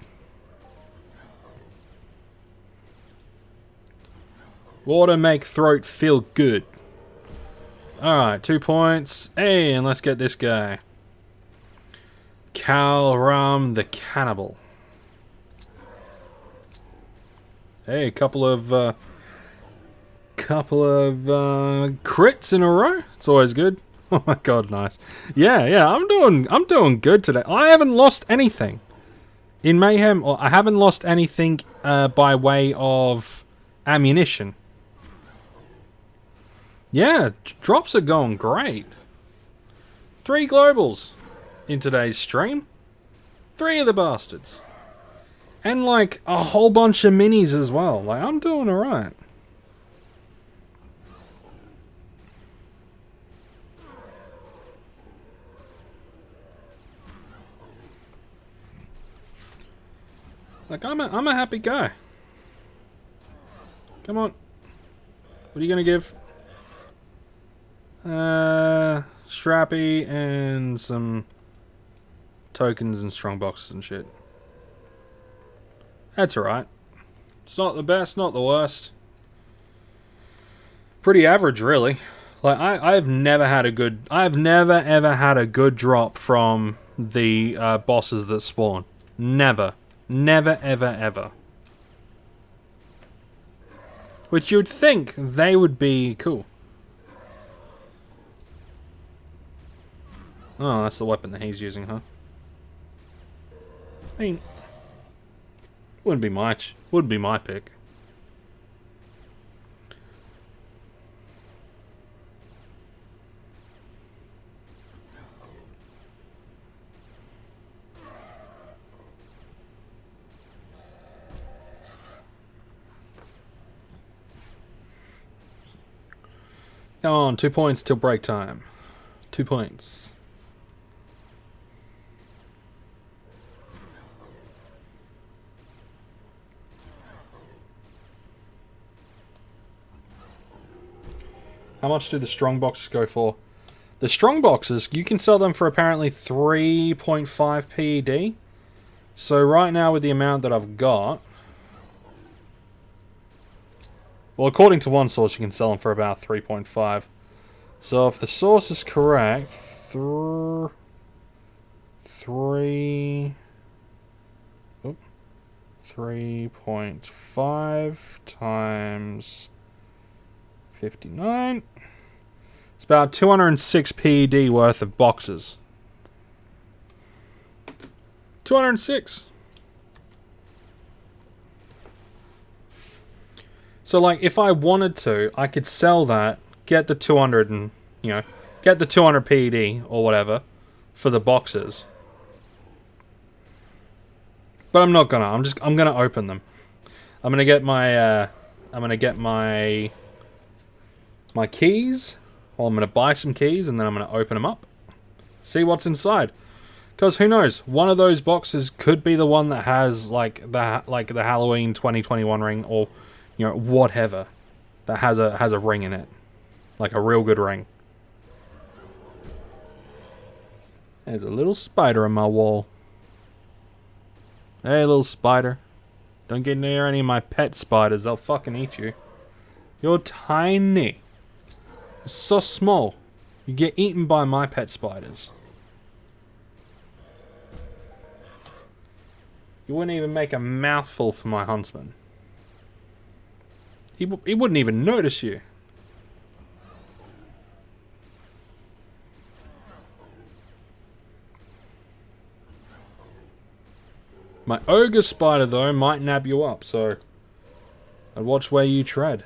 Water make throat feel good. Alright, 2 points. Hey, and let's get this guy. Calram the Cannibal. Hey, couple of crits in a row. It's always good. Oh my god, nice. Yeah, I'm doing good today. I haven't lost anything in Mayhem, or I haven't lost anything by way of ammunition. Yeah, drops are going great. 3 globals in today's stream. 3 of the bastards. And like a whole bunch of minis as well. Like, I'm doing alright. Like, I'm a happy guy. Come on. What are you gonna give? Strappy and some tokens and strong boxes and shit. That's alright. It's not the best, not the worst. Pretty average, really. Like, I've never had a good... I've never, ever had a good drop from the bosses that spawn. Never. Never, ever, ever. Which you'd think they would be cool. Oh, that's the weapon that he's using, huh? I mean, wouldn't be my pick. Come on, 2 points till break time. 2 points. How much do the strong boxes go for? The strong boxes, you can sell them for apparently 3.5 PED. So right now with the amount that I've got... Well, according to one source, you can sell them for about 3.5. So if the source is correct... 3.5 times 59. It's about 206 PED worth of boxes. 206. So, like, if I wanted to, I could sell that, get the 200 and, you know, get the 200 PED or whatever for the boxes. But I'm not gonna. I'm gonna open them. I'm gonna get my my keys. Well, I'm gonna buy some keys and then I'm gonna open them up. See what's inside. Because who knows? One of those boxes could be the one that has like the Halloween 2021 ring, or you know, whatever, that has a ring in it, like a real good ring. There's a little spider on my wall. Hey, little spider. Don't get near any of my pet spiders. They'll fucking eat you. You're tiny. You're so small. You get eaten by my pet spiders. You wouldn't even make a mouthful for my huntsman. He wouldn't even notice you. My ogre spider, though, might nab you up, so I'd watch where you tread.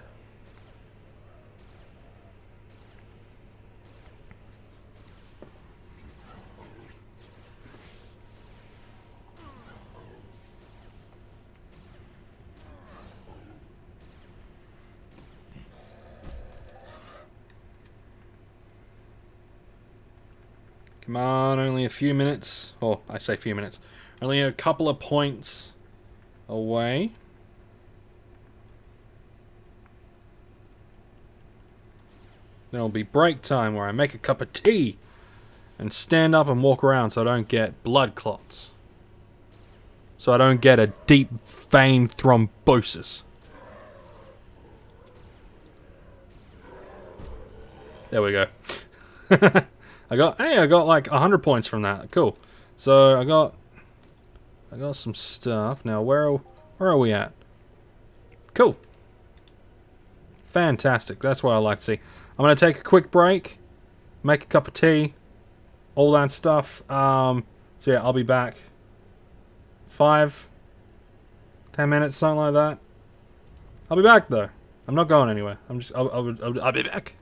Come on, only a few minutes. Oh, I say few minutes. Only a couple of points away. Then it'll be break time where I make a cup of tea and stand up and walk around so I don't get blood clots. So I don't get a deep vein thrombosis. There we go. I got like 100 points from that. Cool. So I got some stuff. Now where are we at? Cool. Fantastic. That's what I like to see. I'm gonna take a quick break, make a cup of tea, all that stuff. So yeah, I'll be back. 5, 10 minutes, something like that. I'll be back though. I'm not going anywhere. I'll be back.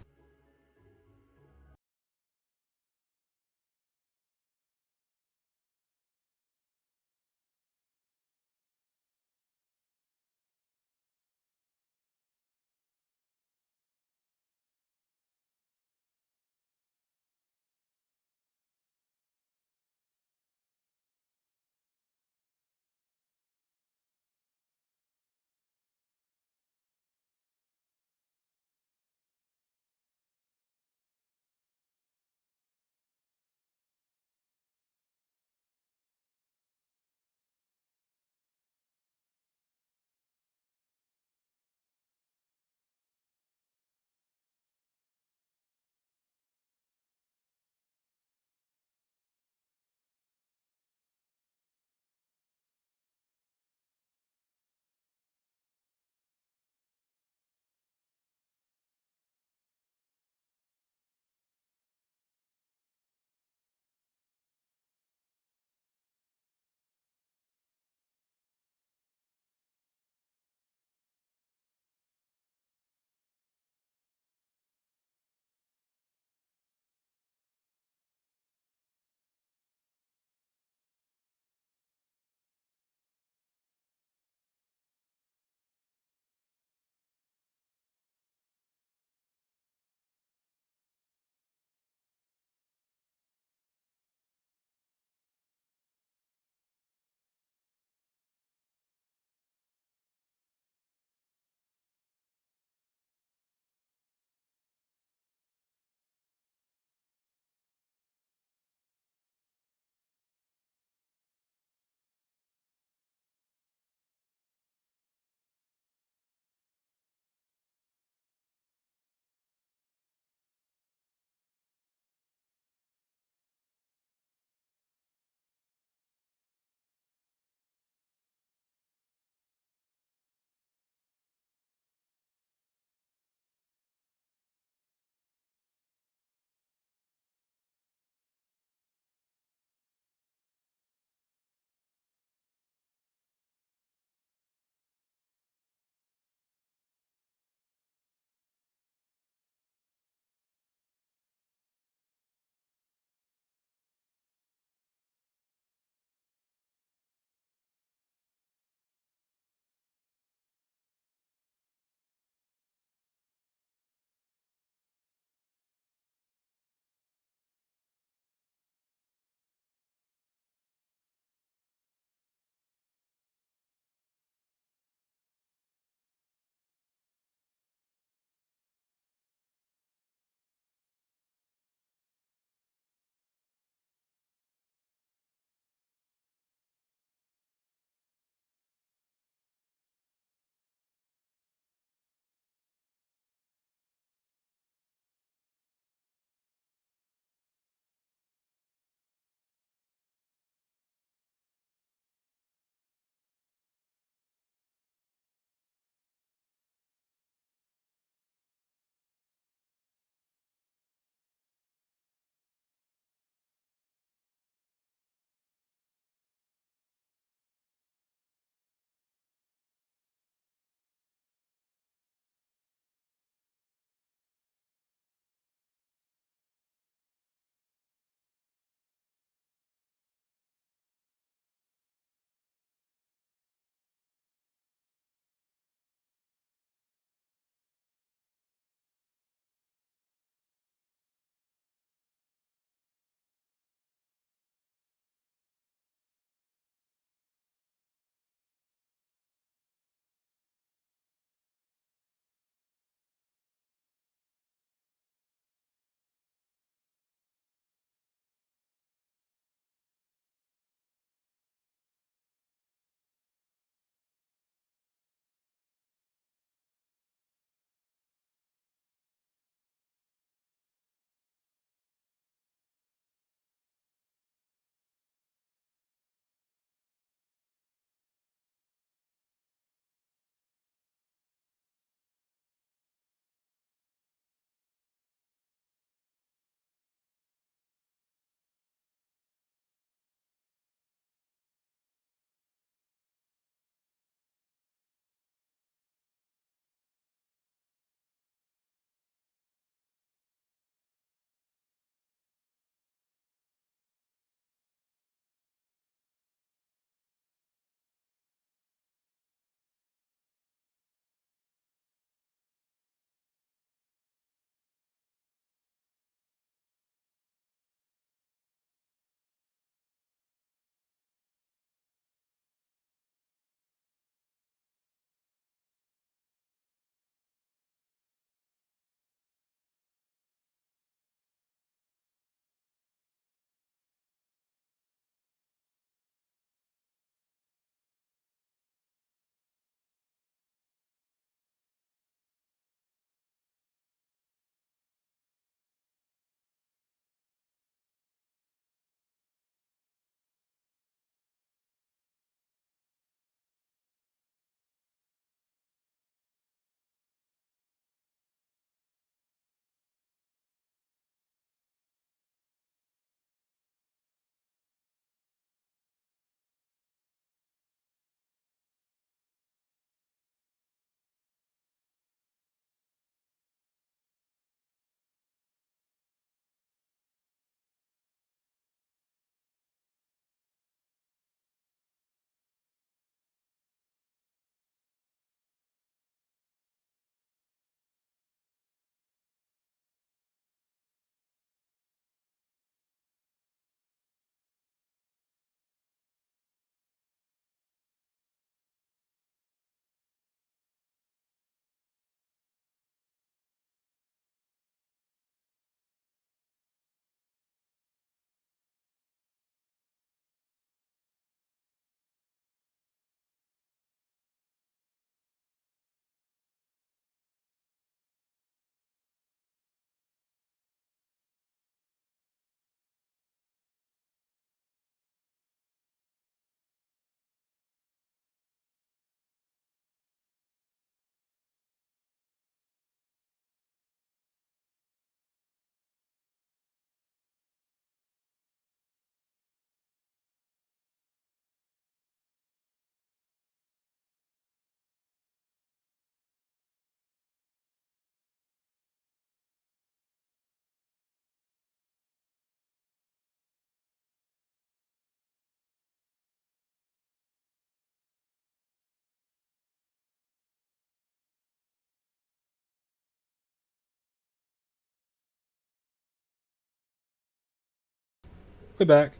We're back.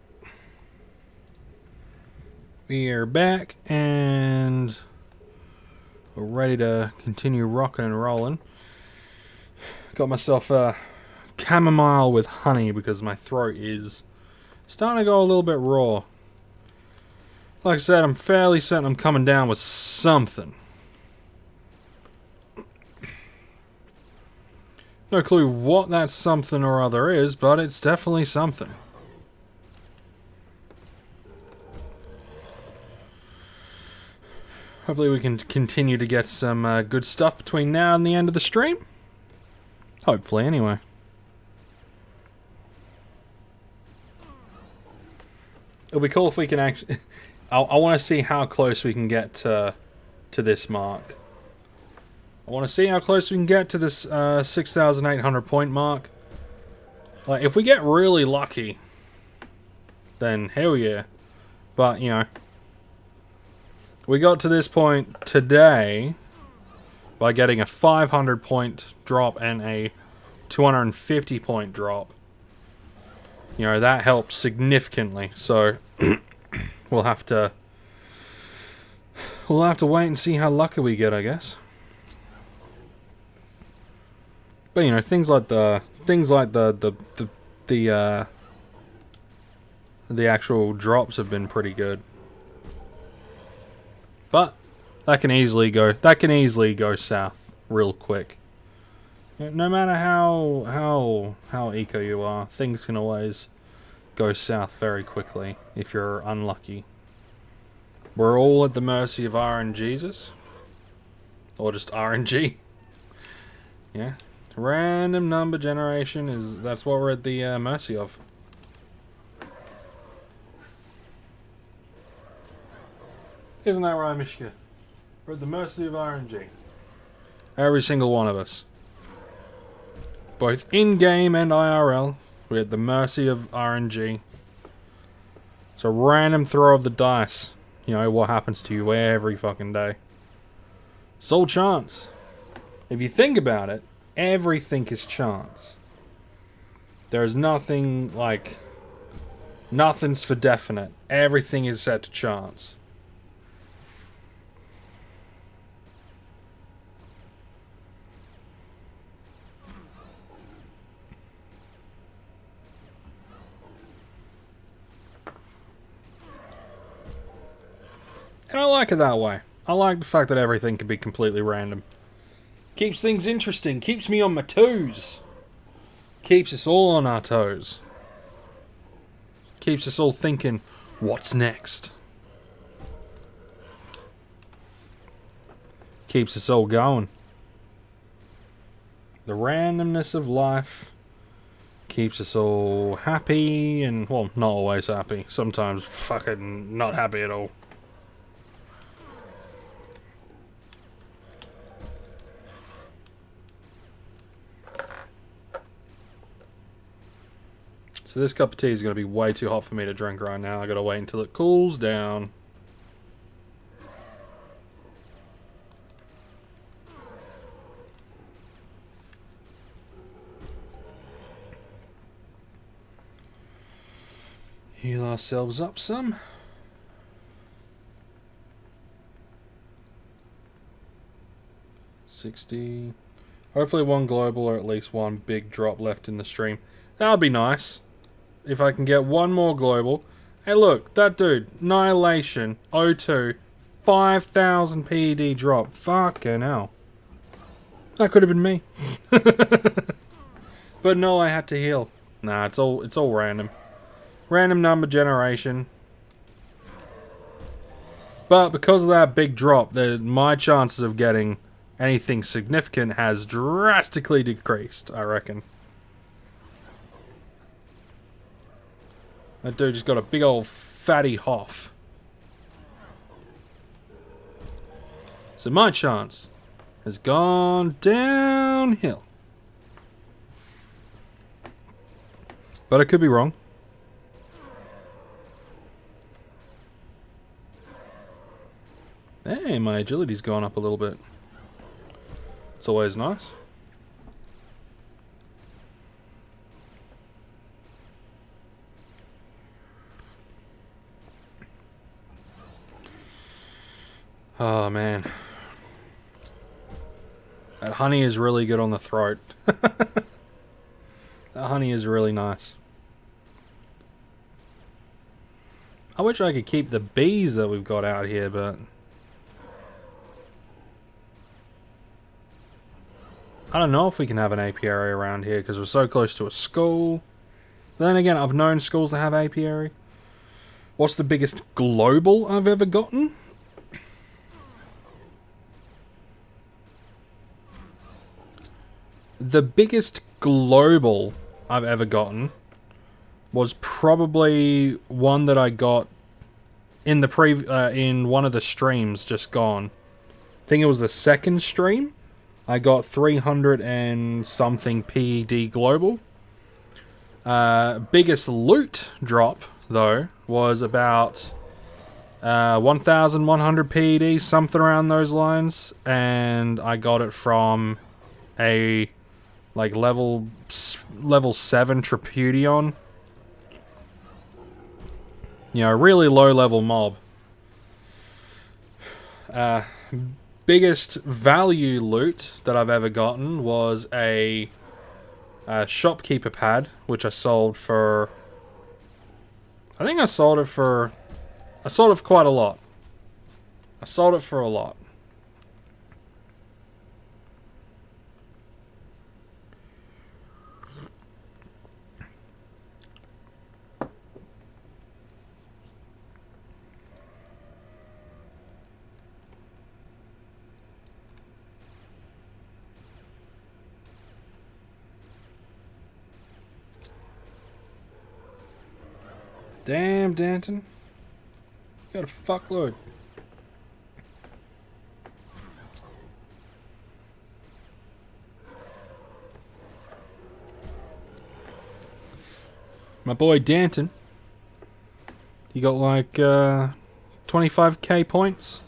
We are back, and we're ready to continue rocking and rolling. Got myself a chamomile with honey because my throat is starting to go a little bit raw. Like I said, I'm fairly certain I'm coming down with something. No clue what that something or other is, but it's definitely something. Hopefully we can continue to get some good stuff between now and the end of the stream. Hopefully, anyway. It'll be cool if we can actually... I want to see how close we can get to this mark. I want to see how close we can get to this 6,800 point mark. Like, if we get really lucky, then hell yeah. But, you know, we got to this point today by getting a 500 point drop and a 250 point drop. You know, that helps significantly. So, we'll have to wait and see how lucky we get, I guess. But you know, things like the actual drops have been pretty good. But that can easily go south real quick. No matter how eco you are, things can always go south very quickly if you're unlucky. We're all at the mercy of RNGesus. Or just RNG. Yeah. Random number generation that's what we're at the mercy of. Isn't that right, Mishka? We're at the mercy of RNG. Every single one of us. Both in-game and IRL, we're at the mercy of RNG. It's a random throw of the dice. You know, what happens to you every fucking day. It's all chance. If you think about it, everything is chance. There's nothing like... Nothing's for definite. Everything is set to chance. And I like it that way. I like the fact that everything can be completely random. Keeps things interesting. Keeps me on my toes. Keeps us all on our toes. Keeps us all thinking, what's next? Keeps us all going. The randomness of life keeps us all happy and, well, not always happy. Sometimes fucking not happy at all. So this cup of tea is going to be way too hot for me to drink right now. I got to wait until it cools down. Heal ourselves up some. $60. Hopefully one global or at least one big drop left in the stream. That would be nice. If I can get one more global. Hey look, that dude, Annihilation, O2, 5,000 PED drop. Fucking hell. That could have been me. But no, I had to heal. Nah, it's all random. Random number generation. But because of that big drop, my chances of getting anything significant has drastically decreased, I reckon. That dude just got a big old fatty hoff. So my chance has gone downhill. But I could be wrong. Hey, my agility's gone up a little bit. It's always nice. Oh man. That honey is really good on the throat. That honey is really nice. I wish I could keep the bees that we've got out here, but I don't know if we can have an apiary around here because we're so close to a school. But then again, I've known schools that have apiary. What's the biggest global I've ever gotten? The biggest global I've ever gotten was probably one that I got in the in one of the streams just gone. I think it was the second stream. I got 300 and something PED global. Biggest loot drop though was about 1,100 PED, something around those lines, and I got it from a like level 7 Tripudion. You know, a really low level mob. Biggest value loot that I've ever gotten was a shopkeeper pad, which I sold for. I think I sold it for quite a lot. I sold it for a lot. Damn, Danton. You got a fuckload. My boy Danton. He got like 25k points.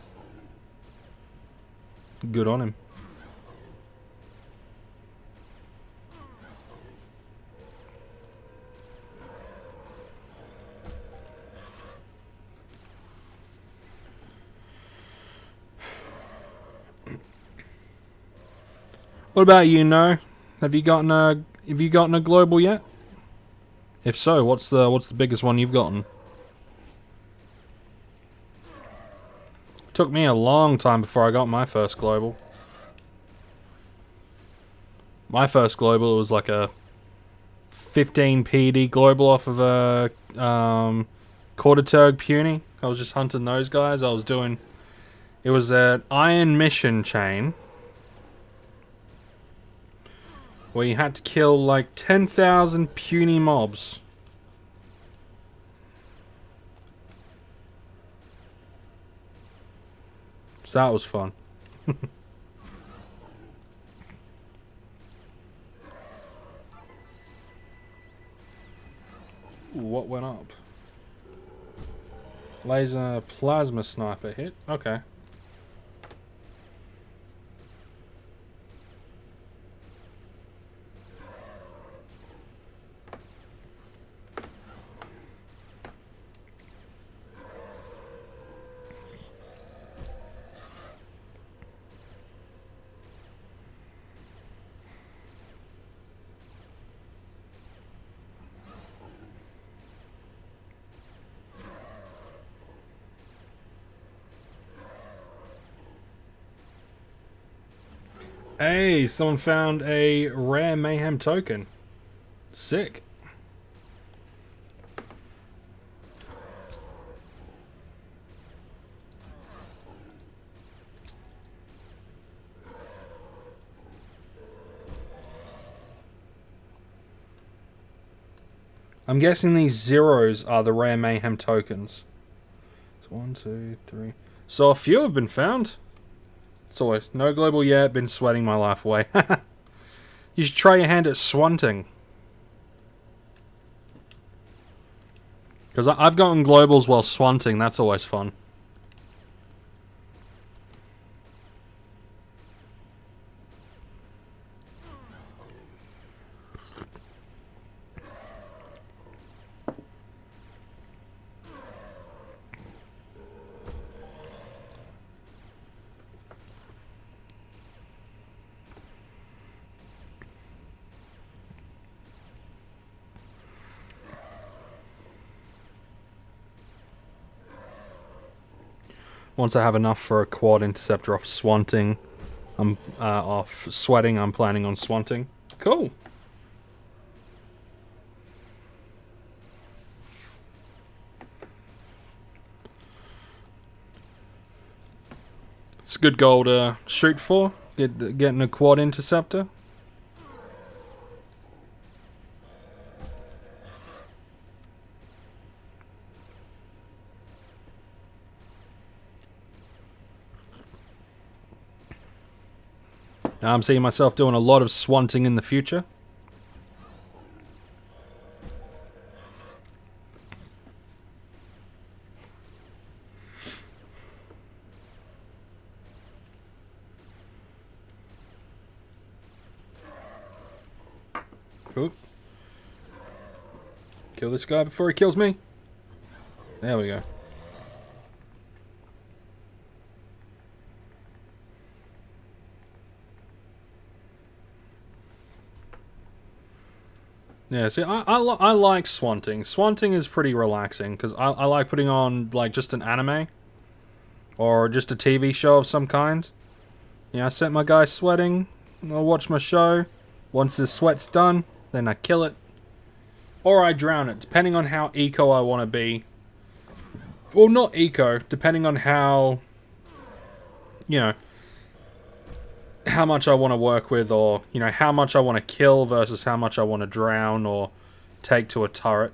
Good on him. What about you, No? Have you gotten a global yet? If so, what's the biggest one you've gotten? Took me a long time before I got my first global. My first global was like a 15 PD global off of a Quarterturg Puny. I was just hunting those guys. It was an Iron Mission chain where you had to kill like 10,000 puny mobs. So that was fun. Ooh, what went up? Laser plasma sniper hit. Okay. Hey, someone found a rare Mayhem token. Sick. I'm guessing these zeros are the rare Mayhem tokens. So 1, 2, 3. So a few have been found. It's always no global yet. Been sweating my life away. You should try your hand at swanting. Because I've gotten globals while swanting. That's always fun. Once I have enough for a quad interceptor off swanting, off sweating, I'm planning on swanting. Cool. It's a good goal to shoot for. Getting a quad interceptor. I'm seeing myself doing a lot of swanting in the future. Oop. Kill this guy before he kills me. There we go. Yeah, see, I like swanting. Swanting is pretty relaxing, because I like putting on, like, just an anime. Or just a TV show of some kind. Yeah, I set my guy sweating, I'll watch my show. Once the sweat's done, then I kill it. Or I drown it, depending on how eco I want to be. Well, not eco, depending on how, you know, how much I want to work with, or, you know, how much I want to kill versus how much I want to drown or take to a turret.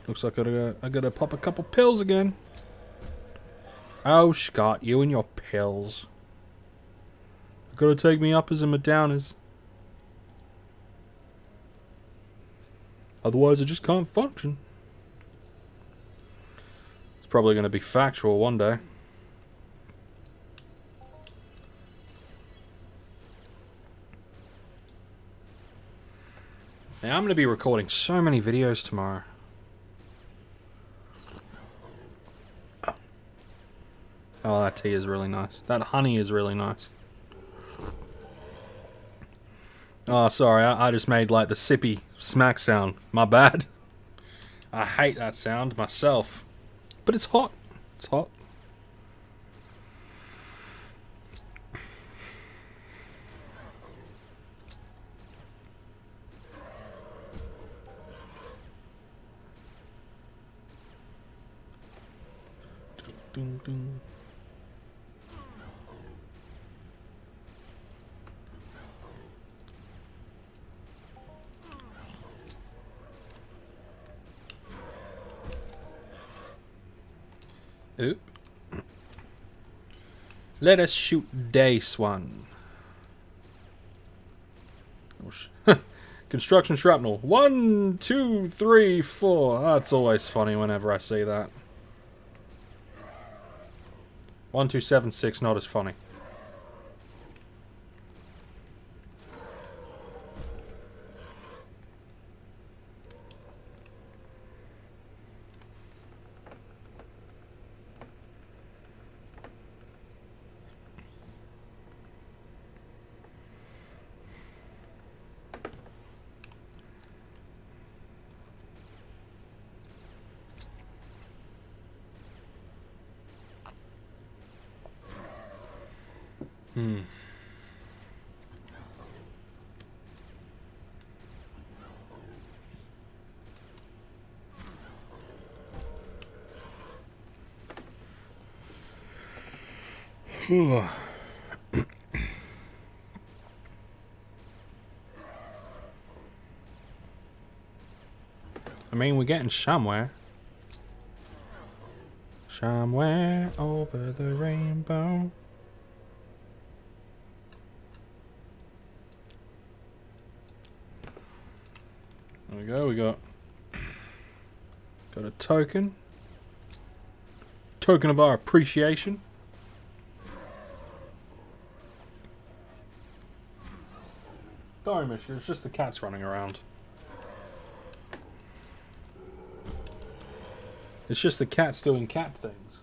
Looks like I gotta pop a couple pills again. Oh, Scott, you and your pills. Gotta take me uppers and my downers. Otherwise, I just can't function. It's probably gonna be factual one day. Now, I'm gonna be recording so many videos tomorrow. Oh, that tea is really nice. That honey is really nice. Oh, sorry, I just made like the sippy smack sound. My bad. I hate that sound myself. But it's hot. It's hot. Ding, ding. Oop. Let us shoot dice one. Construction shrapnel. 1, 2, 3, 4. That's always funny whenever I see that. 1, 2, 7, 6. Not as funny. I mean, we're getting somewhere. Somewhere over the rainbow. There we go, got a token. Token of our appreciation. Sorry, Mister. It's just the cats running around. It's just the cats doing cat things.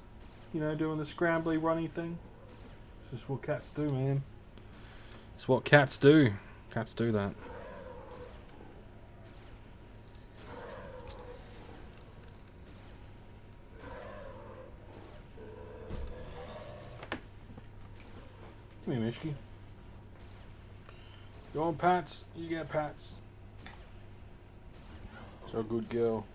You know, doing the scrambly, runny thing. It's just what cats do, man. It's what cats do. Cats do that. Come here, Mishki. You want pats? You get pats. So a good girl.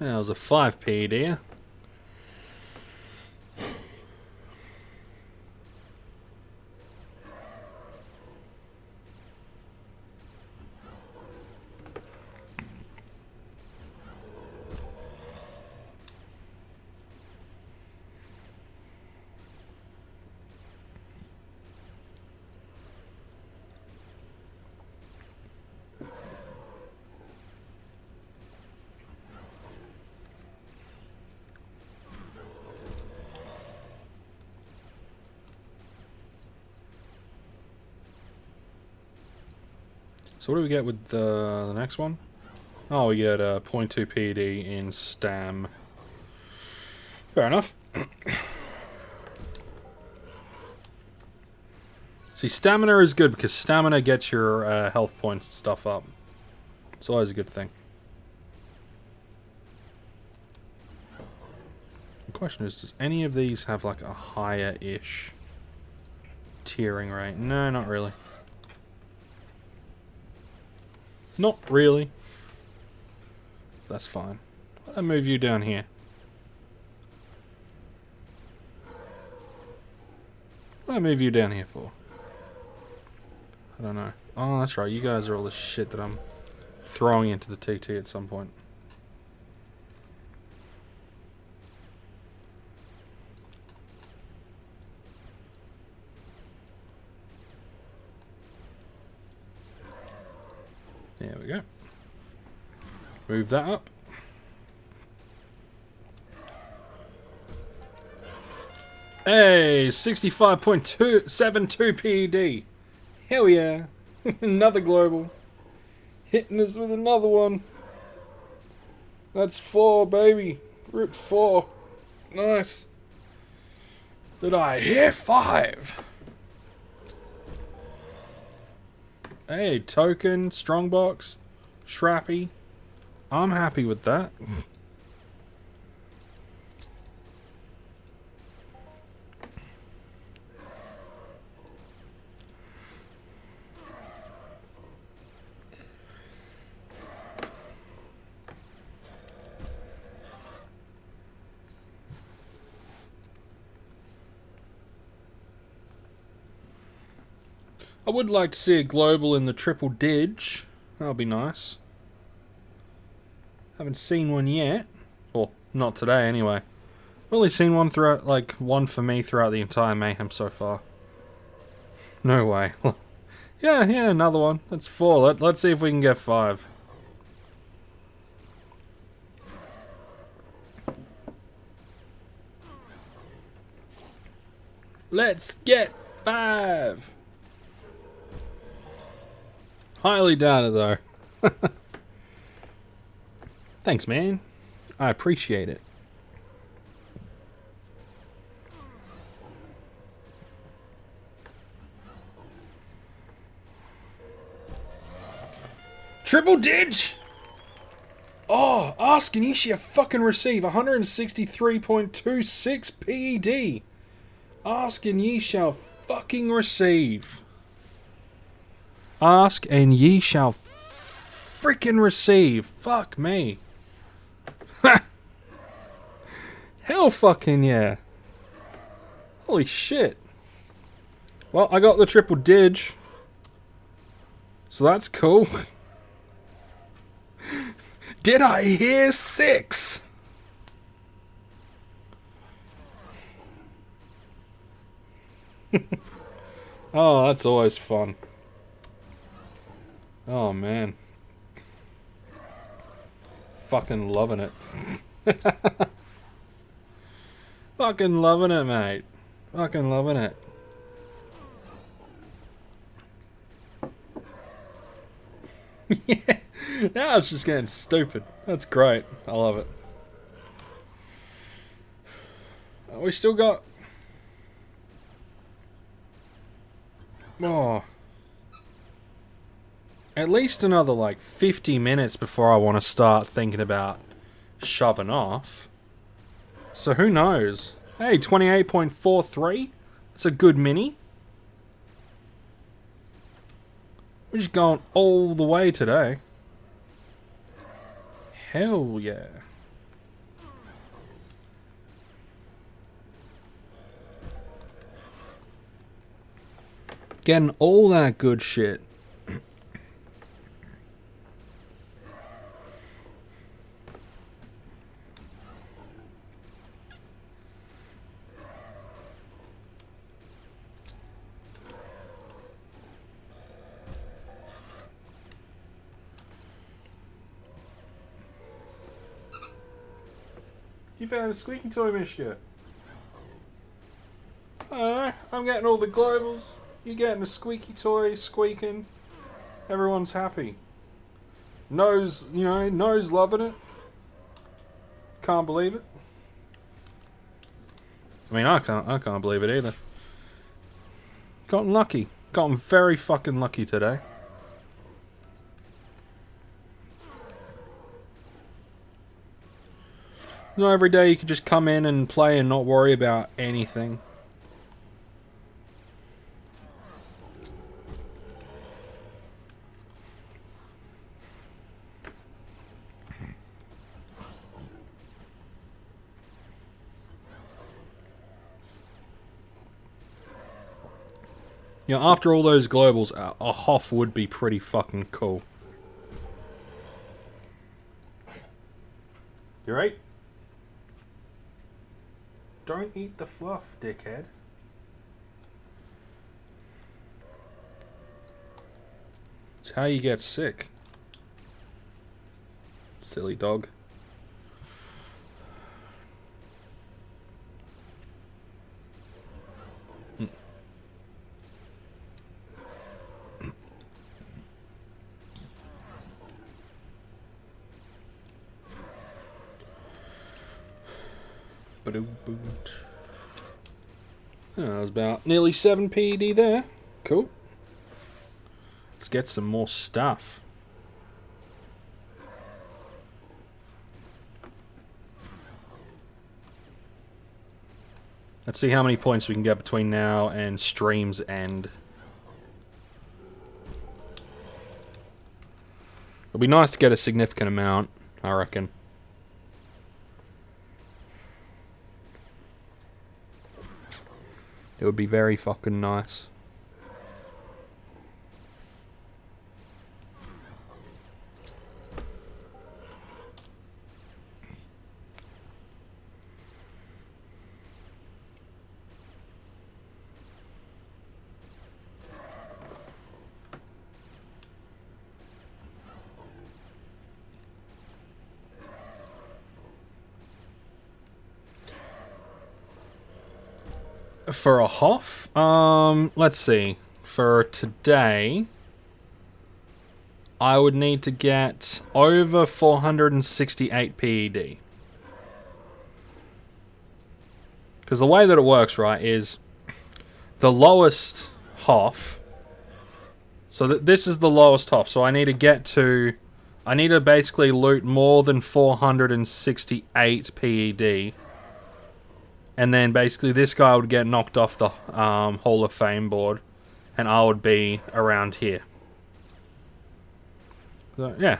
That was a 5p there. So what do we get with the next one? Oh, we get a 0.2 PD in Stam. Fair enough. See, stamina is good because stamina gets your health points and stuff up. It's always a good thing. The question is, does any of these have like a higher-ish tiering rate? No, not really. Not really. That's fine. Why'd I move you down here? What'd I move you down here for? I don't know. Oh, that's right. You guys are all the shit that I'm throwing into the TT at some point. There we go. Move that up. Hey, 65.272 PED. Hell yeah. Another global. Hitting us with another one. That's 4, baby. Route 4. Nice. Did I hear 5? Hey, token, strongbox, Shrappy. I'm happy with that. I would like to see a global in the triple dig. That'll be nice. Haven't seen one yet. Well, not today anyway. I've only seen one throughout, like, one for me throughout the entire Mayhem so far. No way. yeah, another one. That's 4. Let's see if we can get 5. Let's get 5! Highly doubt it, though. Thanks, man. I appreciate it. Triple dig! Oh, ask and you shall fucking receive 163.26 PED. Ask and ye shall fucking receive. Ask and ye shall freaking receive. Fuck me. Hell fucking yeah. Holy shit. Well, I got the triple dig. So that's cool. Did I hear 6? Oh, that's always fun. Oh, man. Fucking loving it. Fucking loving it, mate. Fucking loving it. Yeah. Now it's just getting stupid. That's great. I love it. We still got... Oh. At least another, like, 50 minutes before I want to start thinking about shoving off. So who knows? Hey, 28.43? That's a good mini. We're just going all the way today. Hell yeah. Getting all that good shit. You found a squeaky toy miss yet? I don't know. I'm getting all the globals. You're getting a squeaky toy squeaking. Everyone's happy. Nose, you know, Nose loving it. Can't believe it. I mean, I can't believe it either. Gotten lucky. Gotten very fucking lucky today. Not every day you can just come in and play and not worry about anything. You know, after all those globals, a Hoff would be pretty fucking cool. You right? Don't eat the fluff, dickhead. It's how you get sick. Silly dog. Oh, that was about nearly 7 PED there. Cool. Let's get some more stuff. Let's see how many points we can get between now and stream's end. It'll be nice to get a significant amount, I reckon. It would be very fucking nice. For a Hoff? Let's see. For today, I would need to get over 468 PED. Because the way that it works, right, is the lowest Hoff. So this is the lowest Hoff. So I need to get to... I need to basically loot more than 468 PED. And then basically this guy would get knocked off the Hall of Fame board. And I would be around here. So, yeah.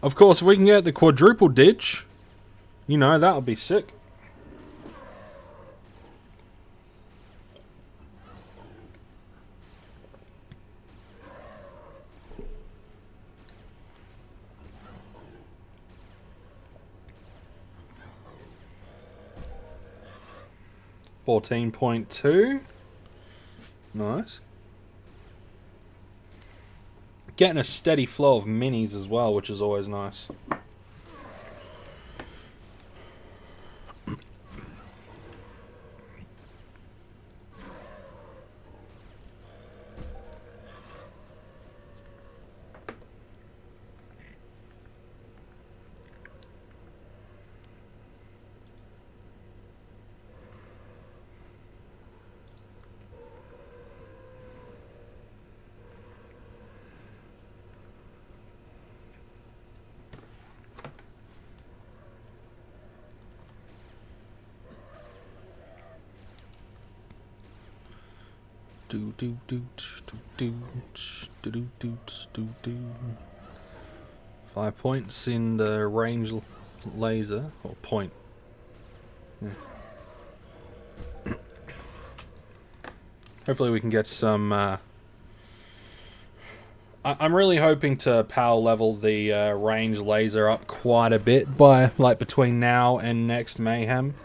Of course, if we can get the quadruple ditch, you know, that would be sick. 14.2. Nice. Getting a steady flow of minis as well, which is always nice. Do do do do do do do do do. 5 points in the range laser or point. Yeah. Hopefully we can get some. I'm really hoping to power level the range laser up quite a bit by like between now and next Mayhem.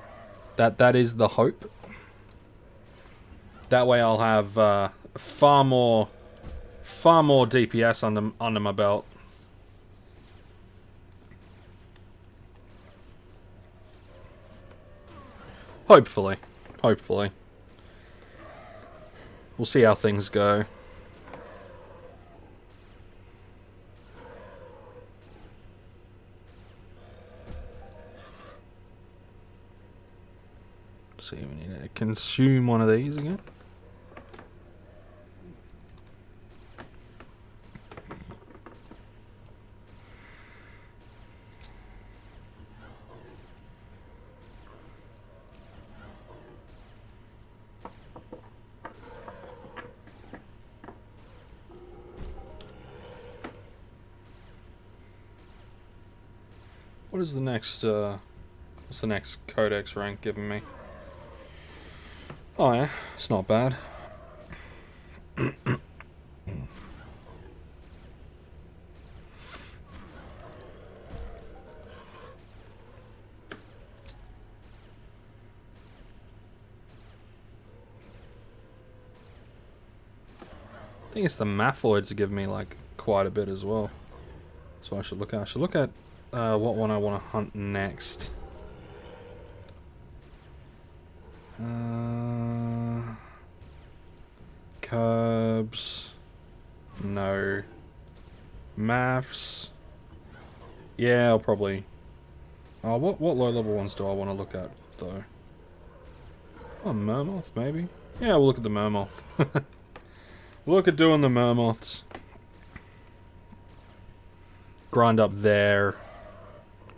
That is the hope. That way I'll have far more DPS under my belt. Hopefully. We'll see how things go. See, we need to consume one of these again. What is the next, what's the next codex rank giving me? Oh yeah, it's not bad. I think it's the Maphoids that give me like quite a bit as well. So I should look at. What one I want to hunt next. Curbs. No. Maths. Yeah, I'll probably. Oh, what low level ones do I want to look at though? Oh, Mermoth maybe. Yeah, we'll look at the Mermoth. Look at doing the Mermoths. Grind up their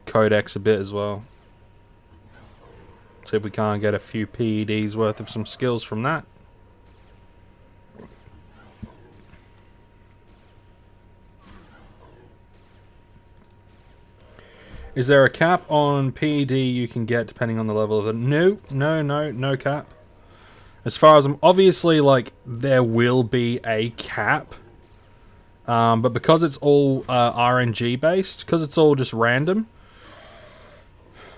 codex a bit as well. See if we can't get a few PEDs worth of some skills from that. Is there a cap on PED you can get depending on the level of it? No cap. As far as I'm obviously like there will be a cap. But because it's all RNG based, because it's all just random,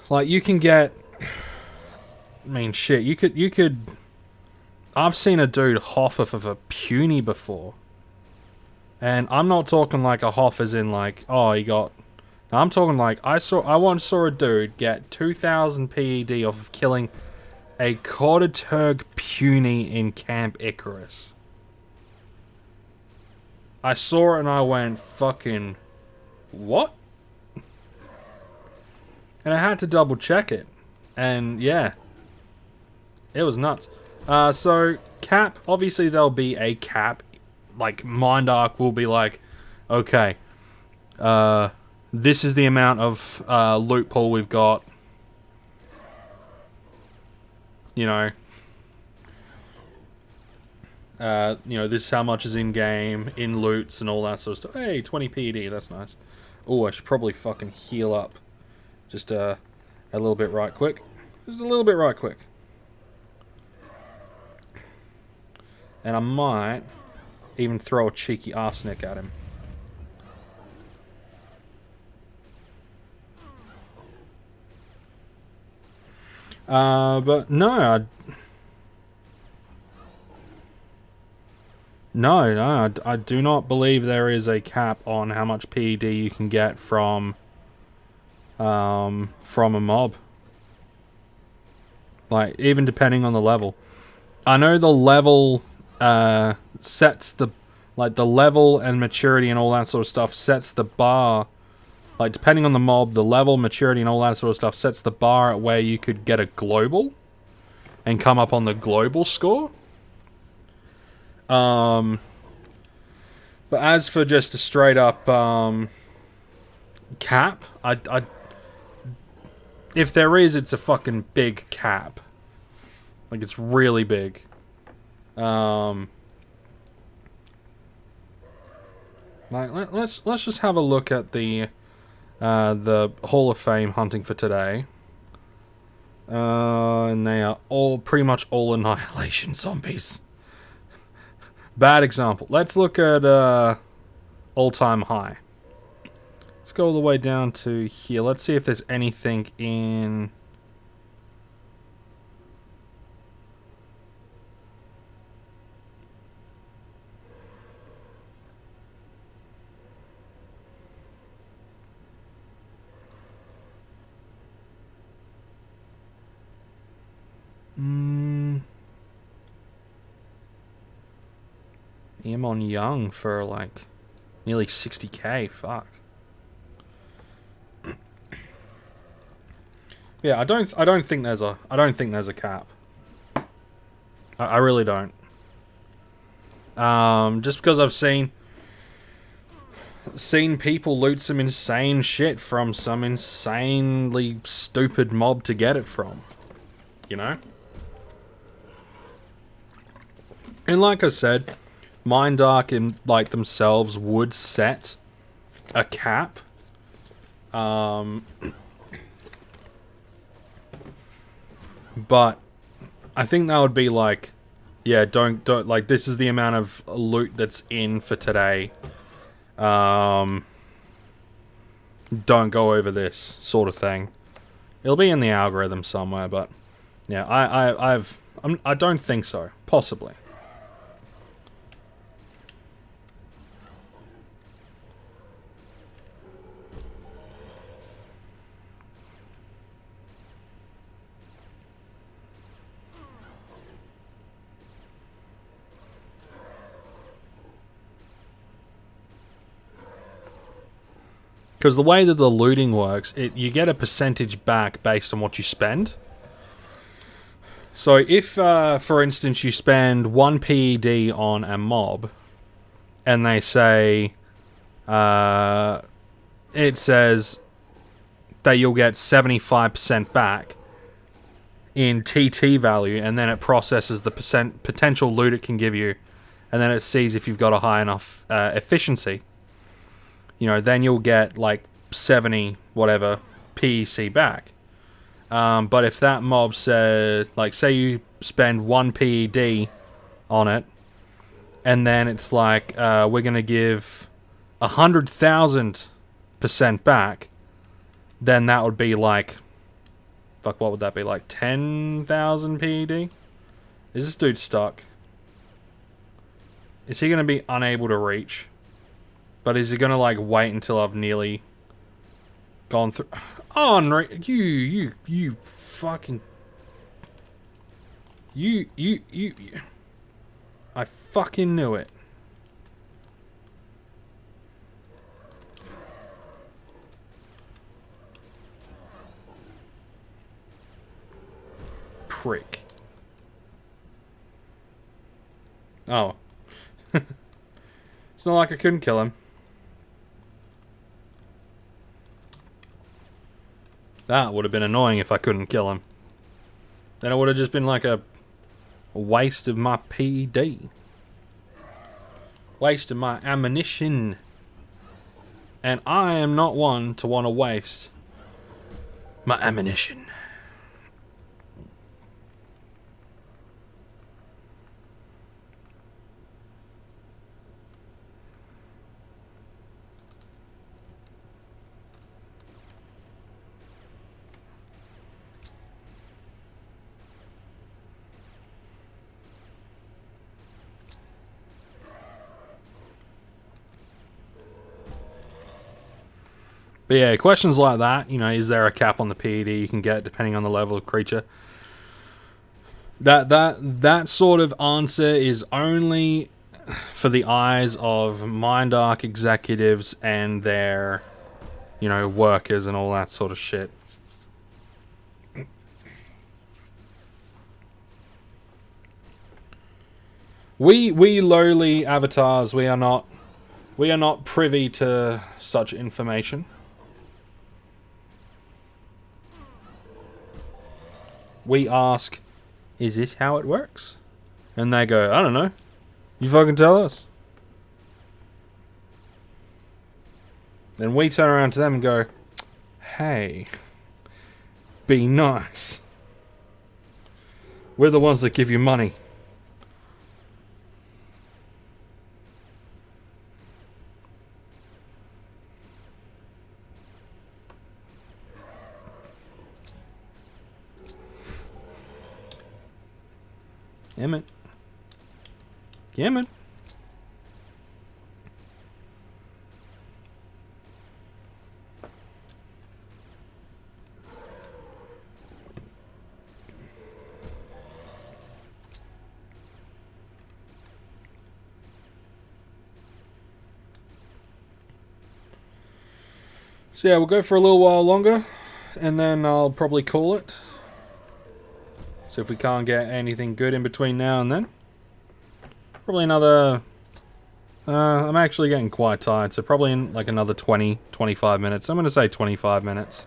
like you can get, I mean shit, you could, I've seen a dude hoff of a puny before, and I'm not talking like a hoff as in like, oh he got, I'm talking like I once saw a dude get 2,000 PED off of killing a Quarterturg puny in Camp Icarus. I saw it and I went, fucking, what? And I had to double check it. And yeah, it was nuts. So, cap, obviously there'll be a cap. Like, Mind Arc will be like, okay, this is the amount of loot pool we've got. You know, this is how much is in game, in loots, and all that sort of stuff. Hey, 20 PED, that's nice. Oh, I should probably fucking heal up. Just a little bit right quick. Just a little bit right quick. And I might even throw a cheeky arsenic at him. But no, No, I do not believe there is a cap on how much PED you can get from a mob. Like, even depending on the level. I know the level sets the... Like, the level and maturity and all that sort of stuff sets the bar. Like, depending on the mob, the level, maturity, and all that sort of stuff sets the bar at where you could get a global and come up on the global score. But as for just a straight up cap, if there is, it's a fucking big cap. Like, it's really big. Like, let's just have a look at the Hall of Fame hunting for today. And they are all pretty much all Annihilation zombies. Bad example. Let's look at all-time high. Let's go all the way down to here. Let's see if there's anything in... Eamon Young for like nearly 60k. Fuck. Yeah, I don't think there's a cap. I really don't. Just because I've seen people loot some insane shit from some insanely stupid mob to get it from. You know? And like I said, Mindark in like themselves would set a cap. But I think that would be like, yeah, don't like, this is the amount of loot that's in for today. Don't go over this sort of thing. It'll be in the algorithm somewhere, but yeah, I don't think so. Possibly. Because the way that the looting works, you get a percentage back based on what you spend. So if, for instance, you spend 1 PED on a mob, and they say, it says that you'll get 75% back in TT value, and then it processes the potential loot it can give you, and then it sees if you've got a high enough efficiency. You know, then you'll get like 70 whatever PEC back. But if that mob says, like, say you spend 1 PED on it, and then it's like, we're gonna give 100,000% back, then that would be like, fuck, what would that be, like 10,000 PED? Is this dude stuck? Is he gonna be unable to reach? But is he gonna like wait until I've nearly gone through? Oh, no, you fucking, you. I fucking knew it. Prick. Oh. It's not like I couldn't kill him. That would have been annoying if I couldn't kill him. Then it would have just been like a waste of my PED. Waste of my ammunition. And I am not one to want to waste my ammunition. But yeah, questions like that, you know, is there a cap on the PED you can get depending on the level of creature? That sort of answer is only for the eyes of Mind Arc executives and their, you know, workers and all that sort of shit. We lowly avatars, we are not privy to such information. We ask, is this how it works? And they go, I don't know. You fucking tell us. Then we turn around to them and go, hey, be nice. We're the ones that give you money. Damn it. Damn it. So yeah, we'll go for a little while longer, and then I'll probably call it. So if we can't get anything good in between now and then, probably another... I'm actually getting quite tired, so probably in like another 20, 25 minutes. I'm going to say 25 minutes.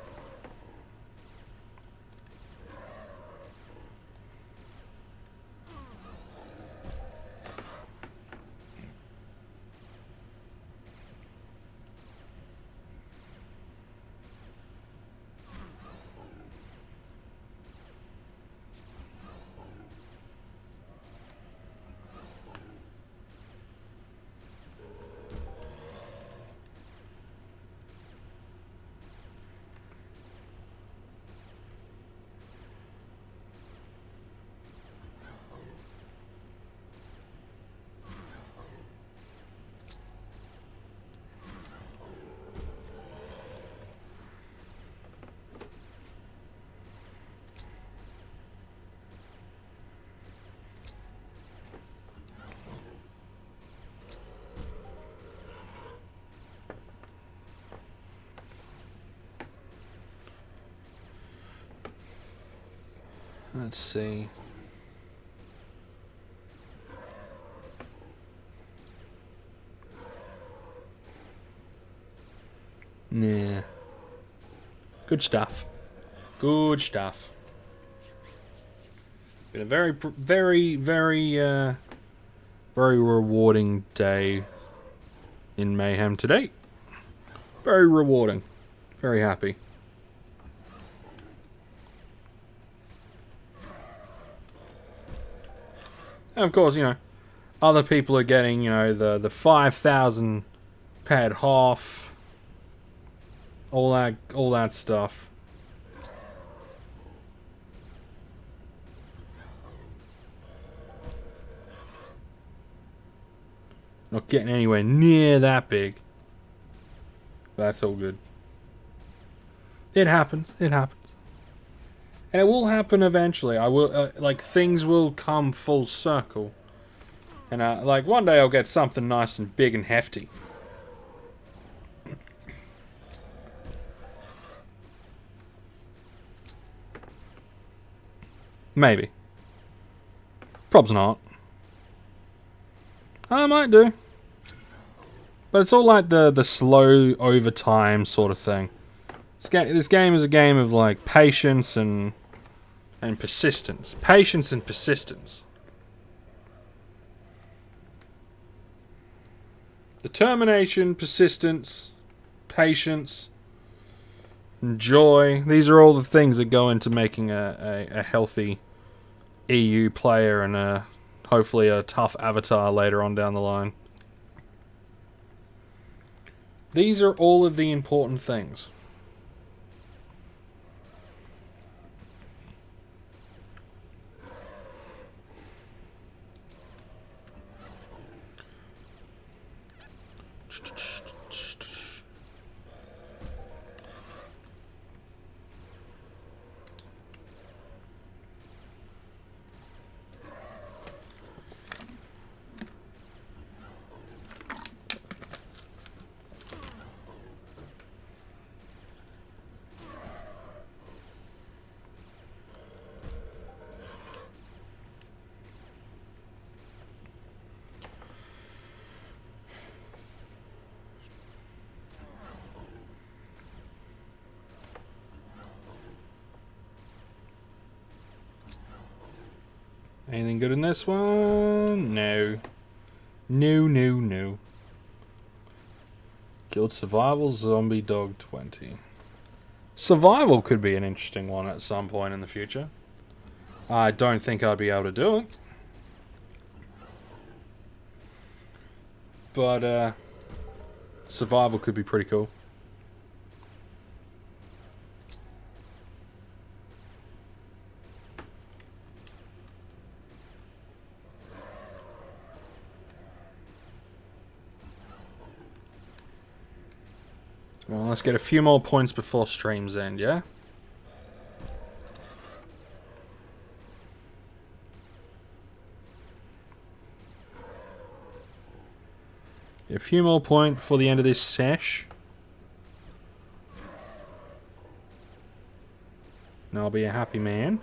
Let's see. Nah. Good stuff. Good stuff. Been a very, very rewarding day in Mayhem today. Very rewarding. Very happy. And of course, you know, other people are getting, you know, the 5,000 pad half, all that stuff. Not getting anywhere near that big. That's all good. It happens. It happens. And it will happen eventually. I will, like, things will come full circle. And, like, one day I'll get something nice and big and hefty. Maybe. Probs not. I might do. But it's all like the slow over time sort of thing. This game is a game of, like, patience and persistence. Patience and persistence. Determination, persistence, patience, and joy. These are all the things that go into making a healthy EU player and hopefully a tough avatar later on down the line. These are all of the important things. Anything good in this one? No. No. Guild Survival Zombie Dog 20. Survival could be an interesting one at some point in the future. I don't think I'd be able to do it. But, survival could be pretty cool. Well, let's get a few more points before streams end, yeah? A few more points before the end of this sesh. And I'll be a happy man.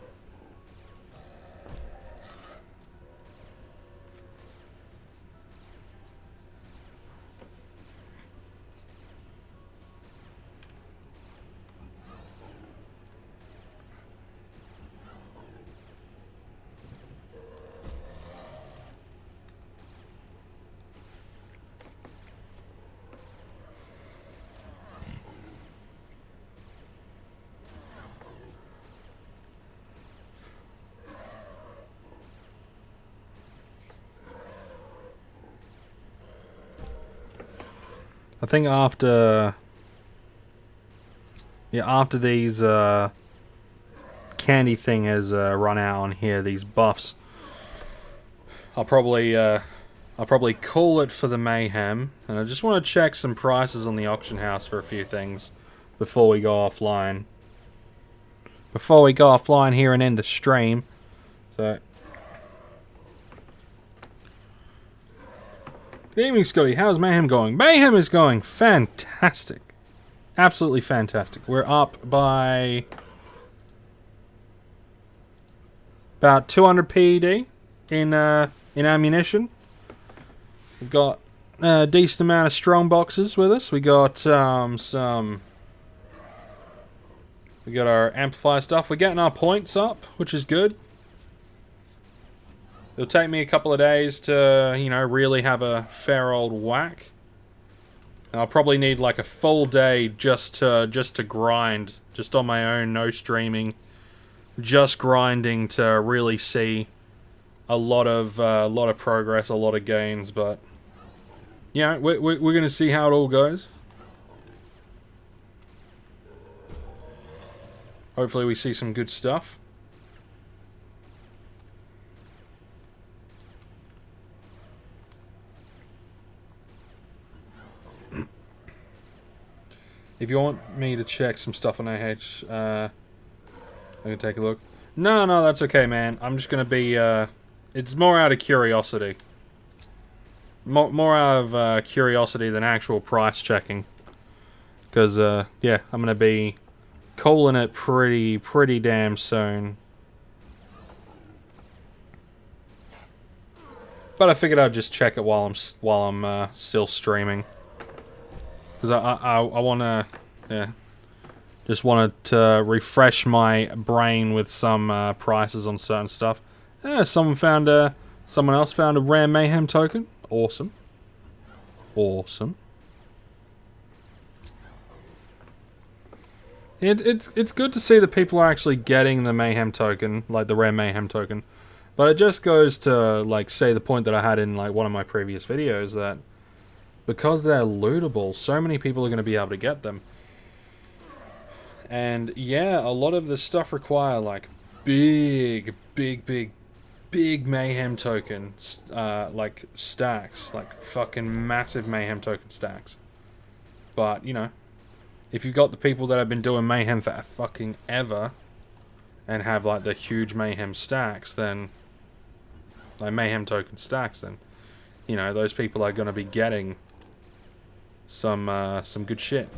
I think after these candy thing has run out on here, these buffs, I'll probably call it for the Mayhem, and I just want to check some prices on the auction house for a few things before we go offline. Before we go offline here and end the stream, so. Good evening, Scotty. How's Mayhem going? Mayhem is going fantastic. Absolutely fantastic. We're up by about 200 PED in ammunition. We've got a decent amount of strong boxes with us. We got we got our amplifier stuff. We're getting our points up, which is good. It'll take me a couple of days to, you know, really have a fair old whack. And I'll probably need like a full day just to grind, just on my own, no streaming, just grinding to really see a lot of progress, a lot of gains. But yeah, we're gonna see how it all goes. Hopefully, we see some good stuff. If you want me to check some stuff on AH, I can take a look. No, that's okay, man. I'm just gonna be, it's more out of curiosity. More out of curiosity than actual price checking. Because, yeah, I'm gonna be calling it pretty damn soon. But I figured I'd just check it while I'm still streaming. Because I want to, yeah, just wanted to refresh my brain with some prices on certain stuff. Yeah, someone else found a rare Mayhem token. Awesome. It's good to see that people are actually getting the Mayhem token, like the rare Mayhem token. But it just goes to, like, say the point that I had in, like, one of my previous videos, that because they're lootable, so many people are going to be able to get them. And yeah, a lot of this stuff require like big Mayhem tokens, like stacks, like fucking massive Mayhem token stacks. But, you know, if you've got the people that have been doing Mayhem for fucking ever and have like the huge Mayhem stacks, then, like Mayhem token stacks, then, you know, those people are going to be getting some good shit.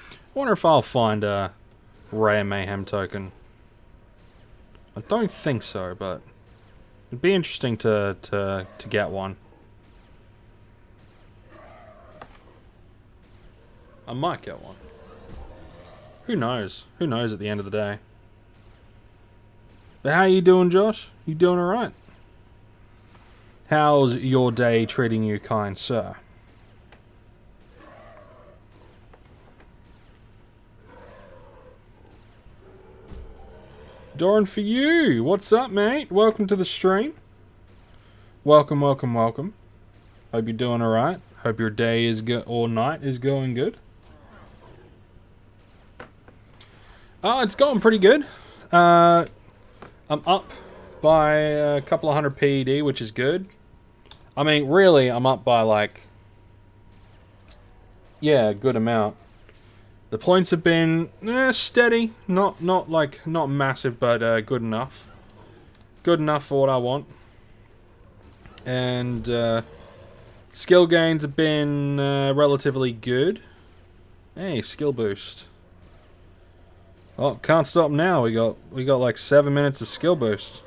I wonder if I'll find a rare Mayhem token. I don't think so, but it'd be interesting to get one. I might get one. Who knows? Who knows at the end of the day? But how you doing, Josh? You doing alright? How's your day treating you, kind sir? Doran for you! What's up, mate? Welcome to the stream. Welcome, welcome, welcome. Hope you're doing alright. Hope your day is good or night is going good. Oh, it's going pretty good. I'm up by a couple of hundred PED, which is good. I mean, really, I'm up by like, yeah, a good amount. The points have been steady, not massive, but good enough. Good enough for what I want. And skill gains have been relatively good. Hey, skill boost. Oh, can't stop now. We got like 7 minutes of skill boost.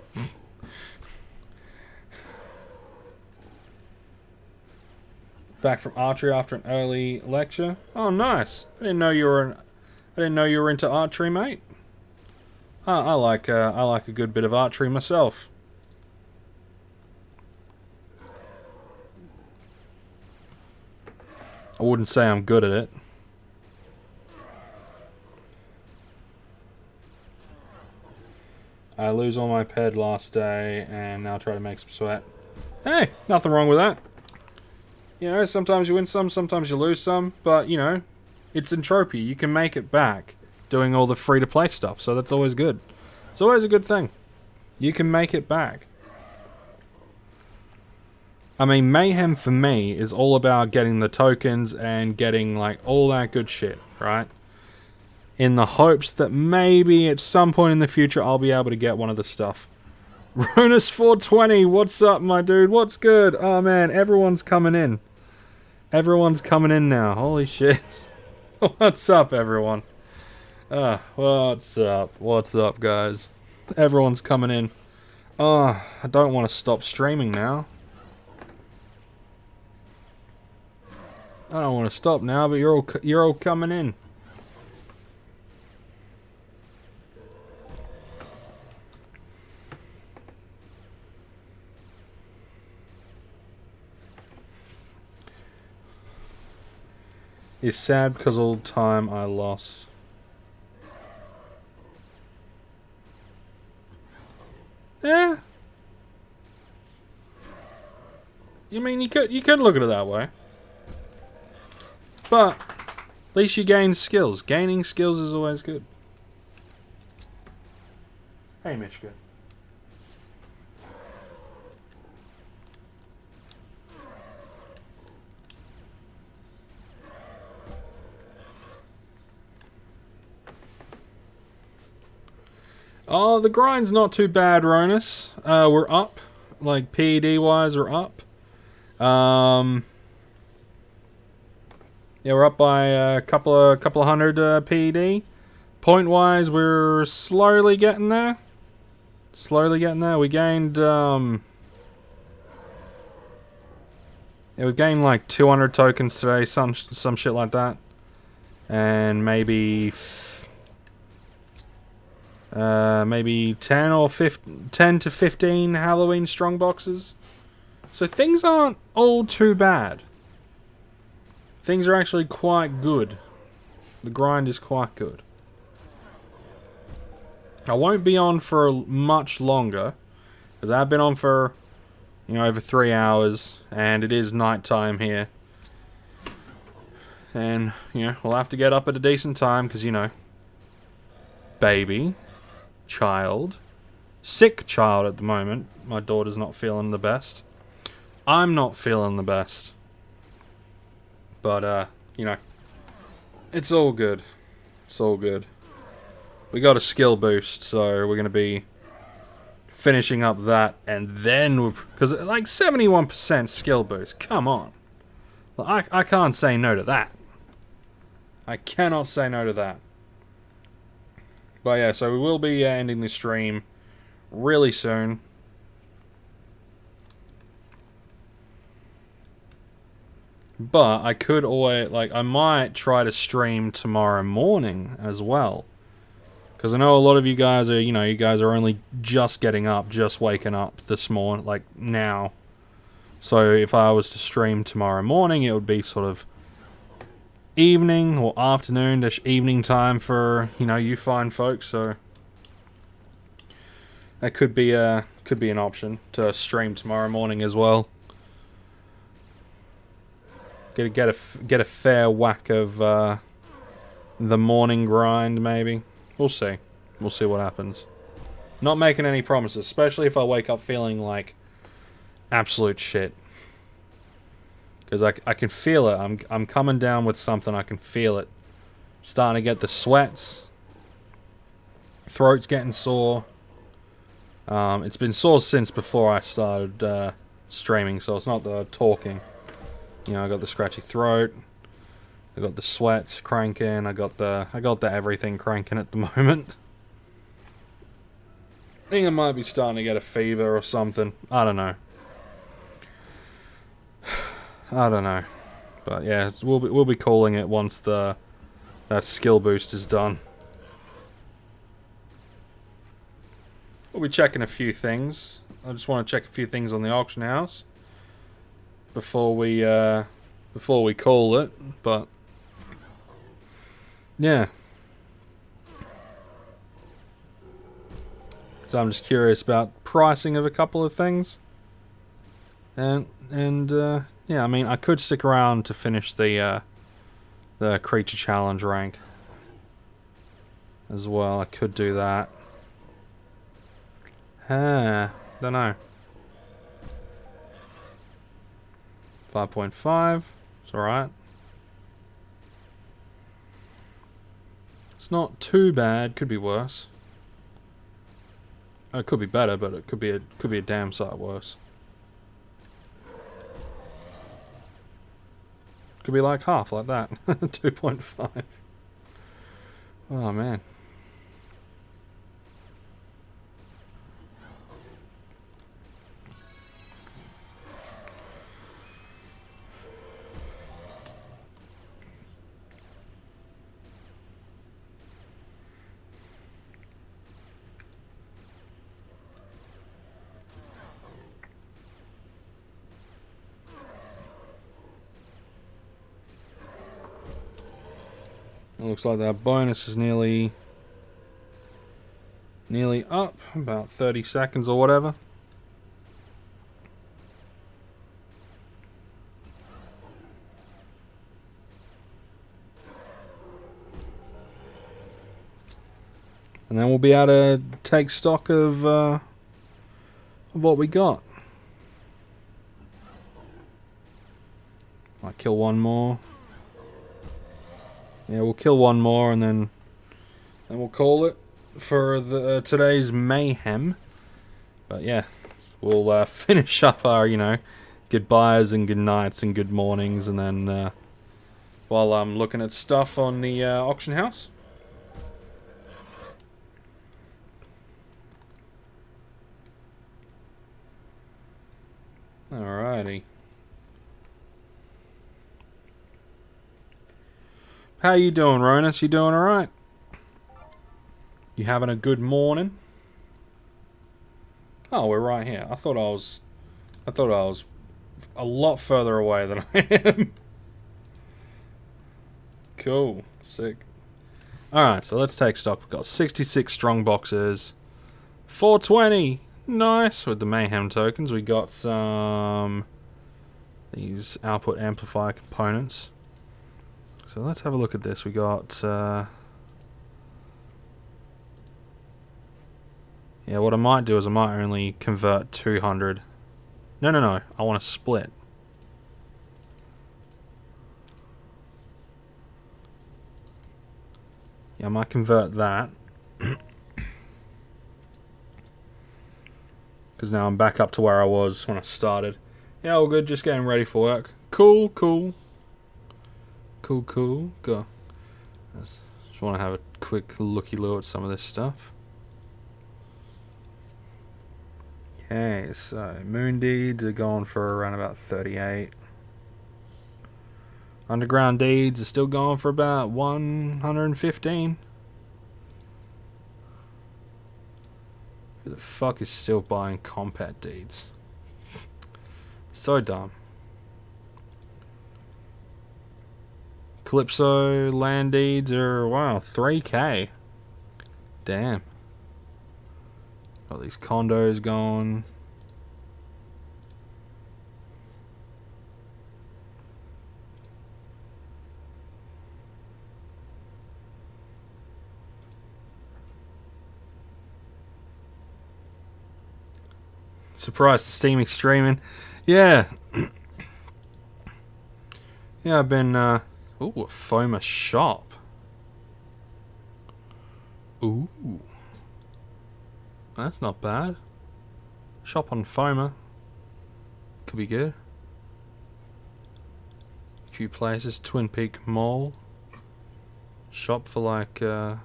Back from archery after an early lecture. Oh, nice. I didn't know you were into archery, mate. I like a good bit of archery myself. I wouldn't say I'm good at it. I lose all my ped last day and now try to make some sweat. Hey, nothing wrong with that. You know, sometimes you win some, sometimes you lose some, but, you know, it's Entropia. You can make it back doing all the free-to-play stuff, so that's always good. It's always a good thing. You can make it back. I mean, Mayhem for me is all about getting the tokens and getting, like, all that good shit, right? In the hopes that maybe at some point in the future I'll be able to get one of the stuff. Ronus420, what's up, my dude? What's good? Oh, man, everyone's coming in. Everyone's coming in now. Holy shit. What's up, everyone? What's up? What's up, guys? Everyone's coming in. Oh, I don't want to stop streaming now. I don't want to stop now, but you're all coming in. It's sad because all the time I lost. Yeah. You mean you could look at it that way. But at least you gain skills. Gaining skills is always good. Hey, Mishka. Oh, the grind's not too bad, Ronus. We're up. Like, PED-wise, we're up. Yeah, we're up by a couple of hundred PED. Point-wise, we're slowly getting there. Slowly getting there. We gained, yeah, we've gained like 200 tokens today, some shit like that. And maybe 10 to 15 Halloween strongboxes. So things aren't all too bad. Things are actually quite good. The grind is quite good. I won't be on for much longer, because I've been on for, you know, over 3 hours, and it is night time here. And, you know, we'll have to get up at a decent time, because, you know, baby, child, sick child at the moment. My daughter's not feeling the best. I'm not feeling the best. But, you know, it's all good. It's all good. We got a skill boost, so we're going to be finishing up that, and then because like 71% skill boost, come on. I can't say no to that. I cannot say no to that. But yeah, so we will be ending the stream really soon. But I could always, like, I might try to stream tomorrow morning as well. Because I know a lot of you guys are, you guys are only just getting up, just waking up this morning, like, now. So if I was to stream tomorrow morning, it would be sort of evening or afternoon-ish evening time for, you fine folks. So that could be an option to stream tomorrow morning as well. Get a fair whack of the morning grind, maybe. We'll see. We'll see what happens. Not making any promises, especially if I wake up feeling like absolute shit. Because I can feel it. I'm coming down with something. I can feel it. Starting to get the sweats. Throat's getting sore. It's been sore since before I started streaming, so it's not the talking. I got the scratchy throat. I got the sweats cranking. I got the everything cranking at the moment. I think I might be starting to get a fever or something. I don't know. But yeah, we'll be calling it once that skill boost is done. We'll be checking a few things. I just want to check a few things on the auction house before we call it. But yeah, so I'm just curious about pricing of a couple of things, and yeah, I mean, I could stick around to finish the creature challenge rank as well. I could do that. Don't know. 5.5. It's alright. It's not too bad. Could be worse. It could be better, but it could be a damn sight worse. Could be like half, like that. 2.5. Oh man. It looks like that bonus is nearly up, about 30 seconds or whatever. And then we'll be able to take stock of what we got. Might kill one more. Yeah, we'll kill one more and then we'll call it for today's Mayhem. But yeah, we'll finish up our, goodbyes and good nights and good mornings, and then while I'm looking at stuff on the auction house. Alrighty. How you doing, Ronus? You doing alright? You having a good morning? Oh, we're right here. I thought I was a lot further away than I am. Cool. Sick. Alright, so let's take stock. We've got 66 strong boxes. 420. Nice. With the Mayhem tokens. We got some these output amplifier components. So let's have a look at this. We got yeah, what I might do is I might only convert 200. No. I want to split. Yeah, I might convert that. Because now I'm back up to where I was when I started. Yeah, all good. Just getting ready for work. Cool. Go. Just want to have a quick looky-loo at some of this stuff. Okay, so Moon Deeds are going for around about 38. Underground deeds are still going for about 115. Who the fuck is still buying compat deeds? So dumb. Calypso land deeds are, wow, 3k. Damn. Got these condos going. Surprised to see me streaming. Yeah. Yeah, I've been, ooh, a FOMA shop. Ooh. That's not bad. Shop on FOMA. Could be good. A few places. Twin Peak Mall. Shop for like, yeah,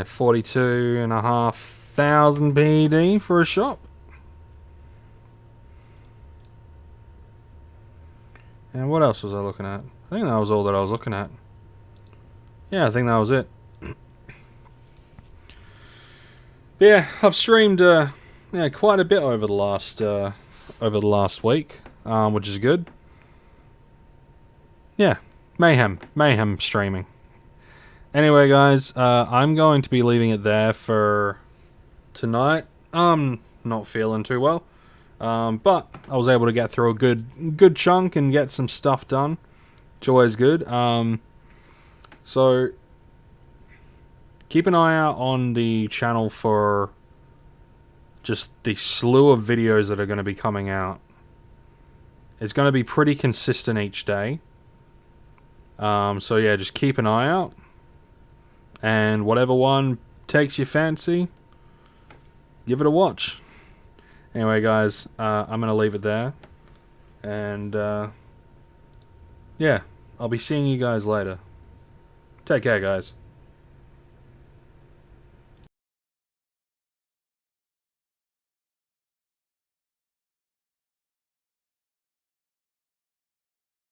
42,500 BD for a shop. And what else was I looking at? I think that was all that I was looking at. Yeah, I think that was it. Yeah, I've streamed yeah, quite a bit over the last week, which is good. Yeah, Mayhem streaming. Anyway, guys, I'm going to be leaving it there for tonight. I'm not feeling too well. But I was able to get through a good chunk and get some stuff done, which is always good. So keep an eye out on the channel for just the slew of videos that are going to be coming out. It's going to be pretty consistent each day. So yeah, just keep an eye out. And whatever one takes your fancy, give it a watch. Anyway, guys, I'm going to leave it there. And, yeah, I'll be seeing you guys later. Take care, guys.